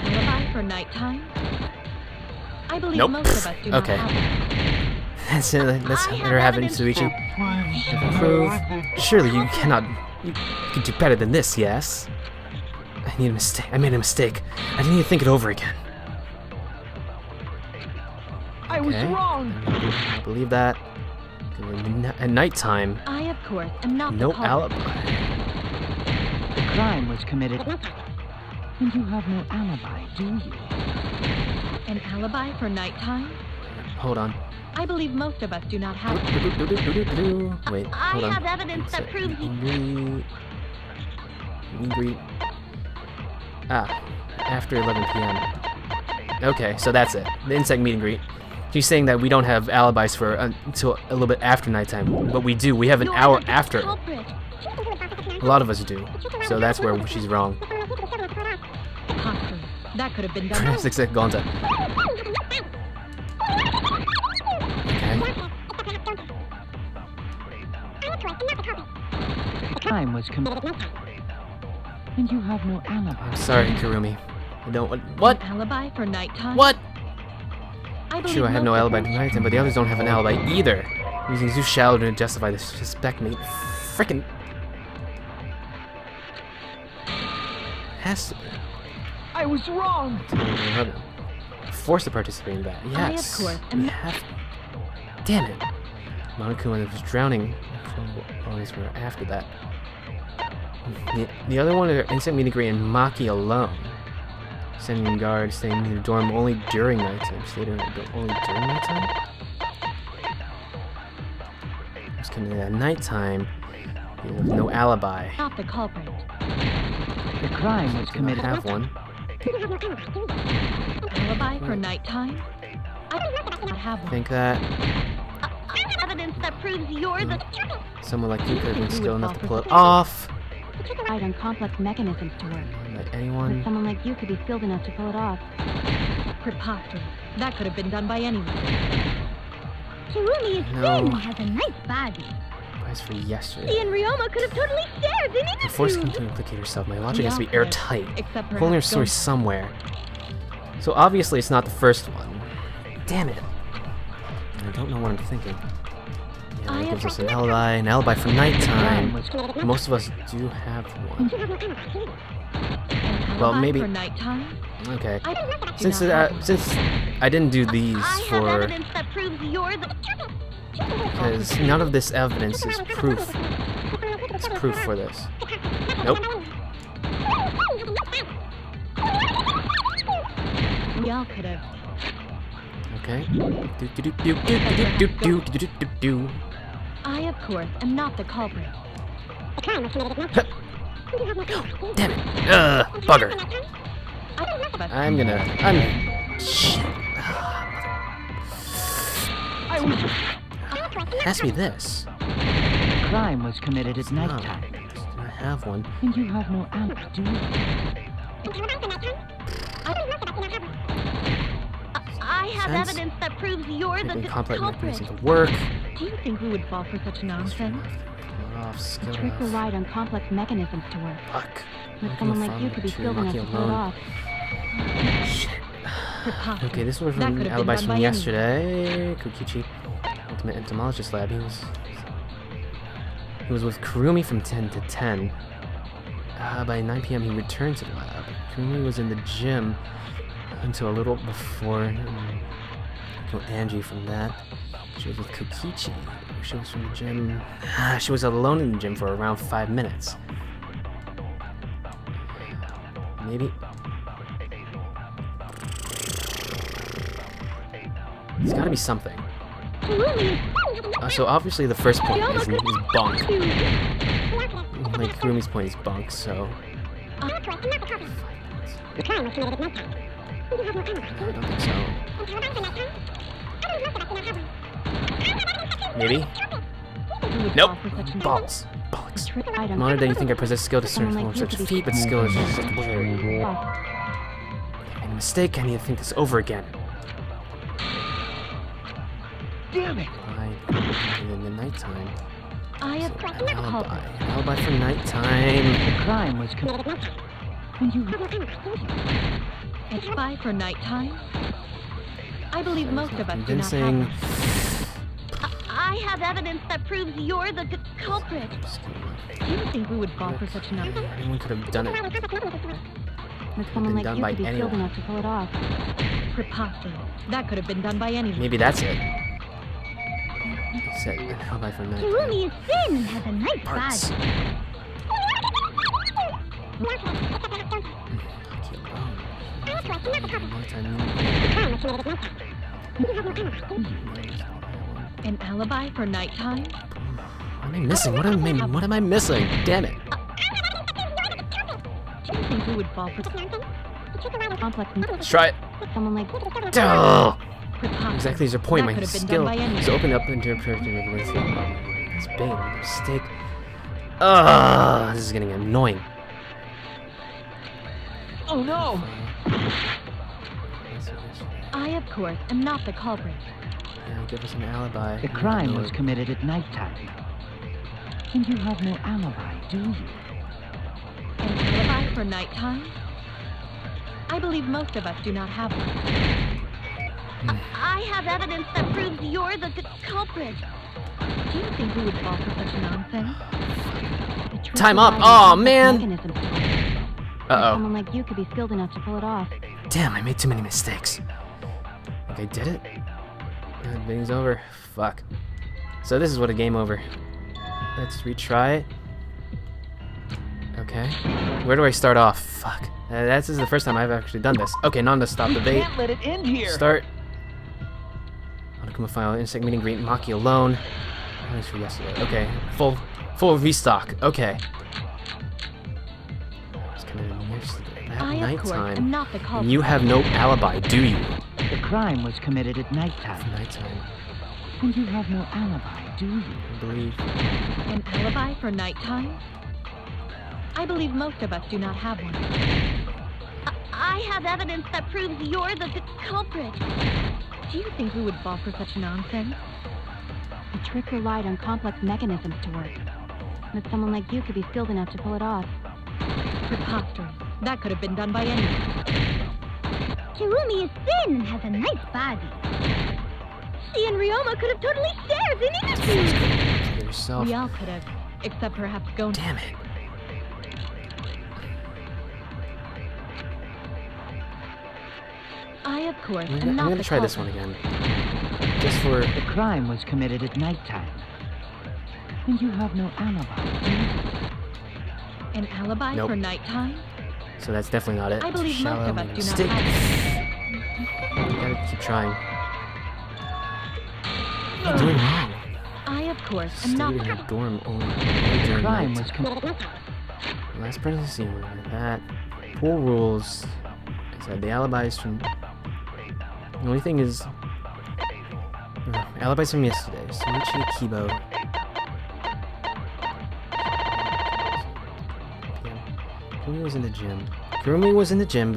alibi for nighttime? I believe Nope. most of us do Okay. not have Let's let her have it, Suichi. Prove. Surely you cannot. You can do better than this, yes? I made a mistake. I need to think it over again. I was Okay. wrong. I believe that. At nighttime, I, of course, am not no the culprit. alibi. The crime was committed. And you have no alibi, do you? An alibi for nighttime? Hold on. I believe most of us do not have Wait, I hold on. have evidence that proves you. Meet and greet. Ah, after 11 p.m. Okay, so that's it. The insect meet and greet. She's saying that we don't have alibis for until a little bit after nighttime, but we do. We have an hour after. A lot of us do. So that's where she's wrong. Possibly. That could have been done. Except Gonza. The crime was committed. And you have no alibi. I'm sorry, Kurumi. I don't. What? An alibi for nighttime? What? I believe Sure, I have no most of alibi us- tonight, but the others don't have an alibi either. Using too shallow to justify this suspect me. Frickin' has to be. I was wrong. Forced to participate in that. Yes. I, of course, am we not- have. Damn it. Monokuma was drowning. At least we were after that. The other one are Instant Minigre and Maki alone. Sending guards, staying in the dorm only during nighttime. Stayed only during nighttime? Just coming at nighttime. You have no alibi. Not the culprit. The crime was I committed. have one. Alibi for nighttime? I do not have one. Think that Evidence that proves you're the. someone like you could have been skilled enough to pull it off. Relied on complex mechanisms to work. Like But anyone. someone like you could be skilled enough to pull it off. Preposterous. That could have been done by anyone. Kirumi is No. thin, has a nice body. Price for She yesterday. and Ryoma could have totally shared an You're forcing him interview. to implicate herself. My logic We has to be all could, airtight. Except Pulling her perhaps story Gon- somewhere. So obviously it's not the first one. Damn it. I don't know what I'm thinking. Yeah, that gives us an alibi for nighttime. Most of us do have one. An Well, alibi maybe. for nighttime? Okay. I do Since not have since I didn't do these I have for evidence that proves you're the. because none of this evidence is proof. It's proof for this. Nope. We all could have. Okay. Do. I, of course, am not the culprit. Damn it. Bugger. But Shit. Pass me this. The crime was committed at No. nighttime. I have one. And you have no alibi, do you? I have Sense? evidence that proves you're the Making complex culprit. mechanisms to work. do you think we would fall for such nonsense? Off, The skill trick off. relied on complex mechanisms to work. Fuck. But someone like you could be skilled enough to pull it off. Shit. Preposterous. Okay, this was That from could have been alibis done from by yesterday. Kokichi, Ultimate Entomologist Lab. He was with Kurumi from 10 to 10. By 9 p.m. he returned to the lab. Kurumi was in the gym until a little before. Kill Angie from that. She was with Kokichi. She was from the gym. She was alone in the gym for around 5 minutes. Maybe. It's gotta be something. So obviously the first point is bunk. Like Kurumi's point is bunk, so. I don't think so. Maybe? Nope. Balls. Bollocks. Monitor, you think I possess skill to search for such a feat, but skill is just weird. I made a mistake, I need to think this over again. Damn it! In the nighttime. I have An alibi. An alibi for nighttime. The crime was committed. When you alibi for nighttime? I believe most of us do not Convincing. have I have evidence that proves you're the culprit. Do you think we would fall for such nonsense? Anyone could have done it. With someone been like done you by to be skilled anyone. enough to pull it off. Preposterous. That could have been done by anyone. Maybe that's it. Set an alibi for nighttime. Kirumi is thin and has a nice Parts. body. An alibi for nighttime? What am I missing? What am I missing? Damn it. Do you think we would fall for Complex. Let's try it. Someone like Oh! preposterous? Exactly, is your point. That My could have been skill done by anyone. is opened up into a perfect It's big, a mistake. Ugh, this is getting annoying. Oh no! I, of course, am not the culprit. Yeah, give us an alibi. The crime was committed at nighttime. And you have no alibi, do you? An alibi for nighttime? I believe most of us do not have one. I have evidence that proves you're the culprit. Do you think we would fall for such nonsense? Time up! Oh man! Uh Someone like you could be skilled enough to pull it off. oh. Damn, I made too many mistakes. Okay, did it? Yeah, thing's over. Fuck. So this is what a game over. Let's retry it. Okay. Where do I start off? Fuck. This is the first time I've actually done this. Okay, none to stop the bait. Can't let it end here. Start. Onokuma file, insect meeting greet Maki alone. Thanks for yesterday. Okay. Full restock. Okay. It's kind of yesterday. At I, of course, am nighttime. not the culprit. You have no alibi, do you? The crime was committed at nighttime. Nighttime. And you have no alibi, do you? I believe. An alibi for nighttime? I believe most of us do not have one. I have evidence that proves you're the culprit. Do you think we would fall for such nonsense? The trick relied on complex mechanisms to work. But someone like you could be skilled enough to pull it off. Preposterous. That could have been done by anyone. Kirumi is thin and has a nice body. She and Ryoma could have totally shared an interview. Kill yourself. We all could have, except perhaps Gon. Damn it. I, of course, I'm am not gonna the try this culprit. one again. Just for. The crime was committed at nighttime. And you have no alibi, do you? An alibi Nope. for nighttime? So that's definitely not it. I believe most Shallow of us do not mistake. have You gotta keep trying. What are you doing wrong? I, of course, am not Stayed in the your dorm only The during crime night. was committed. Last person seen with that. Pool rules. I said the alibis from. The only thing is. Alibis from yesterday. Sumichi Kibo. Kurumi was in the gym. Kurumi was in the gym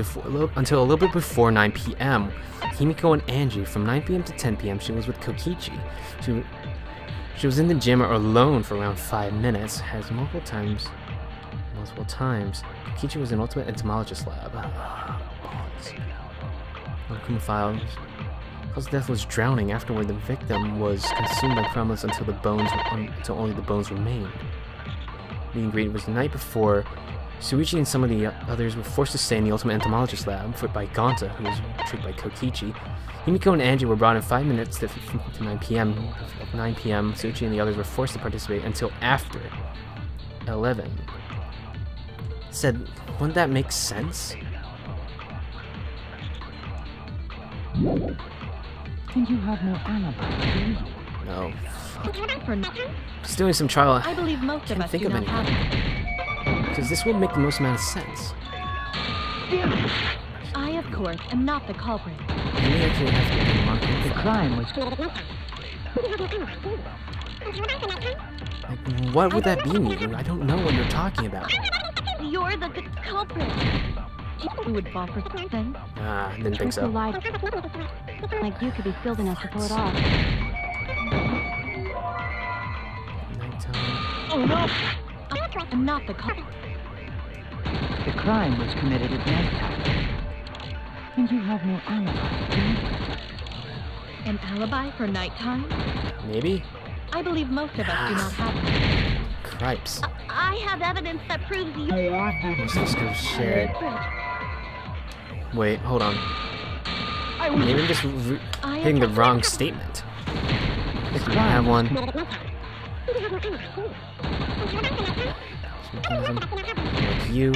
until a little bit before 9 p.m. Himiko and Angie from 9 p.m. to 10 p.m. She was with Kokichi. She was in the gym alone for around 5 minutes. Has multiple times. Kokichi was in Ultimate Entomologist Lab. Onokuma files. Cause of death was drowning. Afterward, the victim was consumed by cromlets until only the bones remained. Meet and greet was the night before. Suichi and some of the others were forced to stay in the Ultimate Entomologist Lab, foot by Gonta, who was treated by Kokichi. Himiko and Angie were brought in 5 minutes to 9 p.m. At 9 p.m., Suichi and the others were forced to participate until after 11. Said, wouldn't that make sense? And you have no alibi, do you? No. for nothing. Just doing some trial. I believe most of Can't us think do of not have anything. Because this will make the most amount of sense. I, of course, am not the culprit. You may actually have to do Monica. The crime was Like, what would that be, Miku? I don't know what you're talking about. You're the culprit. Do you think we would fall for something? Ah, didn't think so. Relied like you could be skilled enough to pull it off. 9 Oh no! I'm not the culprit. The crime was committed at nighttime. And you have no alibi, do you? An alibi for nighttime? Maybe? I believe most of us do not have one. Cripes. I have evidence that proves you... Let's just go share it. Wait, hold on. Maybe I'm just hitting the wrong statement. I have one. Mechanism. Like you.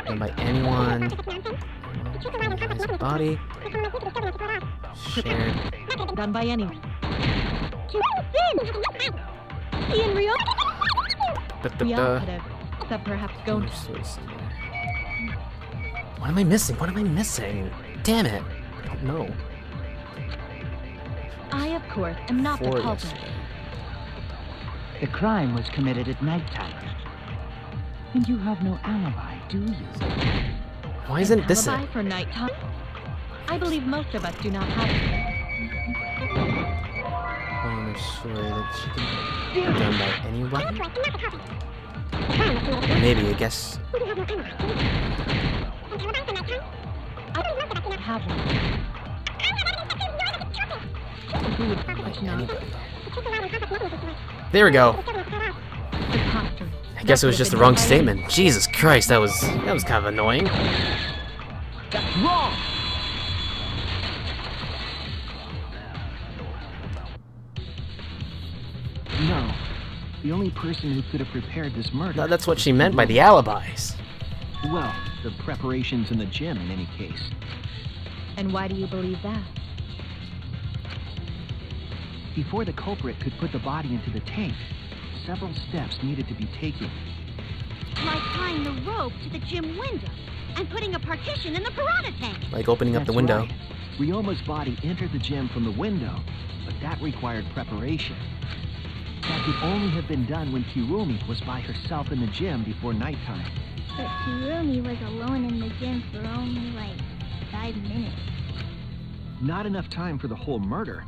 Done by anyone. Analyze body. Shared. Done by anyone. Ian Rio? We all could have, except perhaps go. What am I missing? What am I missing? Damn it. I don't know. I, of course, am not the culprit. The crime was committed at nighttime. And you have no alibi, do you? Why isn't this it? Alibi for nighttime? I believe most of us do not have it. I'm sure that she can be done by anyone. Maybe, I guess. I have one. There we go. I guess it was just the wrong statement. Jesus Christ, that was kind of annoying. That's wrong! No. The only person who could have prepared this murder... No, that's what she meant by the alibis. Well, the preparations in the gym in any case. And why do you believe that? Before the culprit could put the body into the tank, several steps needed to be taken. Like tying the rope to the gym window and putting a partition in the piranha tank. Like opening up the window. Right. Ryoma's body entered the gym from the window, but that required preparation. That could only have been done when Kirumi was by herself in the gym before nighttime. But Kirumi was alone in the gym for only, like, 5 minutes. Not enough time for the whole murder,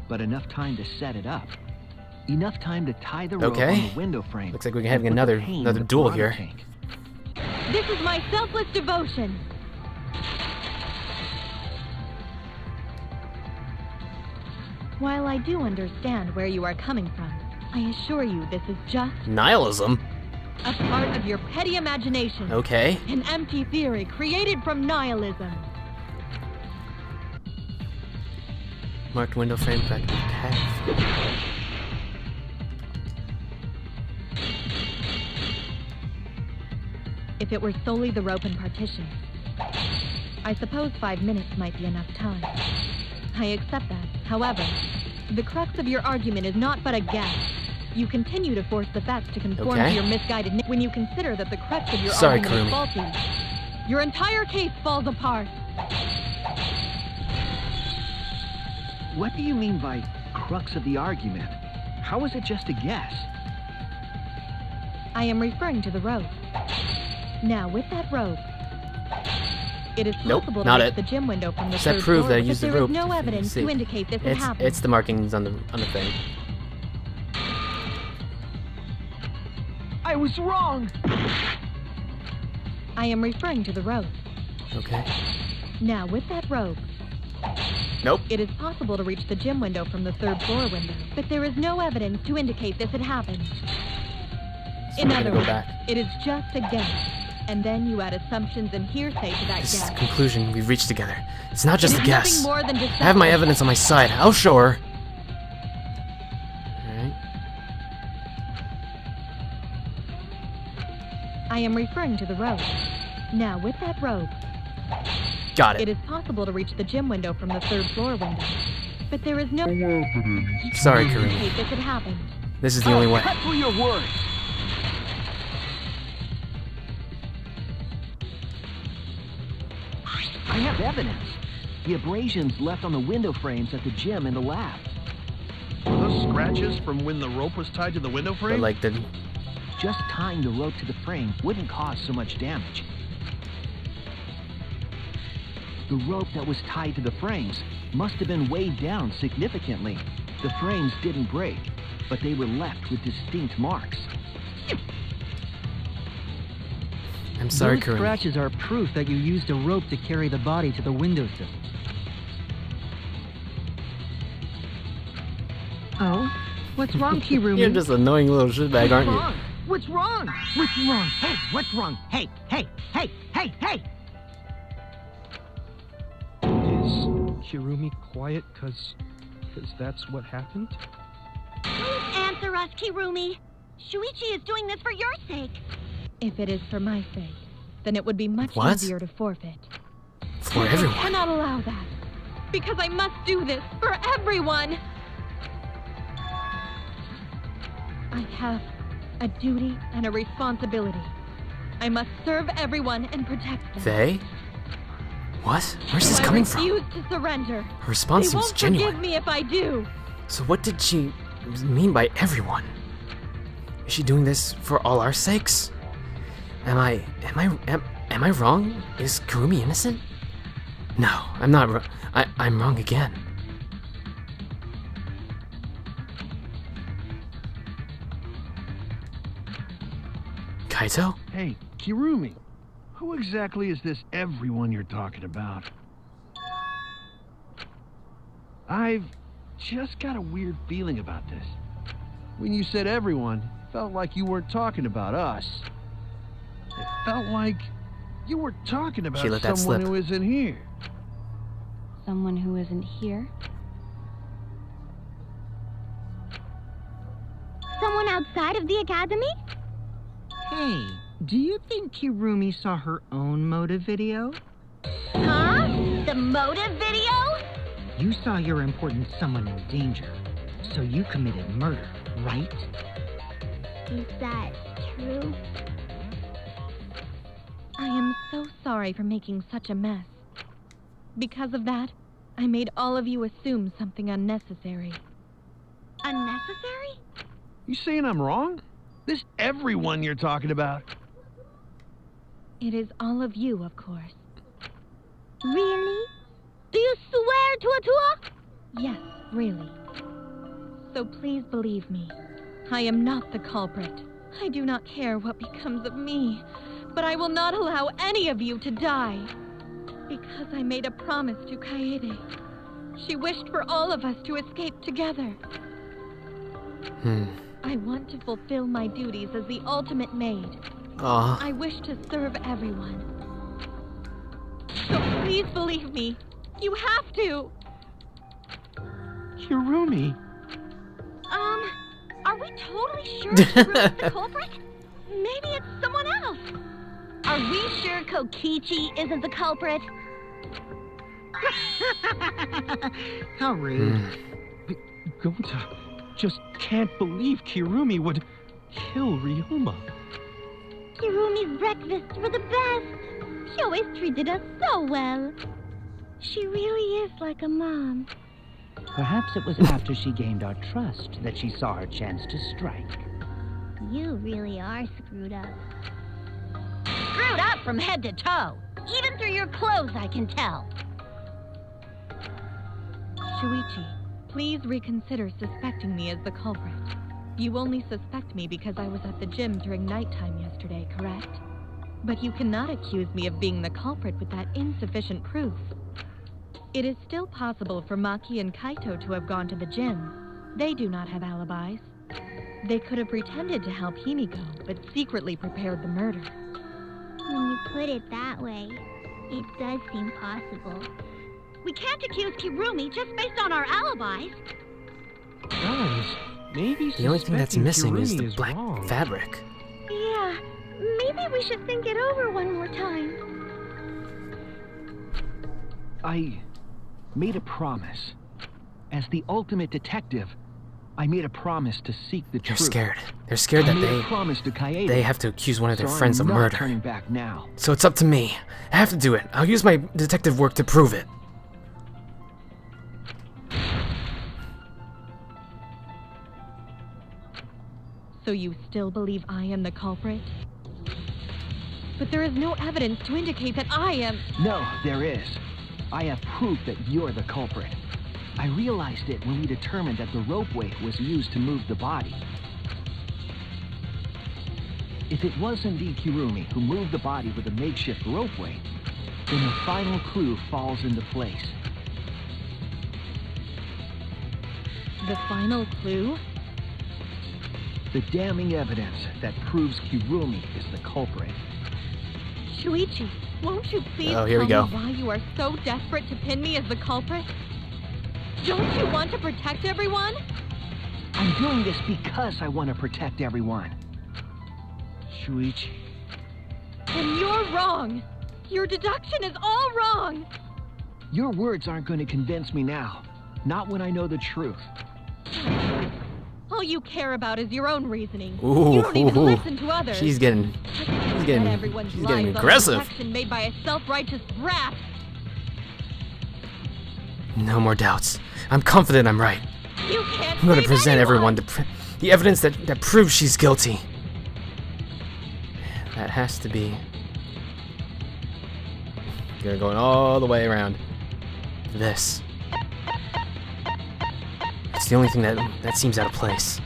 but enough time to set it up. Enough time to tie the rope on the window frame. Looks like we're having another duel here. Tank. This is my selfless devotion. While I do understand where you are coming from, I assure you this is just... nihilism? A part of your petty imagination. Okay. An empty theory created from nihilism. Marked window frame back to the path. If it were solely the rope and partition, I suppose 5 minutes might be enough time. I accept that. However, the crux of your argument is not but a guess. You continue to force the facts to conform to your misguided... When you consider that the crux of your argument is faulty, your entire case falls apart. What do you mean by crux of the argument? How is it just a guess? I am referring to the rope. Now, with that rope, it is possible to reach the gym window from the third floor, that I used the rope. There is no evidence to indicate this had happened. It's the markings on the thing. I was wrong! I am referring to the rope. Okay. Now, with that rope, nope. It is possible to reach the gym window from the third floor window, but there is no evidence to indicate this had happened. So in other words, it is just a guess. And then you add assumptions and hearsay to that guess. Conclusion we've reached together. It's not just a guess. More than I have my evidence on my side. I'll show her. Alright. I am referring to the rope. Now, with that rope, got it. It is possible to reach the gym window from the third floor window. But there is no evidence. Sorry, Karumi. This had happened. This is the only way. Cut through your words. I have evidence. The abrasions left on the window frames at the gym and the lab. Were those scratches from when the rope was tied to the window frame? But like the... Just tying the rope to the frame wouldn't cause so much damage. The rope that was tied to the frames must have been weighed down significantly. The frames didn't break. but they were left with distinct marks. I'm sorry, Those Kurumi. scratches are proof that you used a rope to carry the body to the windowsill. Oh? What's wrong, Kirumi? You're just an annoying little shitbag, aren't you? What's wrong? What's wrong? Hey, what's wrong? Hey, hey, hey, hey, hey! Is Kirumi quiet because that's what happened? Please answer us, Kirumi. Shuichi is doing this for your sake. If it is for my sake, then it would be much What? easier to forfeit. For I everyone. cannot allow that. Because I must do this for everyone. I have a duty and a responsibility. I must serve everyone and protect them. They? What? Where's this So coming I from? refuse to surrender. Her response They seems won't genuine. forgive me if I do. So what did she mean by everyone? Is she doing this for all our sakes? Am I wrong? Is Kurumi innocent? No, I'm not wrong. I'm wrong again. Kaito? Hey, Kirumi, who exactly is this everyone you're talking about? I've just got a weird feeling about this. When you said everyone, it felt like you weren't talking about us. It felt like you were talking about She let that someone slip. who isn't here. Someone who isn't here? Someone outside of the academy? Hey, do you think Kirumi saw her own motive video? Huh? The motive video? You saw your important someone in danger, so you committed murder, right? Is that true? I am so sorry for making such a mess. Because of that, I made all of you assume something unnecessary. Unnecessary? You saying I'm wrong? This everyone you're talking about. It is all of you, of course. Really? Do you swear to a tour? Yes, really. So please believe me. I am not the culprit. I do not care what becomes of me, but I will not allow any of you to die. Because I made a promise to Kaede. She wished for all of us to escape together. I want to fulfill my duties as the ultimate maid. I wish to serve everyone. So please believe me. You have to. Kirumi. Are we totally sure Kirumi's the culprit? Maybe it's someone else. Are we sure Kokichi isn't the culprit? How rude. Gota just can't believe Kirumi would kill Ryoma. Kirumi's breakfasts were the best. She always treated us so well. She really is like a mom. Perhaps it was after she gained our trust that she saw her chance to strike. You really are screwed up. Screwed up from head to toe. Even through your clothes, I can tell. Shuichi, please reconsider suspecting me as the culprit. You only suspect me because I was at the gym during nighttime yesterday, correct? But you cannot accuse me of being the culprit with that insufficient proof. It is still possible for Maki and Kaito to have gone to the gym. They do not have alibis. They could have pretended to help Himiko, but secretly prepared the murder. When you put it that way, it does seem possible. We can't accuse Kirumi just based on our alibis. Guys, maybe The only thing that's suspecting missing is Kirumi the black wrong. fabric. Yeah, maybe we should think it over one more time. I made a promise. As the ultimate detective, I made a promise to seek the They're truth. scared. They're scared that I made a promise to Kaede. they have to accuse one of their So friends of I'm not murder. turning back now. So it's up to me. I have to do it. I'll use my detective work to prove it. So you still believe I am the culprit? But there is no evidence to indicate that I am... No, there is. I have proof that you're the culprit. I realized it when we determined that the ropeway was used to move the body. If it was indeed Kirumi who moved the body with a makeshift ropeway, then the final clue falls into place. The final clue? The damning evidence that proves Kirumi is the culprit. Shuichi, won't you please Oh, here we tell go. me why you are so desperate to pin me as the culprit? Don't you want to protect everyone? I'm doing this because I want to protect everyone. Shuichi. Then you're wrong. Your deduction is all wrong. Your words aren't going to convince me now. Not when I know the truth. All you care about is your own reasoning. Ooh, You don't even ooh, listen to others. She's getting Everyone's she's getting lives on aggressive. a protection made by a self-righteous brat. No more doubts. I'm confident I'm right. You can't I'm going to save present anyone. everyone the evidence that proves she's guilty. That has to be. You're going all the way around. This. It's the only thing that seems out of place.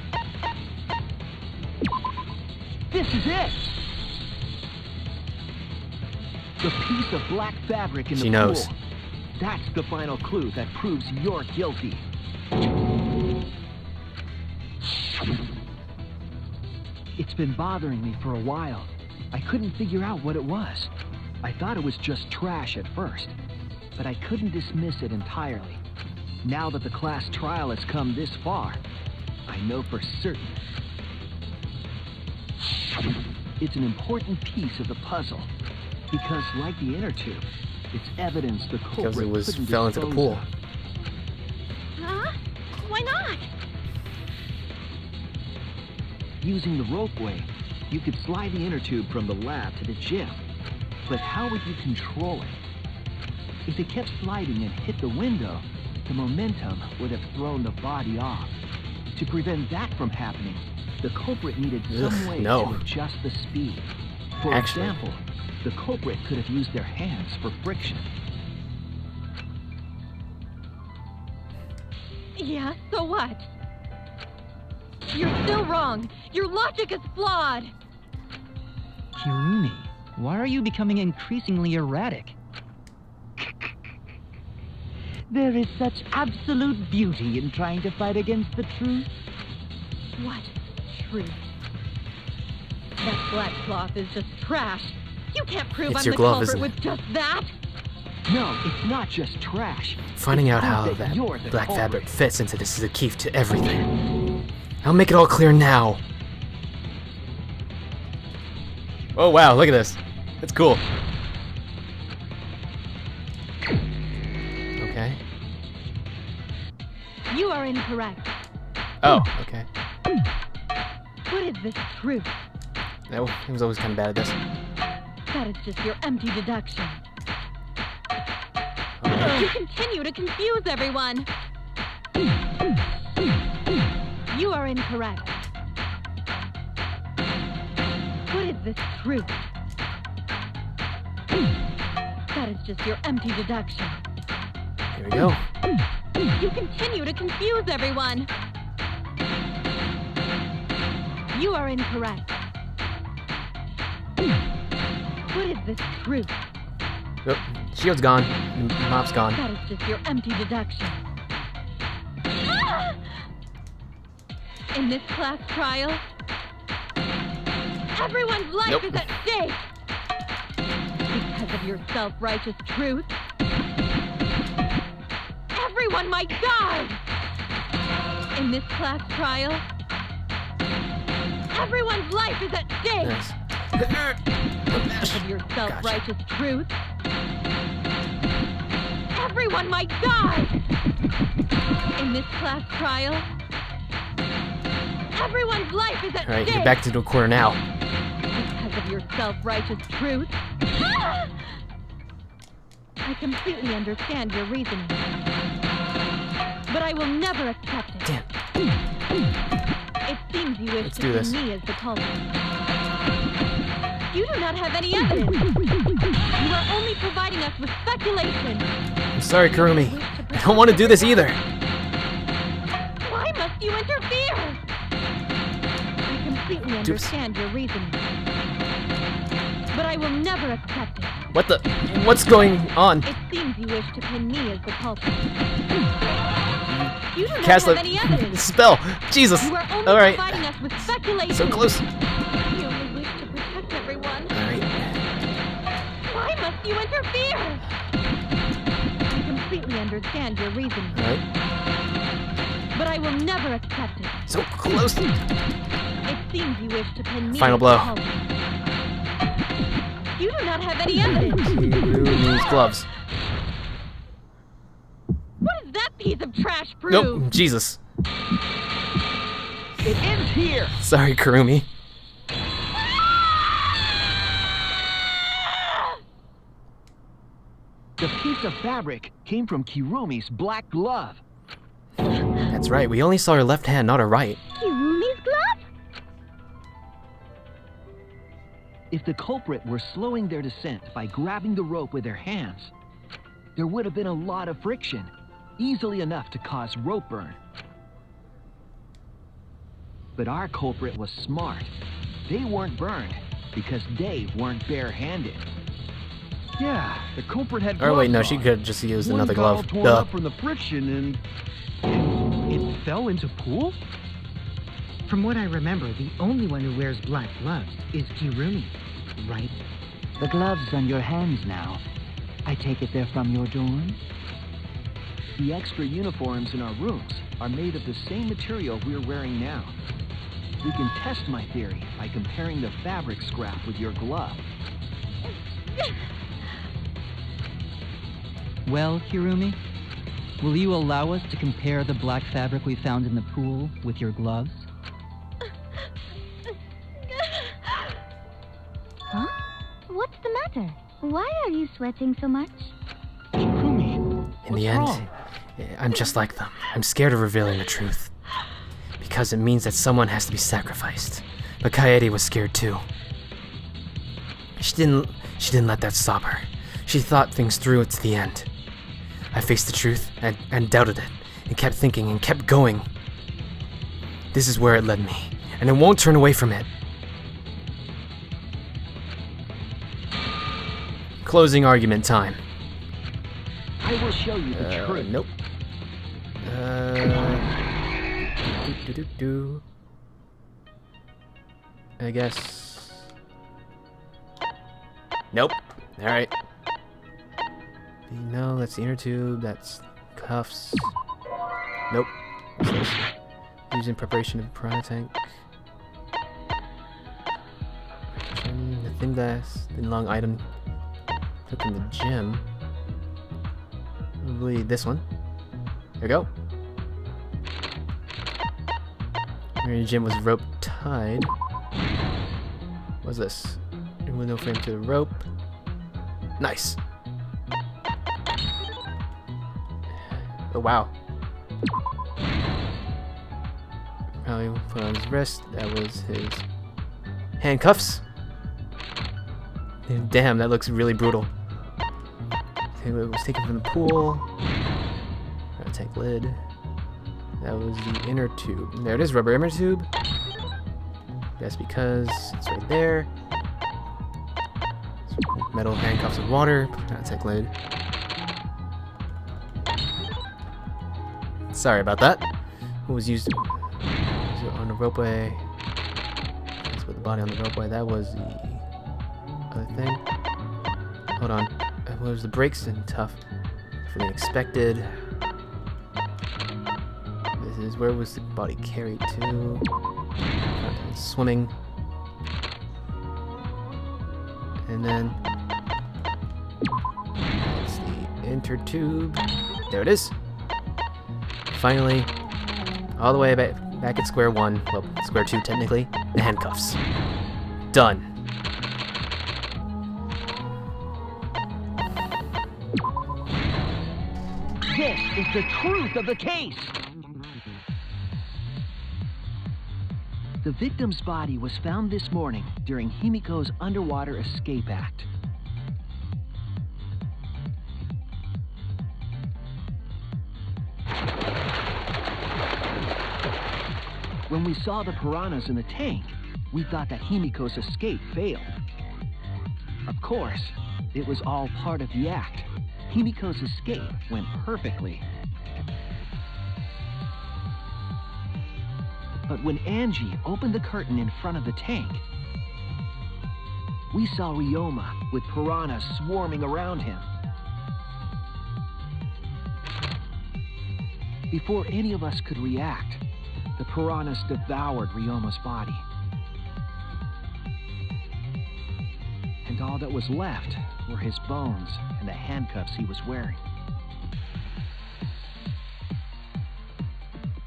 This is it! The piece of black fabric in She the knows. pool. That's the final clue that proves you're guilty. It's been bothering me for a while. I couldn't figure out what it was. I thought it was just trash at first, but I couldn't dismiss it entirely. Now that the class trial has come this far, I know for certain. It's an important piece of the puzzle, because like the inner tube, it's evidence the culprit Because it couldn't fell into the dispose pool. of. Huh? Why not? Using the ropeway, you could slide the inner tube from the lab to the gym. But how would you control it? If it kept sliding and hit the window, the momentum would have thrown the body off. To prevent that from happening, the culprit needed some way to adjust the speed. For example, the culprit could have used their hands for friction. Yeah, so what? You're still wrong. Your logic is flawed. Kirumi, why are you becoming increasingly erratic? There is such absolute beauty in trying to fight against the truth. What truth? That black cloth is just trash. You can't prove I'm your the glove, culprit isn't it? with just that. No, it's not just trash. Finding It's out proof how that that you're the black culprit. fabric fits into this is the key to everything. I'll make it all clear now. Oh wow, look at this. That's cool. Okay. You are incorrect. Oh, okay. What is this truth? No, he was always kind of bad at this. That is just your empty deduction. Okay. You continue to confuse everyone. You are incorrect. What is this truth? That is just your empty deduction. Here we go. You continue to confuse everyone. You are incorrect. What is this truth? Oh, shield's gone. Mop's gone. That is just your empty deduction. In this class trial, everyone's life is at stake. Because of your self-righteous truth, everyone might die. In this class trial, everyone's life is at stake. Nice. Because of your self-righteous truth, everyone might die. In this class trial, everyone's life is at Alright, stake. get back to the corner now. Because of your self-righteous truth. I completely understand your reasoning. But I will never accept it. Damn. It seems you wish Let's to do this. see me as the culprit. You do not have any evidence. You are only providing us with speculation. I'm sorry, Kirumi. I don't want to do this either. must you interfere? I completely understand your reasoning. But I will never accept it. What the? What's going on? It seems you wish to pin me as the culprit. You do not have any evidence. Spell. Jesus. You are only All right. providing us with speculation. So close. You only wish to protect everyone. All right. Why must you interfere? I completely understand your reasoning. All right. But I will never accept it. So close. It seems you wish to pin me Final as blow. the culprit. You do not have any evidence. Needs gloves. What does that piece of trash prove? Nope. Jesus. It ends here. Sorry, Kurumi. The piece of fabric came from Kirumi's black glove. That's right. We only saw her left hand, not her right. Kirumi's glove? If the culprit were slowing their descent by grabbing the rope with their hands, there would have been a lot of friction, easily enough to cause rope burn. But our culprit was smart. They weren't burned because they weren't barehanded. Yeah, the culprit had Or gloves wait, no, on. she could have just used One another got all glove. torn Duh. up from the friction and It fell into pool? From what I remember, the only one who wears black gloves is Kirumi, right? The gloves on your hands now. I take it they're from your dorm? The extra uniforms in our rooms are made of the same material we're wearing now. We can test my theory by comparing the fabric scrap with your glove. Well, Kirumi, will you allow us to compare the black fabric we found in the pool with your gloves? Huh? What's the matter? Why are you sweating so much? In the end, I'm just like them. I'm scared of revealing the truth. Because it means that someone has to be sacrificed. But Kaede was scared too. She didn't let that stop her. She thought things through to the end. I faced the truth and doubted it, and kept thinking and kept going. This is where it led me, and I won't turn away from it. Closing argument time. I will show you the truth. Nope. I guess. Nope. Alright. No, that's the inner tube. That's cuffs. Nope. What's this? Used in preparation of piranha tank. The thin glass, thin long item. Took from the gym. Probably this one. There we go. Mary Jim was rope tied. What's this? Window frame to the rope. Nice. Oh wow. Probably put on his wrist. That was his handcuffs. Damn, that looks really brutal. Okay, it was taken from the pool. Tank lid. That was the inner tube. There it is, rubber inner tube. That's because it's right there. Metal handcuffs with water. Tank lid. Sorry about that. What was used on the ropeway? Let's put the body on the ropeway. That was the other thing. Hold on. What was the brakes and tough for the expected? This is where was the body carried to? Swimming. And then that's the inner tube. There it is. Finally, all the way back at square one, well, square two technically, the handcuffs. Done. This is the truth of the case. The victim's body was found this morning during Himiko's underwater escape act. When we saw the piranhas in the tank, we thought that Himiko's escape failed. Of course, it was all part of the act. Himiko's escape went perfectly. But when Angie opened the curtain in front of the tank, we saw Ryoma with piranhas swarming around him. Before any of us could react, the piranhas devoured Ryoma's body. And all that was left were his bones and the handcuffs he was wearing.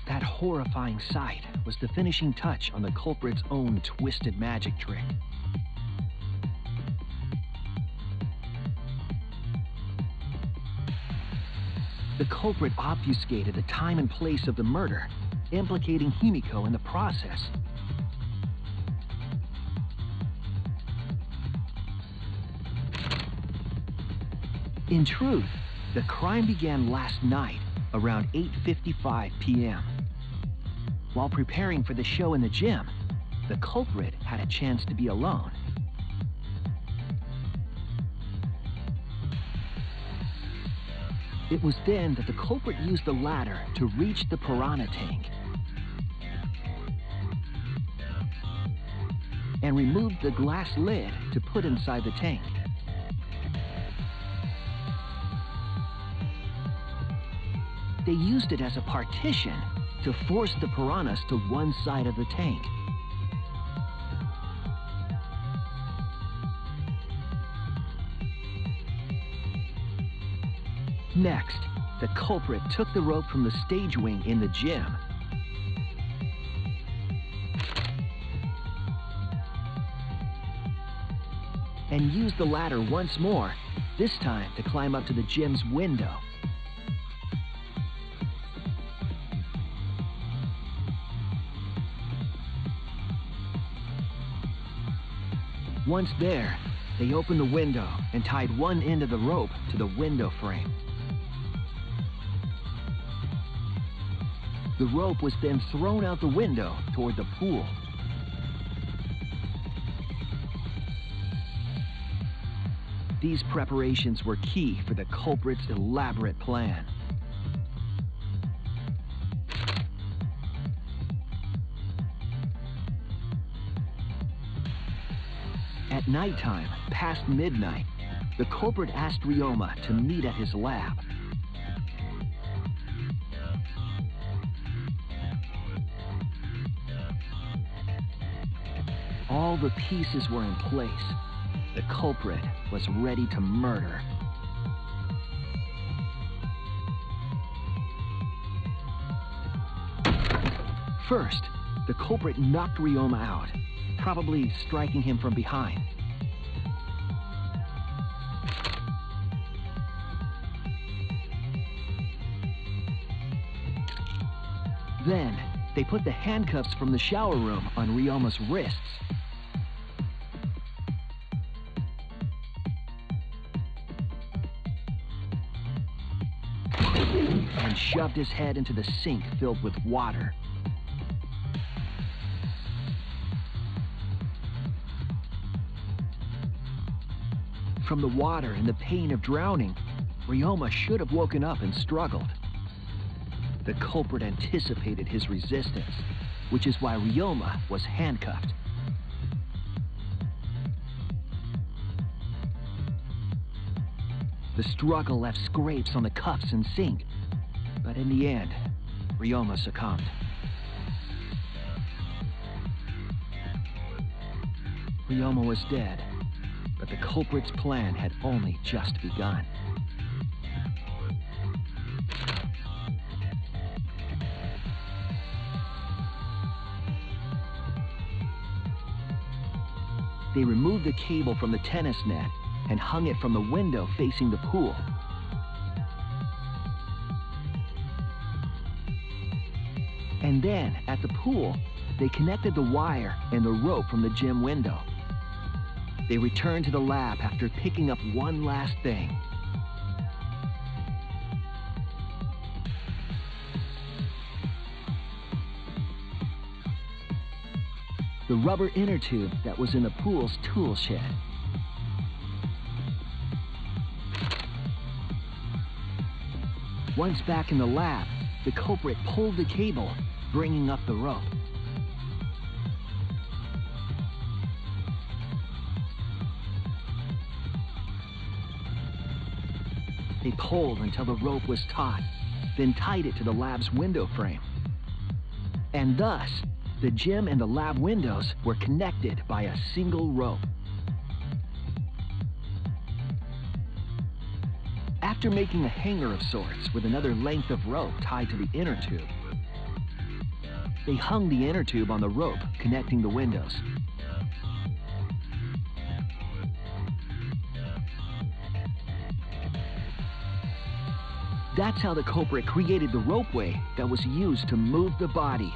That horrifying sight was the finishing touch on the culprit's own twisted magic trick. The culprit obfuscated the time and place of the murder, implicating Himiko in the process. In truth, the crime began last night around 8:55 p.m. While preparing for the show in the gym, the culprit had a chance to be alone. It was then that the culprit used the ladder to reach the piranha tank and removed the glass lid to put inside the tank. They used it as a partition to force the piranhas to one side of the tank. Next, the culprit took the rope from the stage wing in the gym and used the ladder once more, this time to climb up to the gym's window. Once there, they opened the window and tied one end of the rope to the window frame. The rope was then thrown out the window toward the pool. These preparations were key for the culprit's elaborate plan. At nighttime, past midnight, the culprit asked Ryoma to meet at his lab. All the pieces were in place. The culprit was ready to murder. First, the culprit knocked Ryoma out, probably striking him from behind. Then, they put the handcuffs from the shower room on Ryoma's wrists. And shoved his head into the sink filled with water. From the water and the pain of drowning, Ryoma should have woken up and struggled. The culprit anticipated his resistance, which is why Ryoma was handcuffed. The struggle left scrapes on the cuffs and sink, but in the end, Ryoma succumbed. Ryoma was dead, but the culprit's plan had only just begun. They removed the cable from the tennis net and hung it from the window facing the pool. And then, at the pool, they connected the wire and the rope from the gym window. They returned to the lab after picking up one last thing. the rubber inner tube that was in the pool's tool shed. Once back in the lab, the culprit pulled the cable, bringing up the rope. They pulled until the rope was taut, then tied it to the lab's window frame. And thus, the gym and the lab windows were connected by a single rope. After making a hanger of sorts with another length of rope tied to the inner tube, they hung the inner tube on the rope connecting the windows. That's how the culprit created the ropeway that was used to move the body.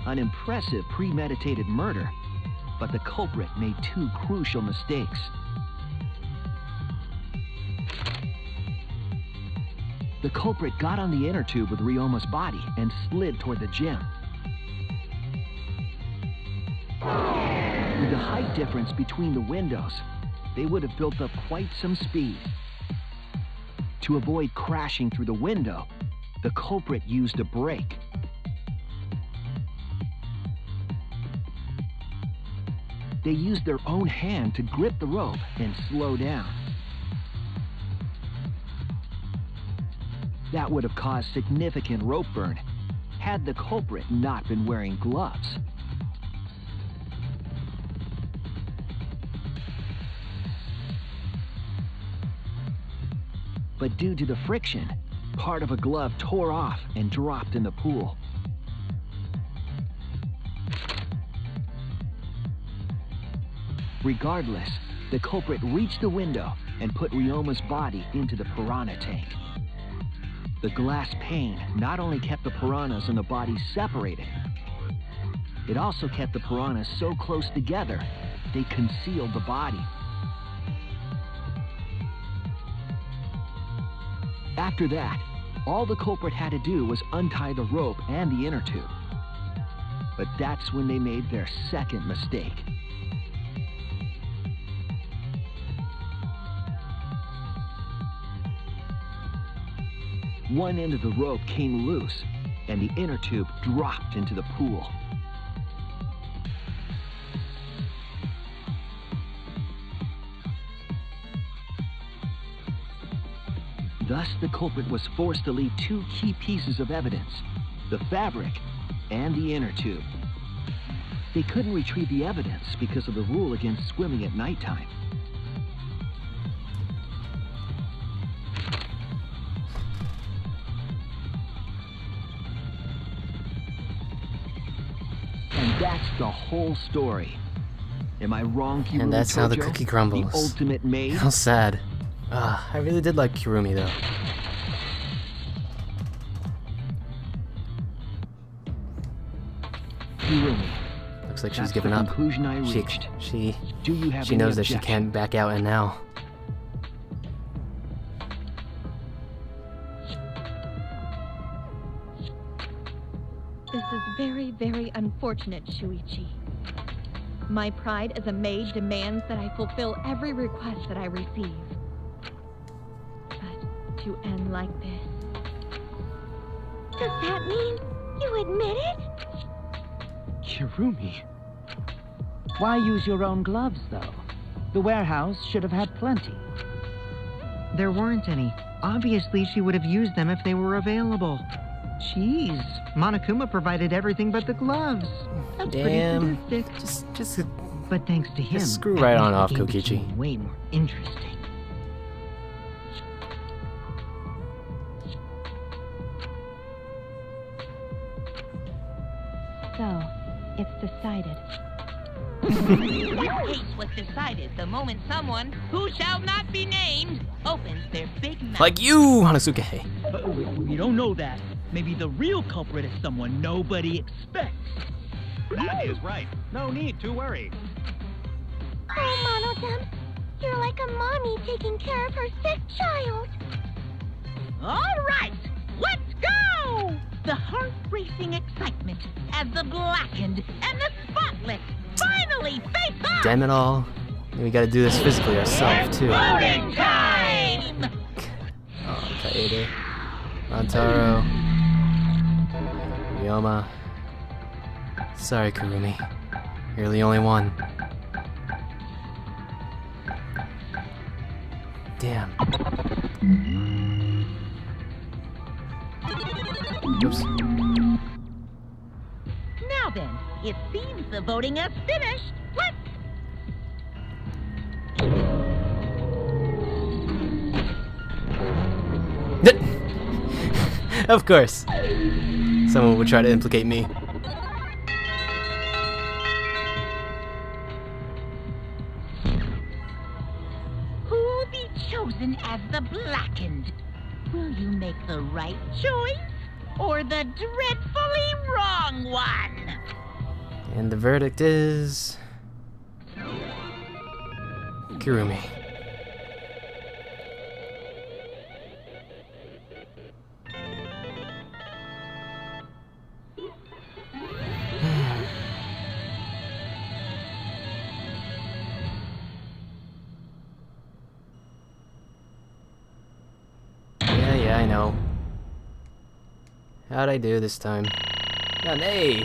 An impressive premeditated murder, but the culprit made two crucial mistakes. The culprit got on the inner tube with Ryoma's body and slid toward the gym. With the height difference between the windows, they would have built up quite some speed. To avoid crashing through the window, the culprit used a brake. They used their own hand to grip the rope and slow down. That would have caused significant rope burn had the culprit not been wearing gloves. But due to the friction, part of a glove tore off and dropped in the pool. Regardless, the culprit reached the window and put Ryoma's body into the piranha tank. The glass pane not only kept the piranhas and the body separated, it also kept the piranhas so close together, they concealed the body. After that, all the culprit had to do was untie the rope and the inner tube. But that's when they made their second mistake. One end of the rope came loose, and the inner tube dropped into the pool. Thus, the culprit was forced to leave two key pieces of evidence, the fabric and the inner tube. They couldn't retrieve the evidence because of the rule against swimming at nighttime. And that's the whole story. Am I wrong, Kirumi? And that's how the cookie crumbles. The ultimate maid? How sad. I really did like Kirumi, though. Kirumi. Looks like she's given up. She knows that she can't back out, and now. This is very, very unfortunate, Shuichi. My pride as a maid demands that I fulfill every request that I receive. But to end like this... Does that mean you admit it? Kirumi. Why use your own gloves, though? The warehouse should have had plenty. There weren't any. Obviously, she would have used them if they were available. Jeez, Monokuma provided everything but the gloves. That's damn. pretty sadistic. But thanks to him, screw right on off, the game Kokichi. became way more interesting. So, it's decided. This case was decided the moment someone, who shall not be named, opens their big mouth. Like you, Hanazuke. We don't know that. Maybe the real culprit is someone nobody expects. That is right. No need to worry. Oh, Monodam, you're like a mommy taking care of her sick child. All right, let's go! The heart racing racing excitement as the blackened and the spotless finally face off! Damn it all. We gotta do this physically ourselves, too. Voting time! Oh, Kaede. Montaro. Ryoma. Sorry, Kurumi. You're the only one. Damn. Oops. Now then, it seems the voting has finished. Let's... Of course. Someone would try to implicate me. Who will be chosen as the blackened? Will you make the right choice or the dreadfully wrong one? And the verdict is... Kurumi. Yeah, I know. How'd I do this time? Got an A!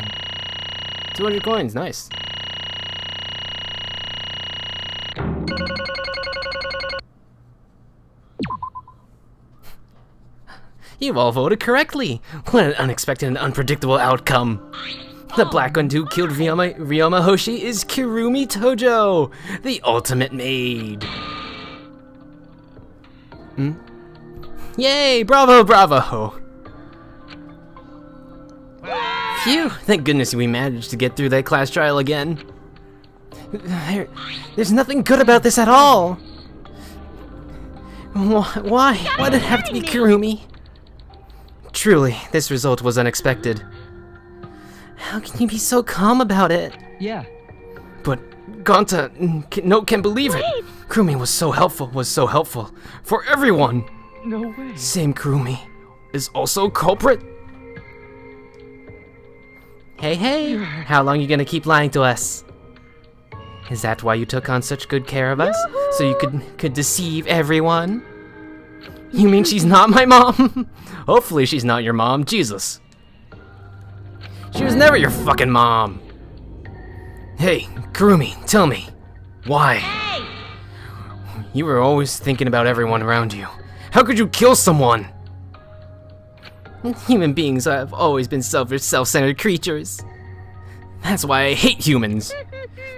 200 coins, nice. You've all voted correctly! What an unexpected and unpredictable outcome! The black one who killed Ryoma Hoshi is Kurumi Tojo, the ultimate maid! Hmm? Yay! Bravo, bravo! Phew! Thank goodness we managed to get through that class trial again. There's nothing good about this at all! Why? Why did it have to be Kurumi? Truly, this result was unexpected. How can you be so calm about it? Yeah. But Gonta can't believe it. Kurumi was so helpful for everyone. No way. Same Kurumi is also culprit. Hey, how long you gonna keep lying to us? Is that why you took on such good care of us? So you could deceive everyone? You mean she's not my mom? Hopefully she's not your mom, Jesus. She was never your fucking mom. Hey, Kurumi, tell me, why? Hey! You were always thinking about everyone around you. How could you kill someone? Human beings have always been selfish, self-centered creatures. That's why I hate humans.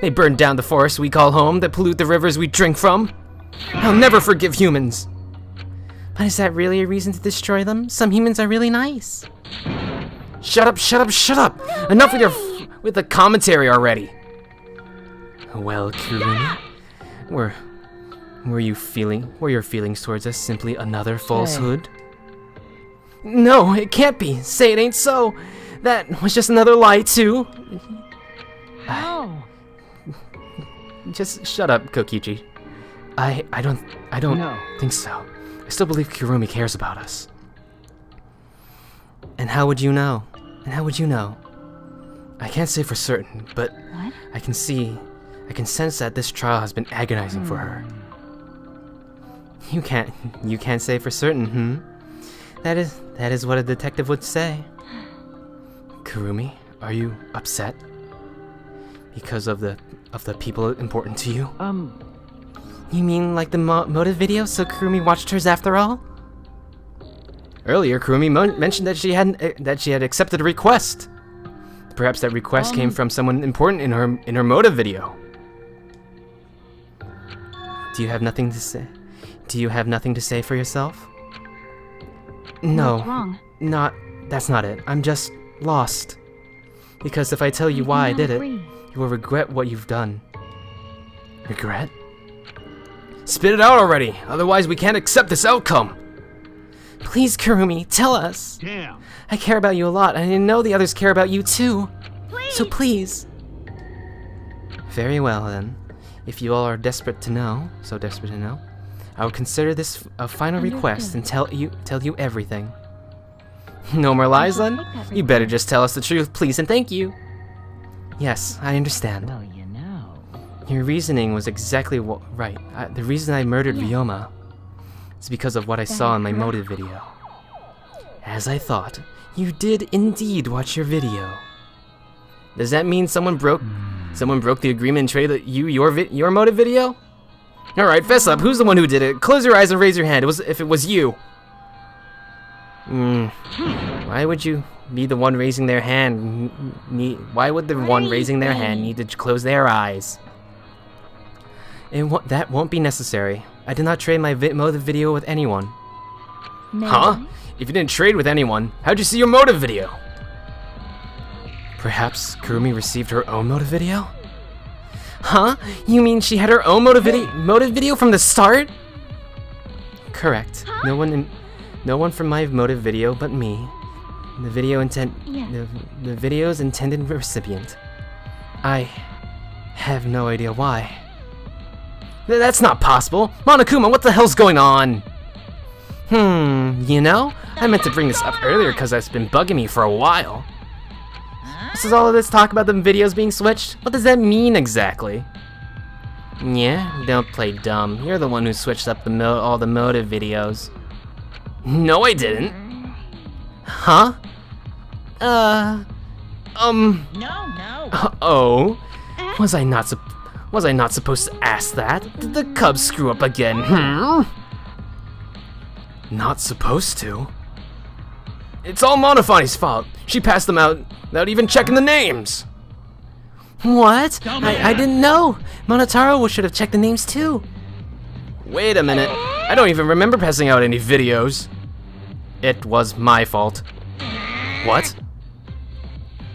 They burn down the forests we call home, that pollute the rivers we drink from. I'll never forgive humans. But is that really a reason to destroy them? Some humans are really nice. Shut up, shut up, shut up! Enough with the commentary already. Well, Kurumi, were your feelings towards us simply another falsehood? No, it can't be. Say it ain't so. That was just another lie too. Oh. Just shut up, Kokichi. I don't think so. I still believe Kurumi cares about us. And how would you know? I can't say for certain, but What? I can sense that this trial has been agonizing for her. You can't say for certain, That is what a detective would say. Kurumi, are you upset? Because of the people important to you? You mean like the motive video, so Kurumi watched hers after all? Earlier, Kurumi mentioned that she had accepted a request. Perhaps that request came from someone important in her motive video. Do you have nothing to say? Do you have nothing to say for yourself? No. What's wrong? That's not it. I'm just lost. Because if I tell you why I did it, you will regret what you've done. Regret? Spit it out already, otherwise we can't accept this outcome. Please, Kurumi, tell us. Damn. I care about you a lot, and I know the others care about you too. So please. Very well then. If you all are desperate to know, I will consider this a final request and tell you everything. No more lies, then? You better just tell us the truth, please and thank you. Yes, I understand. Well, you know. Your reasoning was exactly right. The reason I murdered Ryoma is because of what I saw in my motive video. As I thought, you did indeed watch your video. Does that mean someone broke the agreement and traded you your motive video? All right, fess up. Who's the one who did it? Close your eyes and raise your hand. If it was you. Why would you be the one raising their hand? Why would the one raising their hand need to close their eyes? That won't be necessary. I did not trade my motive video with anyone. Huh? If you didn't trade with anyone, how'd you see your motive video? Perhaps Kurumi received her own motive video? Huh? You mean she had her own motive video from the start? Correct. No one from my motive video but me. The video's intended recipient. I have no idea why. That's not possible. Monokuma, what the hell's going on? You know, I meant to bring this up earlier because it's been bugging me for a while. This is all of this talk about the videos being switched? What does that mean exactly? Yeah, don't play dumb. You're the one who switched up all the motive videos. No, I didn't. Huh? No. Oh? Was I not supposed to ask that? Did the Cubs screw up again? Not supposed to? It's all Monofani's fault. She passed them out without even checking the names. What? I didn't know. Monotaro should have checked the names too. Wait a minute. I don't even remember passing out any videos. It was my fault. What?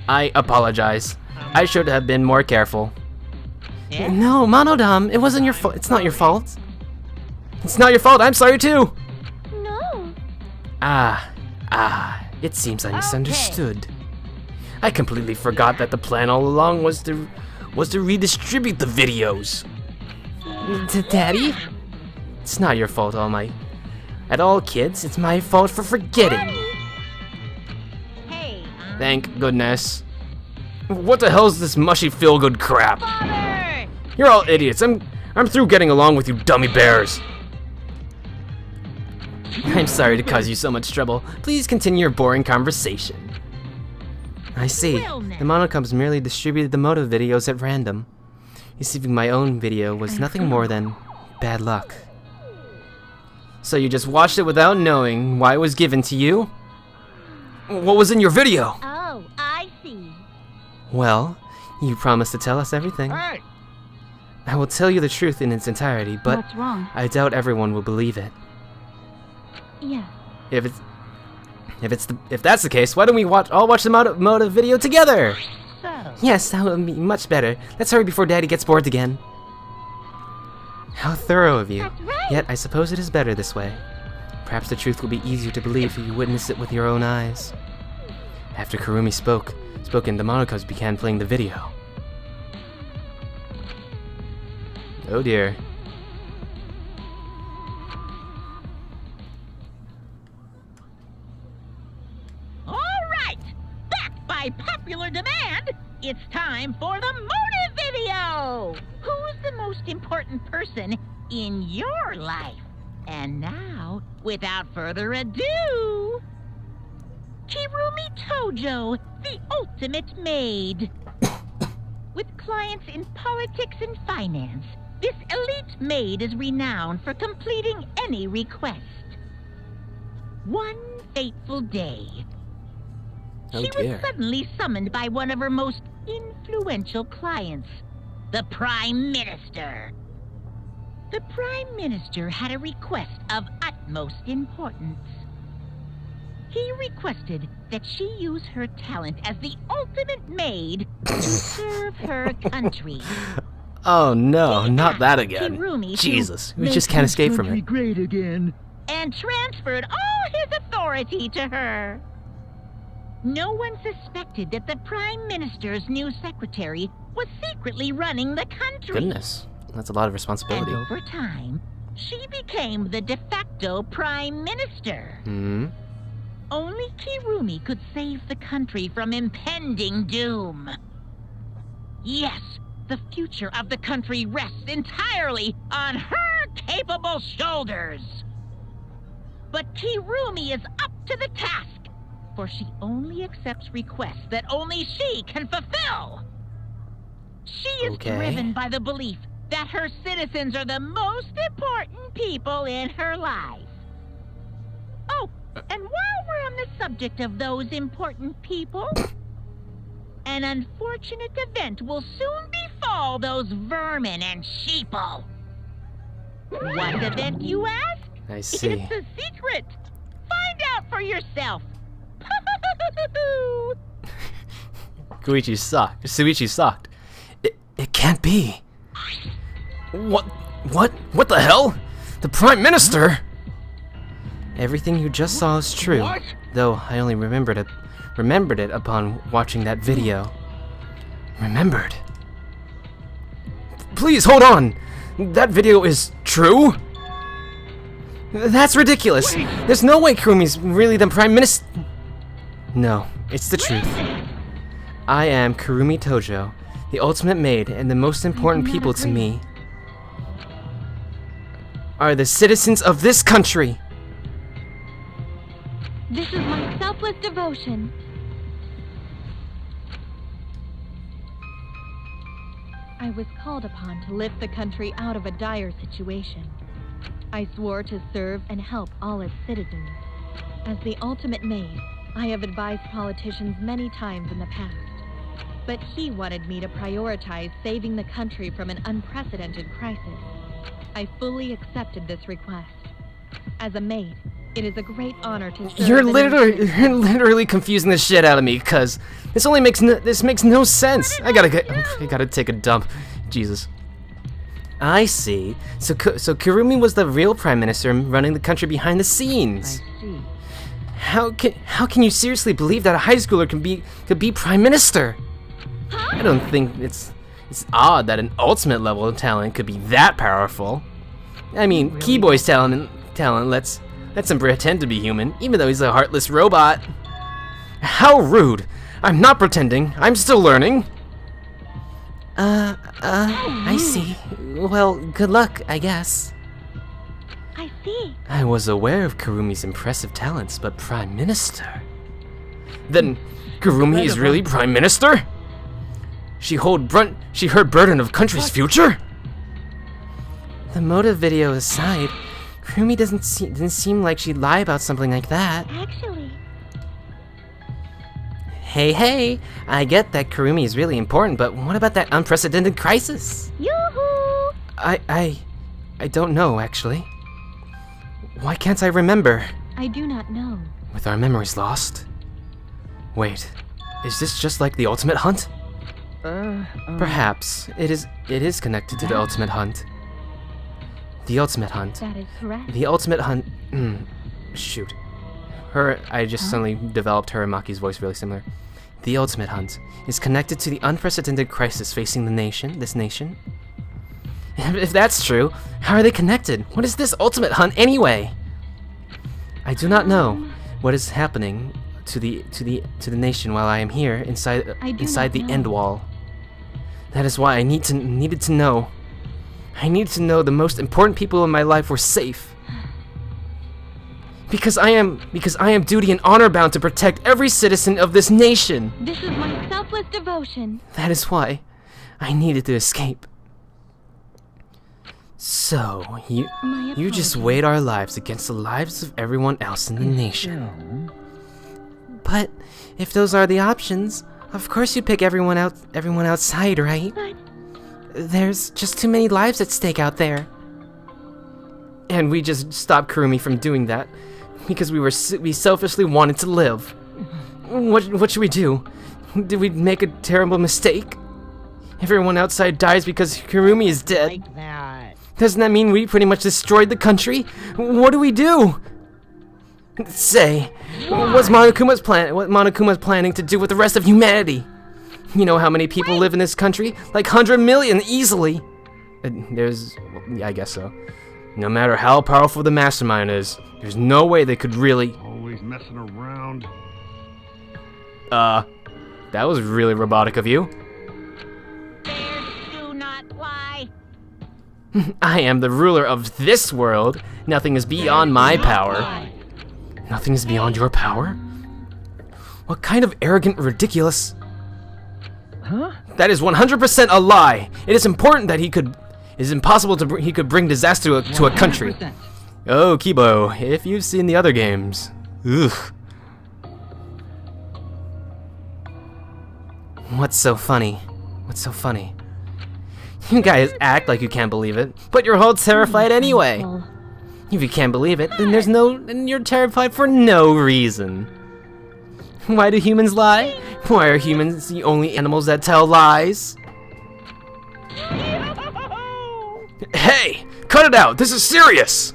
I apologize. I should have been more careful. No, Monodam, it wasn't your fault. It's not your fault. It's not your fault. I'm sorry too. No. It seems I misunderstood. I completely forgot that the plan all along was to redistribute the videos. Daddy? It's not your fault, at all, kids. It's my fault for forgetting. Hey. Thank goodness. What the hell is this mushy feel-good crap? Father! You're all idiots. I'm through getting along with you dummy bears. I'm sorry to cause you so much trouble. Please continue your boring conversation. I see. The Monocubs merely distributed the motive videos at random. Receiving my own video was nothing more than bad luck. So you just watched it without knowing why it was given to you? What was in your video? Oh, I see. Well, you promised to tell us everything. Hey! I will tell you the truth in its entirety, but What's wrong? I doubt everyone will believe it. Yeah. If that's the case, why don't we all watch the motive video together? So. Yes, that would be much better. Let's hurry before Daddy gets bored again. How thorough of you. That's right. Yet I suppose it is better this way. Perhaps the truth will be easier to believe if you witness it with your own eyes. After Kurumi spoke, the Monocubs began playing the video. Oh dear. By popular demand, it's time for the motive video! Who's the most important person in your life? And now, without further ado, Kirumi Tojo, the ultimate maid. With clients in politics and finance, this elite maid is renowned for completing any request. One fateful day, she was suddenly summoned by one of her most influential clients, the Prime Minister. The Prime Minister had a request of utmost importance. He requested that she use her talent as the ultimate maid to serve her country. Oh no, not that again. Kirumi Jesus, we just can't escape from it. Great again. And transferred all his authority to her. No one suspected that the Prime Minister's new secretary was secretly running the country. Goodness, that's a lot of responsibility. And over time, she became the de facto Prime Minister. only Kirumi could save the country from impending doom. Yes, the future of the country rests entirely on her capable shoulders. But Kirumi is up to the task, for she only accepts requests that only she can fulfill. She is driven by the belief that her citizens are the most important people in her life. Oh, and while we're on the subject of those important people, an unfortunate event will soon befall those vermin and sheeple. What event, you ask? I see. It's a secret. Find out for yourself. Koichi sucked. Suichi sucked. It can't be. What the hell? The Prime Minister? Everything you just saw is true. What? Though I only remembered it upon watching that video. Remembered? Please hold on. That video is true? That's ridiculous. There's no way Kurumi's really the Prime Minister. No, it's the truth. I am Kurumi Tojo, the ultimate maid, and the most important people to me are the citizens of this country. This is my selfless devotion. I was called upon to lift the country out of a dire situation. I swore to serve and help all its citizens. As the ultimate maid, I have advised politicians many times in the past. But he wanted me to prioritize saving the country from an unprecedented crisis. I fully accepted this request. As a maid, it is a great honor to serve. You're literally confusing the shit out of me, cuz this makes no sense. I gotta take a dump. Jesus. I see. So Kirumi was the real Prime Minister running the country behind the scenes. I see. How can you seriously believe that a high schooler could be Prime Minister? I don't think it's odd that an ultimate level of talent could be that powerful. I mean, really? Keyboy's talent lets him pretend to be human, even though he's a heartless robot. How rude! I'm not pretending. I'm still learning. I see. Well, good luck, I guess. I see. I was aware of Kurumi's impressive talents, but Prime Minister? Then Kurumi is really Prime Minister? She heard burden of country's future? The motive video aside, Kurumi didn't seem like she'd lie about something like that. Actually. Hey, I get that Kurumi is really important, but what about that unprecedented crisis? Yoo-hoo! I don't know, actually. Why can't I remember? I do not know. With our memories lost? Wait, is this just like the Ultimate Hunt? Perhaps it is connected to the Ultimate Hunt. The Ultimate Hunt. That is correct. The Ultimate Hunt. Shoot. I just suddenly developed Hiramaki's voice really similar. The Ultimate Hunt is connected to the unprecedented crisis facing this nation. If that's true, how are they connected? What is this Ultimate Hunt anyway? I do not know what is happening to the nation while I am here inside the end wall. That is why I needed to know. I needed to know the most important people in my life were safe. Because I am duty and honor bound to protect every citizen of this nation. This is my selfless devotion. That is why I needed to escape. So, you just weighed our lives against the lives of everyone else in the nation. But if those are the options, of course you'd pick everyone outside, right? But there's just too many lives at stake out there. And we just stopped Kurumi from doing that because we selfishly wanted to live. What should we do? Did we make a terrible mistake? Everyone outside dies because Kurumi is dead. Like that. Doesn't that mean we pretty much destroyed the country? What do we do? Say, what's Monokuma's planning to do with the rest of humanity? You know how many people live in this country? Like 100 million easily. I guess so. No matter how powerful the mastermind is, there's no way they could really. Always Always messing around. That was really robotic of you. Bears do not fly. I am the ruler of this world. Nothing is beyond my power. Nothing is beyond your power? What kind of arrogant, ridiculous... Huh? That is 100% a lie. It is important that he could... It is impossible he could bring disaster to a country. 100%. Oh, Kibo, if you've seen the other games. Ugh. What's so funny? What's so funny? You guys act like you can't believe it, but you're all terrified anyway. If you can't believe it, then you're terrified for no reason. Why do humans lie? Why are humans the only animals that tell lies? Hey! Cut it out! This is serious!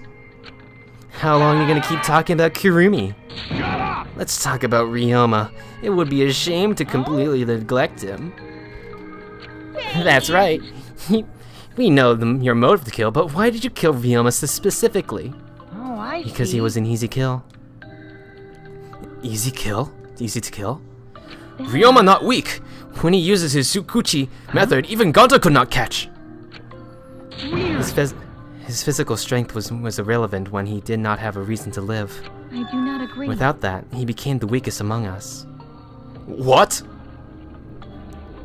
How long are you gonna keep talking about Kurumi? Let's talk about Ryoma. It would be a shame to completely neglect him. That's right. We know your motive to kill, but why did you kill Ryoma specifically? Oh, I see. Because he was an easy kill. Easy kill? Easy to kill? Ryoma not weak! When he uses his Tsukuchi method, even Gonta could not catch! His physical strength was irrelevant when he did not have a reason to live. I do not agree. Without that, he became the weakest among us. What?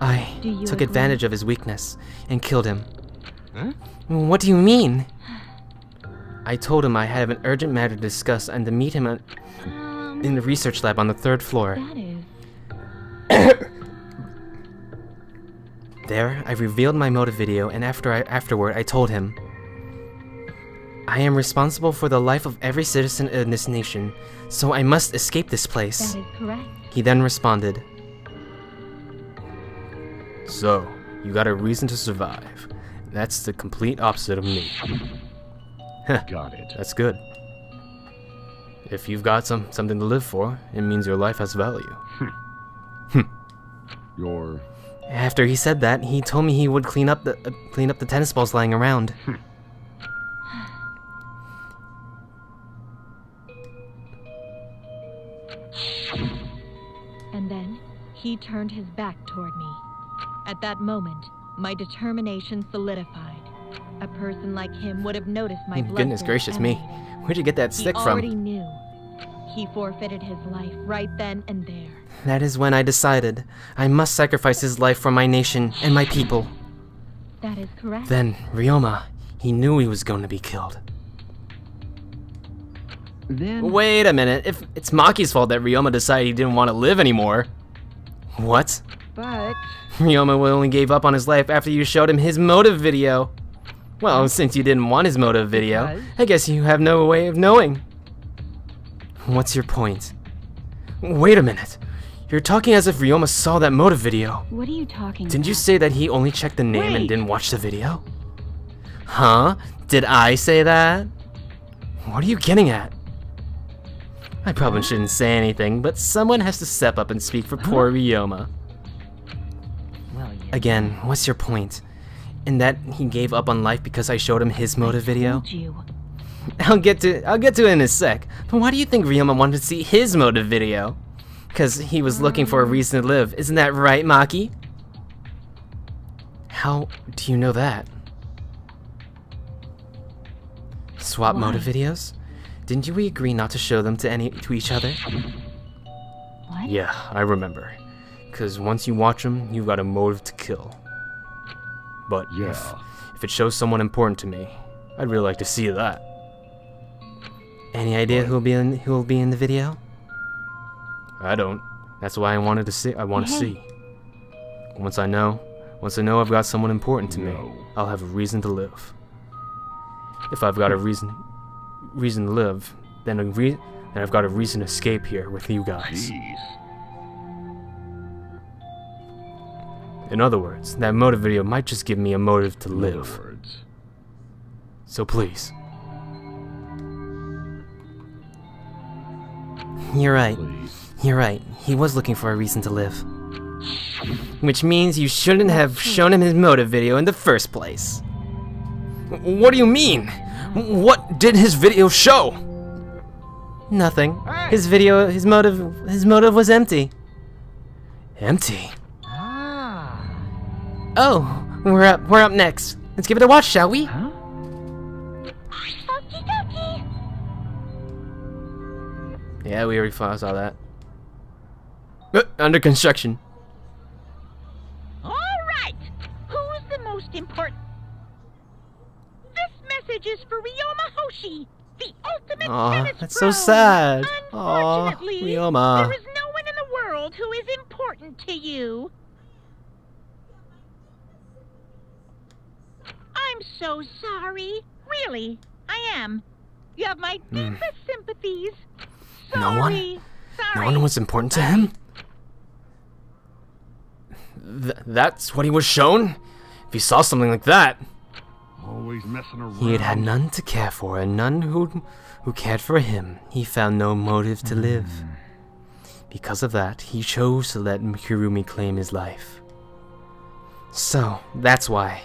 I took advantage of his weakness and killed him. Huh? What do you mean? I told him I had an urgent matter to discuss and to meet him in the research lab on the 3rd floor. That is... There, I revealed my motive video, and afterward I told him, I am responsible for the life of every citizen in this nation, so I must escape this place. That is correct. He then responded, so, you got a reason to survive. That's the complete opposite of me. Got it. That's good. If you've got something to live for, it means your life has value. Your... After he said that, he told me he would clean up the tennis balls lying around. And then, he turned his back toward me. At that moment, my determination solidified. A person like him would have noticed my blood. Goodness gracious me. Where'd you get that stick from? He already knew. He forfeited his life right then and there. That is when I decided I must sacrifice his life for my nation and my people. That is correct. Then, Ryoma, he knew he was going to be killed. Then... Wait a minute, if it's Maki's fault that Ryoma decided he didn't want to live anymore. What? But... Ryoma only gave up on his life after you showed him his motive video. Well, since you didn't want his motive video, I guess you have no way of knowing. What's your point? Wait a minute. You're talking as if Ryoma saw that motive video. What are you talking about? Didn't you say that he only checked the name and didn't watch the video? Huh? Did I say that? What are you getting at? I probably shouldn't say anything, but someone has to step up and speak for poor Ryoma. Well, yeah. Again, what's your point? In that he gave up on life because I showed him his motive video? I'll get to it in a sec. But why do you think Ryoma wanted to see his motive video? Because he was looking for a reason to live. Isn't that right, Maki? How do you know that? Swap motive videos? Didn't we agree not to show them to each other? What? Yeah, I remember. Because once you watch them, you've got a motive to kill. But if it shows someone important to me, I'd really like to see that. Any idea who'll be in the video? I don't. That's why I wanted to see. I want to see. Once I know I've got someone important to me, I'll have a reason to live. If I've got a reason to live, then I've got a reason to escape here with you guys. Jeez. In other words, that motive video might just give me a motive to live. So please. You're right. You're right. He was looking for a reason to live. Which means you shouldn't have shown him his motive video in the first place. What do you mean? What did his video show? Nothing. His motive was empty. Empty? Oh, we're up next. Let's give it a watch, shall we? Huh? Okie dokie. Yeah, we already saw that. Under construction. All right. Who's the most important? This message is for Ryoma Hoshi, the ultimate tennis That's pro. so sad. Unfortunately, Ryoma. there is no one in the world who is important to you. I'm so sorry. Really, I am. You have my deepest sympathies. Sorry. No one? Sorry. No one was important to him? That's what he was shown? If he saw something like that. Always messing around. He had had none to care for, and none who cared for him. He found no motive to live. Because of that, he chose to let Kirumi claim his life. So, that's why.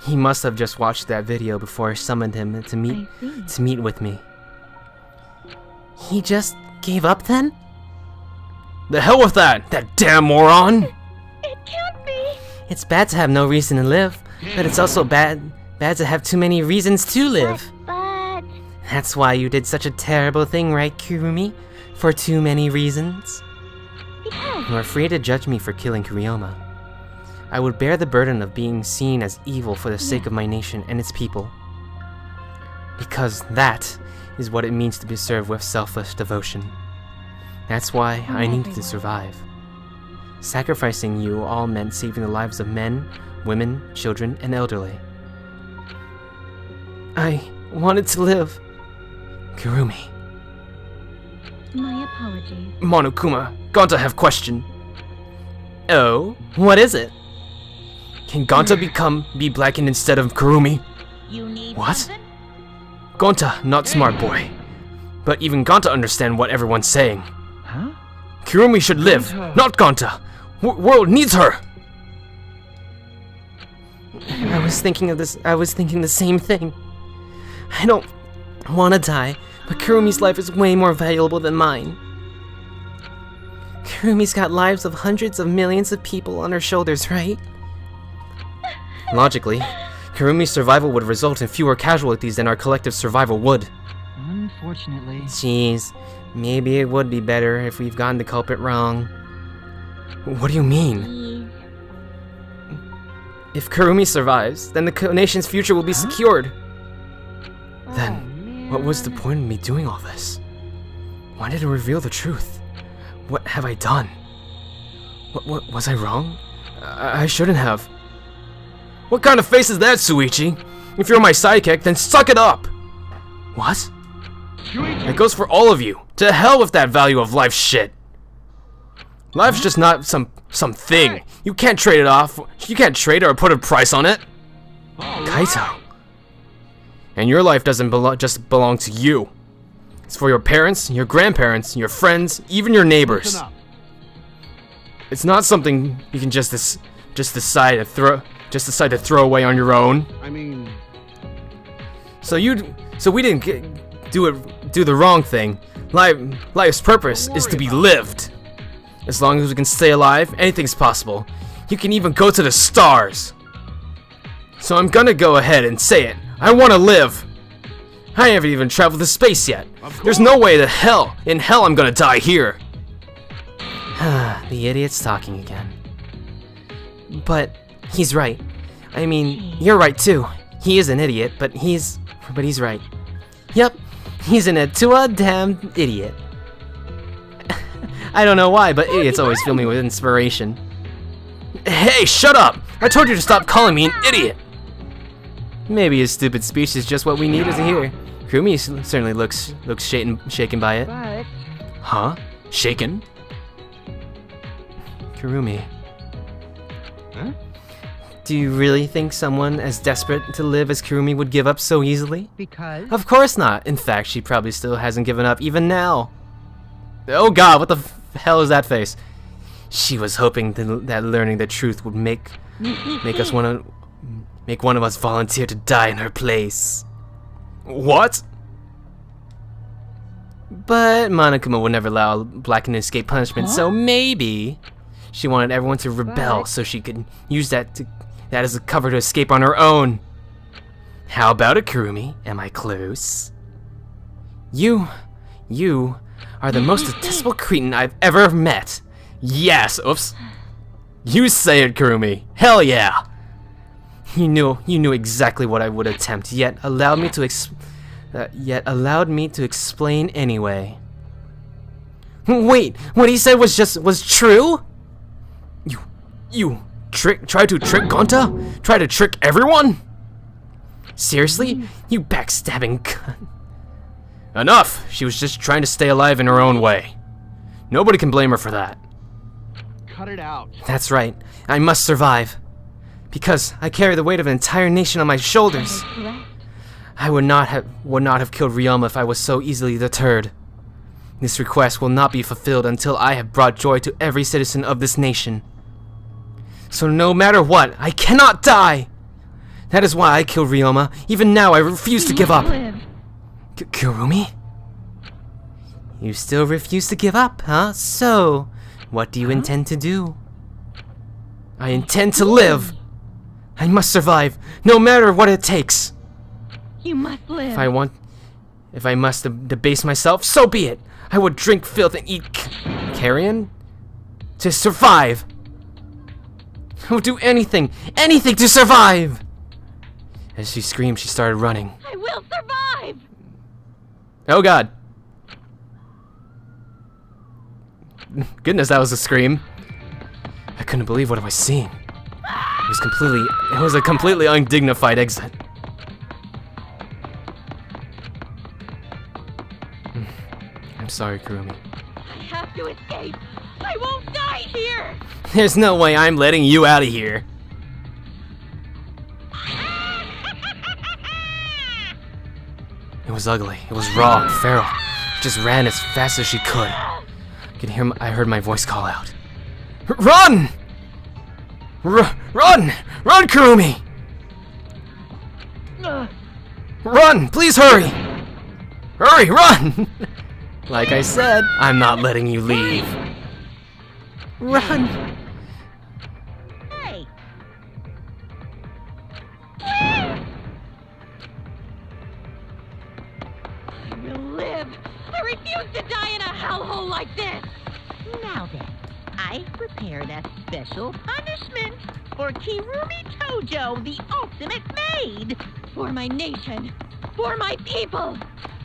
He must have just watched that video before I summoned him to meet with me. He just gave up then? The hell with that! That damn moron! It can't be. It's bad to have no reason to live, but it's also bad to have too many reasons to live. But That's why you did such a terrible thing, right, Kirumi? For too many reasons? because You are free to judge me for killing Kuryoma. I would bear the burden of being seen as evil for the sake of my nation and its people. Because that is what it means to be served with selfless devotion. That's why I needed to survive. Sacrificing you all meant saving the lives of men, women, children, and elderly. I wanted to live. Kirumi. My apologies. Monokuma, Gonta have question. Oh, what is it? Can Gonta be blackened instead of Kirumi? You need What? something? Gonta, not smart boy. But even Gonta understand what everyone's saying. Huh? Kirumi should live, not Gonta. World needs her. I was thinking the same thing. I don't want to die, but Kurumi's life is way more valuable than mine. Kurumi's got lives of hundreds of millions of people on her shoulders, right? Logically, Kurumi's survival would result in fewer casualties than our collective survival would. Unfortunately. Jeez, maybe it would be better if we've gotten the culprit wrong. What do you mean? If Kurumi survives, then the nation's future will be secured. Then, what was the point of me doing all this? Why did it reveal the truth? What have I done? What was I wrong? I shouldn't have. What kind of face is that, Suichi? If you're my sidekick, then suck it up! What? That goes for all of you. To hell with that value of life shit. Life's just not some thing. You can't trade it off. You can't trade it or put a price on it. Kaito. And your life doesn't just belong to you. It's for your parents, your grandparents, your friends, even your neighbors. It's not something you can just decide to throw away on your own. I mean, So we didn't do the wrong thing. Life's purpose is to be lived. As long as we can stay alive, anything's possible. You can even go to the stars. So I'm gonna go ahead and say it. I want to live. I haven't even traveled to space yet. There's no way in hell I'm gonna die here. The idiot's talking again. But he's right. I mean, you're right too. He is an idiot, but he's right. Yep, he's a damn idiot. I don't know why, but idiots always fill me with inspiration. Hey, shut up! I told you to stop calling me an idiot! Maybe his stupid speech is just what we needed to hear. Kurumi certainly looks shaken by it. But Huh? Shaken? Kurumi. Huh? Do you really think someone as desperate to live as Kurumi would give up so easily? because Of course not. In fact, she probably still hasn't given up even now. Oh god, what the hell is that face? She was hoping that learning the truth would make one of us volunteer to die in her place. What? But Monokuma would never allow Blackened to escape punishment, so maybe she wanted everyone to rebel so she could use that as a cover to escape on her own. How about it, Kurumi? Am I close? You are the most detestable cretin I've ever met. Yes, oops. You say it, Kurumi. Hell yeah. You knew exactly what I would attempt, yet allowed me to explain anyway. Wait, what he said was true? You tried to trick Gonta? Try to trick everyone? Seriously? You backstabbing cunt. Enough! She was just trying to stay alive in her own way. Nobody can blame her for that. Cut it out. That's right. I must survive. Because I carry the weight of an entire nation on my shoulders. I would not have killed Ryoma if I was so easily deterred. This request will not be fulfilled until I have brought joy to every citizen of this nation. So no matter what, I cannot die! That is why I killed Ryoma. Even now, I refuse to give up. Kurumi? You still refuse to give up, huh? So, what do you intend to do? I intend to live! I must survive, no matter what it takes! You must live. If I must debase myself, so be it! I would drink filth and eat carrion to survive! I would do anything to survive! As she screamed, she started running. I will survive! Oh god. Goodness, that was a scream. I couldn't believe what I was seeing. It was a completely undignified exit. I'm sorry, Kurumi. I have to escape. I won't die here. There's no way I'm letting you out of here. It was ugly. It was raw and feral. It just ran as fast as she could. I heard my voice call out. Run! Run! Run, Kurumi! Run! Please hurry! Hurry, run! Like I said, I'm not letting you leave. Run! Hey! I will live! I refuse to die in a hellhole like this! Now then, I've prepared a special punishment for Kirumi Tojo, the ultimate maid. For my nation! For my people!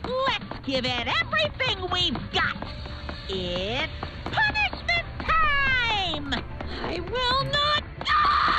Let's give it everything we've got. It's punishment time! I will not die!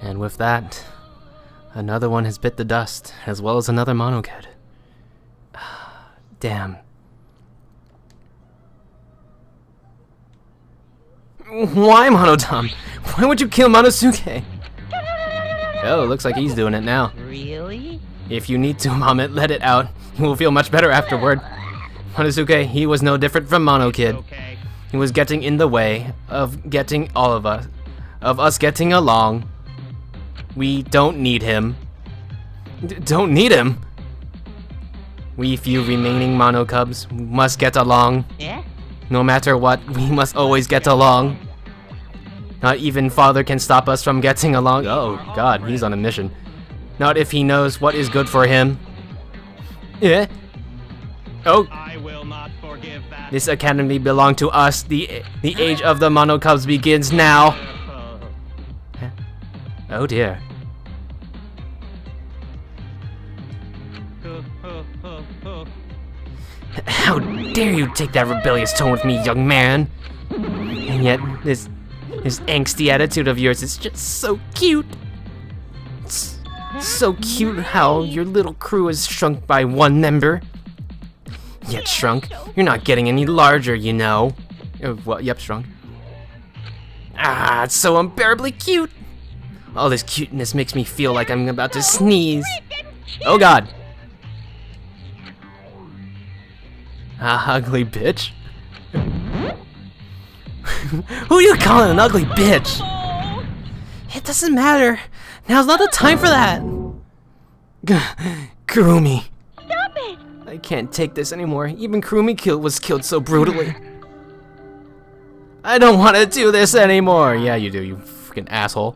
And with that, another one has bit the dust, as well as another monokid. Damn. Why, Monodam? Why would you kill Monosuke? Oh, looks like he's doing it now. Really? If you need to, Mom, let it out. You will feel much better afterward. Monosuke, he was no different from Mono Kid. He was getting in the way of getting all of us getting along. We don't need him. Don't need him? We few remaining Mono Cubs must get along. Yeah? No matter what, we must always get along. Not even Father can stop us from getting along. Oh god, he's on a mission. Not if he knows what is good for him. Yeah. Oh. I will not forgive that. This academy belonged to us. The age of the Mono Cubs begins now. Oh dear. How dare you take that rebellious tone with me, young man? And yet, this angsty attitude of yours is just so cute. It's so cute how your little crew is shrunk by one member. Yet shrunk, you're not getting any larger, you know. Well, yep, shrunk. Ah, it's so unbearably cute. All this cuteness makes me feel like I'm about to sneeze. Oh god. Ah, ugly bitch. Who are you calling an ugly bitch? It doesn't matter. Now's not the time for that. Kurumi. Stop it! I can't take this anymore. Even Kurumi was killed so brutally. I don't want to do this anymore. Yeah, you do, you freaking asshole.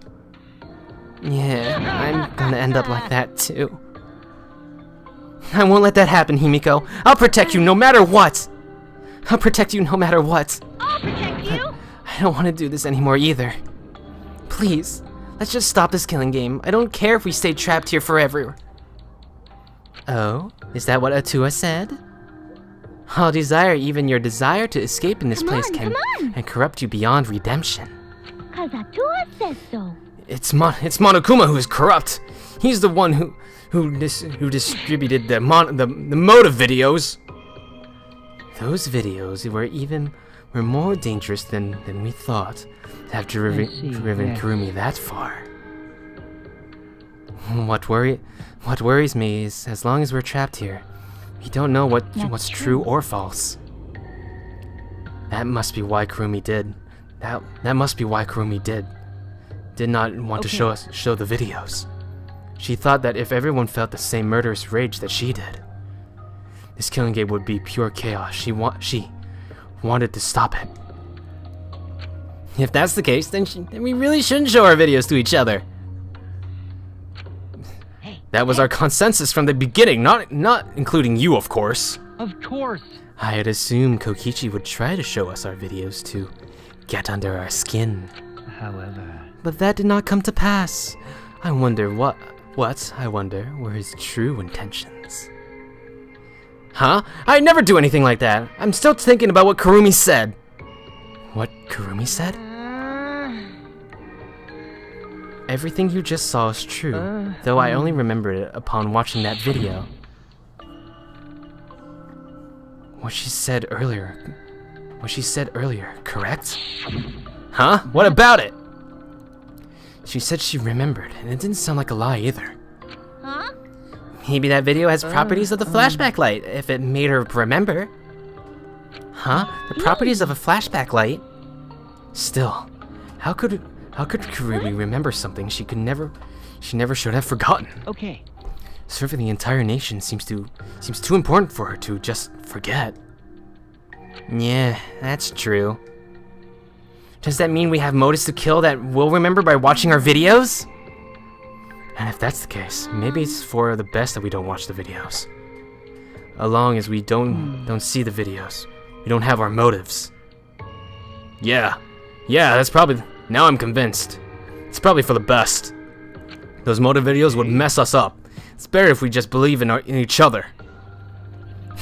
Yeah, I'm gonna end up like that too. I won't let that happen, Himiko. I'll protect you no matter what. I'll protect you no matter what. I'll protect you! I don't want to do this anymore either. Please, let's just stop this killing game. I don't care if we stay trapped here forever. Oh, is that what Atua said? All desire, even your desire to escape in this place can and corrupt you beyond redemption. 'Cause Atua says so. It's Monokuma who is corrupt. He's the one who distributed the motive videos. Those videos were more dangerous than we thought to have driven Kurumi that far. What worries me is as long as we're trapped here, we don't know what's true or false. That must be why Kurumi did. That must be why Kurumi did not want to show the videos. She thought that if everyone felt the same murderous rage that she did, this killing game would be pure chaos. She wanted to stop it. If that's the case, then we really shouldn't show our videos to each other. That was our consensus from the beginning, not including you, of course. Of course. I had assumed Kokichi would try to show us our videos to get under our skin. However... But that did not come to pass. I wonder what were his true intentions. Huh? I'd never do anything like that. I'm still thinking about what Kurumi said. What Kurumi said? Everything you just saw is true, though I only remembered it upon watching that video. What she said earlier, correct? Huh? What about it? She said she remembered, and it didn't sound like a lie either. Huh? Maybe that video has properties of the flashback light, if it made her remember. Huh? The properties of a flashback light? Still, how could Kurumi remember something she never should have forgotten? Okay. Serving the entire nation seems too important for her to just forget. Yeah, that's true. Does that mean we have motives to kill that we'll remember by watching our videos? And if that's the case, maybe it's for the best that we don't watch the videos. As long as we don't see the videos, we don't have our motives. Yeah, that's probably... Now I'm convinced. It's probably for the best. Those motive videos would mess us up. It's better if we just believe in each other.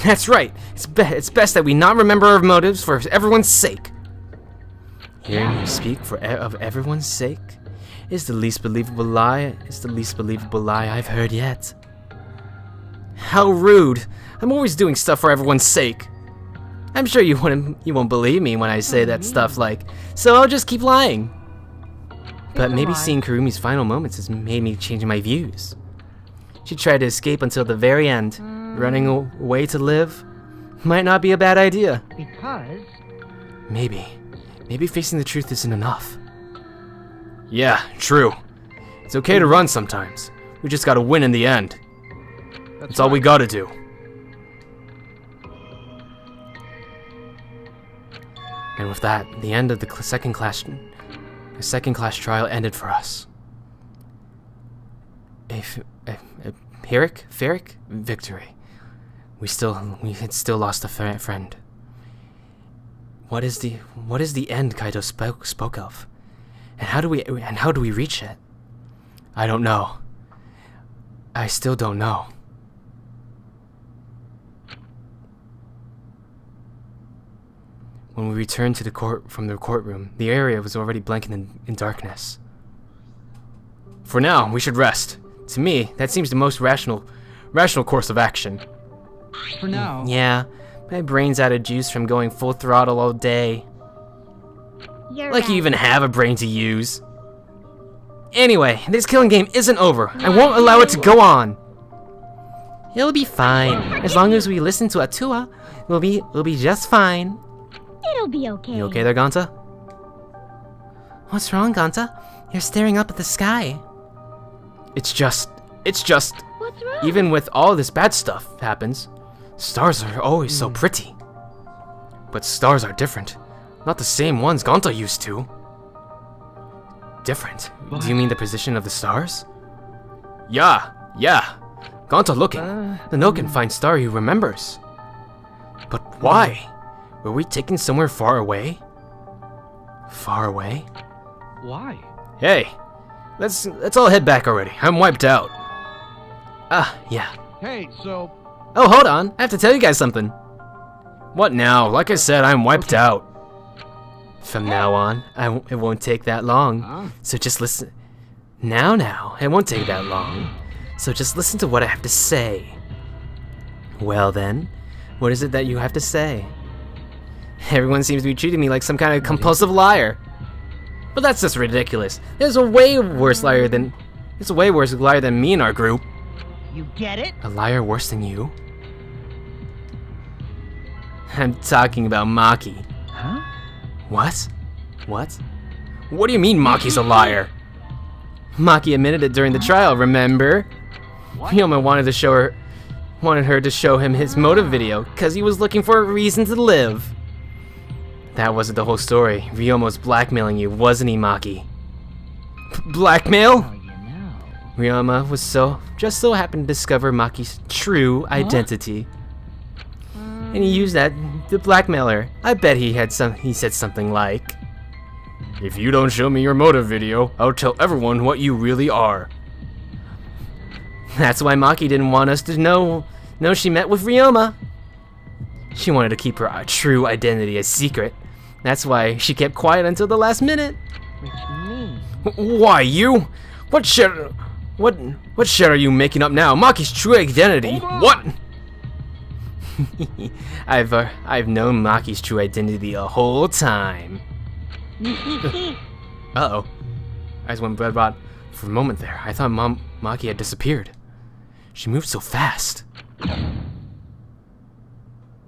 That's right. It's best that we not remember our motives for everyone's sake. Hearing you speak of everyone's sake is the least believable lie. I've heard yet. How rude! I'm always doing stuff for everyone's sake. I'm sure you won't believe me when I say that stuff like, so I'll just keep lying. But maybe alright. seeing Kurumi's final moments has made me change my views. She tried to escape until the very end. Running away to live might not be a bad idea. Because... Maybe facing the truth isn't enough. Yeah, true. It's okay to run sometimes. We just gotta win in the end. That's all we gotta do. And with that, the end of the second class trial ended for us. A Pyrrhic victory. We had still lost a friend. What is the end Kaido spoke of? And how do we reach it? I don't know. I still don't know. When we returned to the courtroom, the area was already blanketed in darkness. For now, we should rest. To me, that seems the most rational course of action. For now. Yeah, my brain's out of juice from going full throttle all day. You're Like you right. even have a brain to use. Anyway, this killing game isn't over. I won't allow it to go on. It'll be fine. As long as we listen to Atua, we'll be just fine. It'll be okay. You okay there, Ganta? What's wrong, Ganta? You're staring up at the sky. It's just... What's wrong? Even with all this bad stuff happens, stars are always so pretty. But stars are different. Not the same ones Ganta used to. Different? Do you mean the position of the stars? Yeah. Ganta looking. The no can find star he remembers. But why? Were we taken somewhere far away? Far away? Why? Hey, let's all head back already. I'm wiped out. Yeah. Hey, so... Oh, hold on. I have to tell you guys something. What now? Like I said, I'm wiped out. From now on, it won't take that long. So just listen. Now, it won't take that long. So just listen to what I have to say. Well then, what is it that you have to say? Everyone seems to be treating me like some kind of compulsive liar. But that's just ridiculous. There's a way worse liar than me in our group. You get it? A liar worse than you? I'm talking about Maki. Huh? What? What do you mean Maki's a liar? Maki admitted it during the trial, remember? Ryoma wanted her to show him his motive video, cause he was looking for a reason to live. That wasn't the whole story. Ryoma was blackmailing you, wasn't he, Maki? Blackmail? Oh, you know. Ryoma was just so happened to discover Maki's true identity. And he used that to blackmail her. I bet he said something like, "If you don't show me your motive video, I'll tell everyone what you really are." That's why Maki didn't want us to know she met with Ryoma. She wanted to keep her true identity a secret. That's why she kept quiet until the last minute. Which means... Why, you? What shit are you making up now? Maki's true identity? What? I've known Maki's true identity the whole time. Uh-oh. Eyes went red-hot. For a moment there, I thought Maki had disappeared. She moved so fast.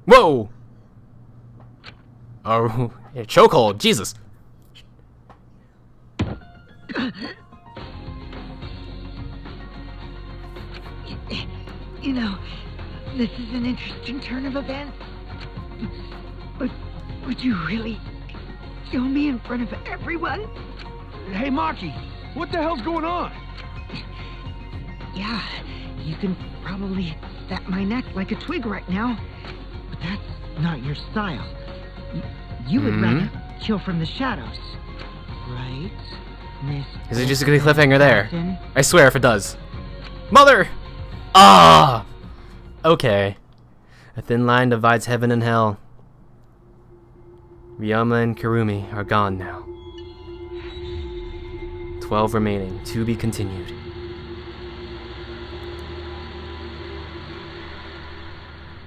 Whoa! Oh, yeah, chokehold, Jesus. You know, this is an interesting turn of events. But would you really kill me in front of everyone? Hey, Maki, what the hell's going on? Yeah, you can probably snap my neck like a twig right now, but that's not your style. You would rather kill from the shadows, right, Miss? Is it just a good cliffhanger there? Captain? I swear if it does. Mother! Ah! Okay. A thin line divides heaven and hell. Ryoma and Kurumi are gone now. 12 remaining, to be continued.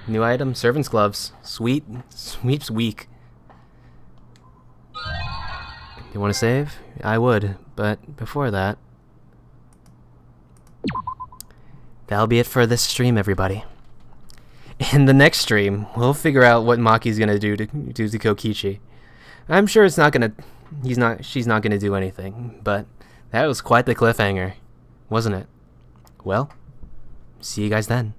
New item, servant's gloves. Sweet, sweeps weak. You want to save? I would, but before that... That'll be it for this stream, everybody. In the next stream, we'll figure out what Maki's gonna do to Kokichi. I'm sure it's not gonna... She's not gonna do anything, but that was quite the cliffhanger, wasn't it? Well, see you guys then.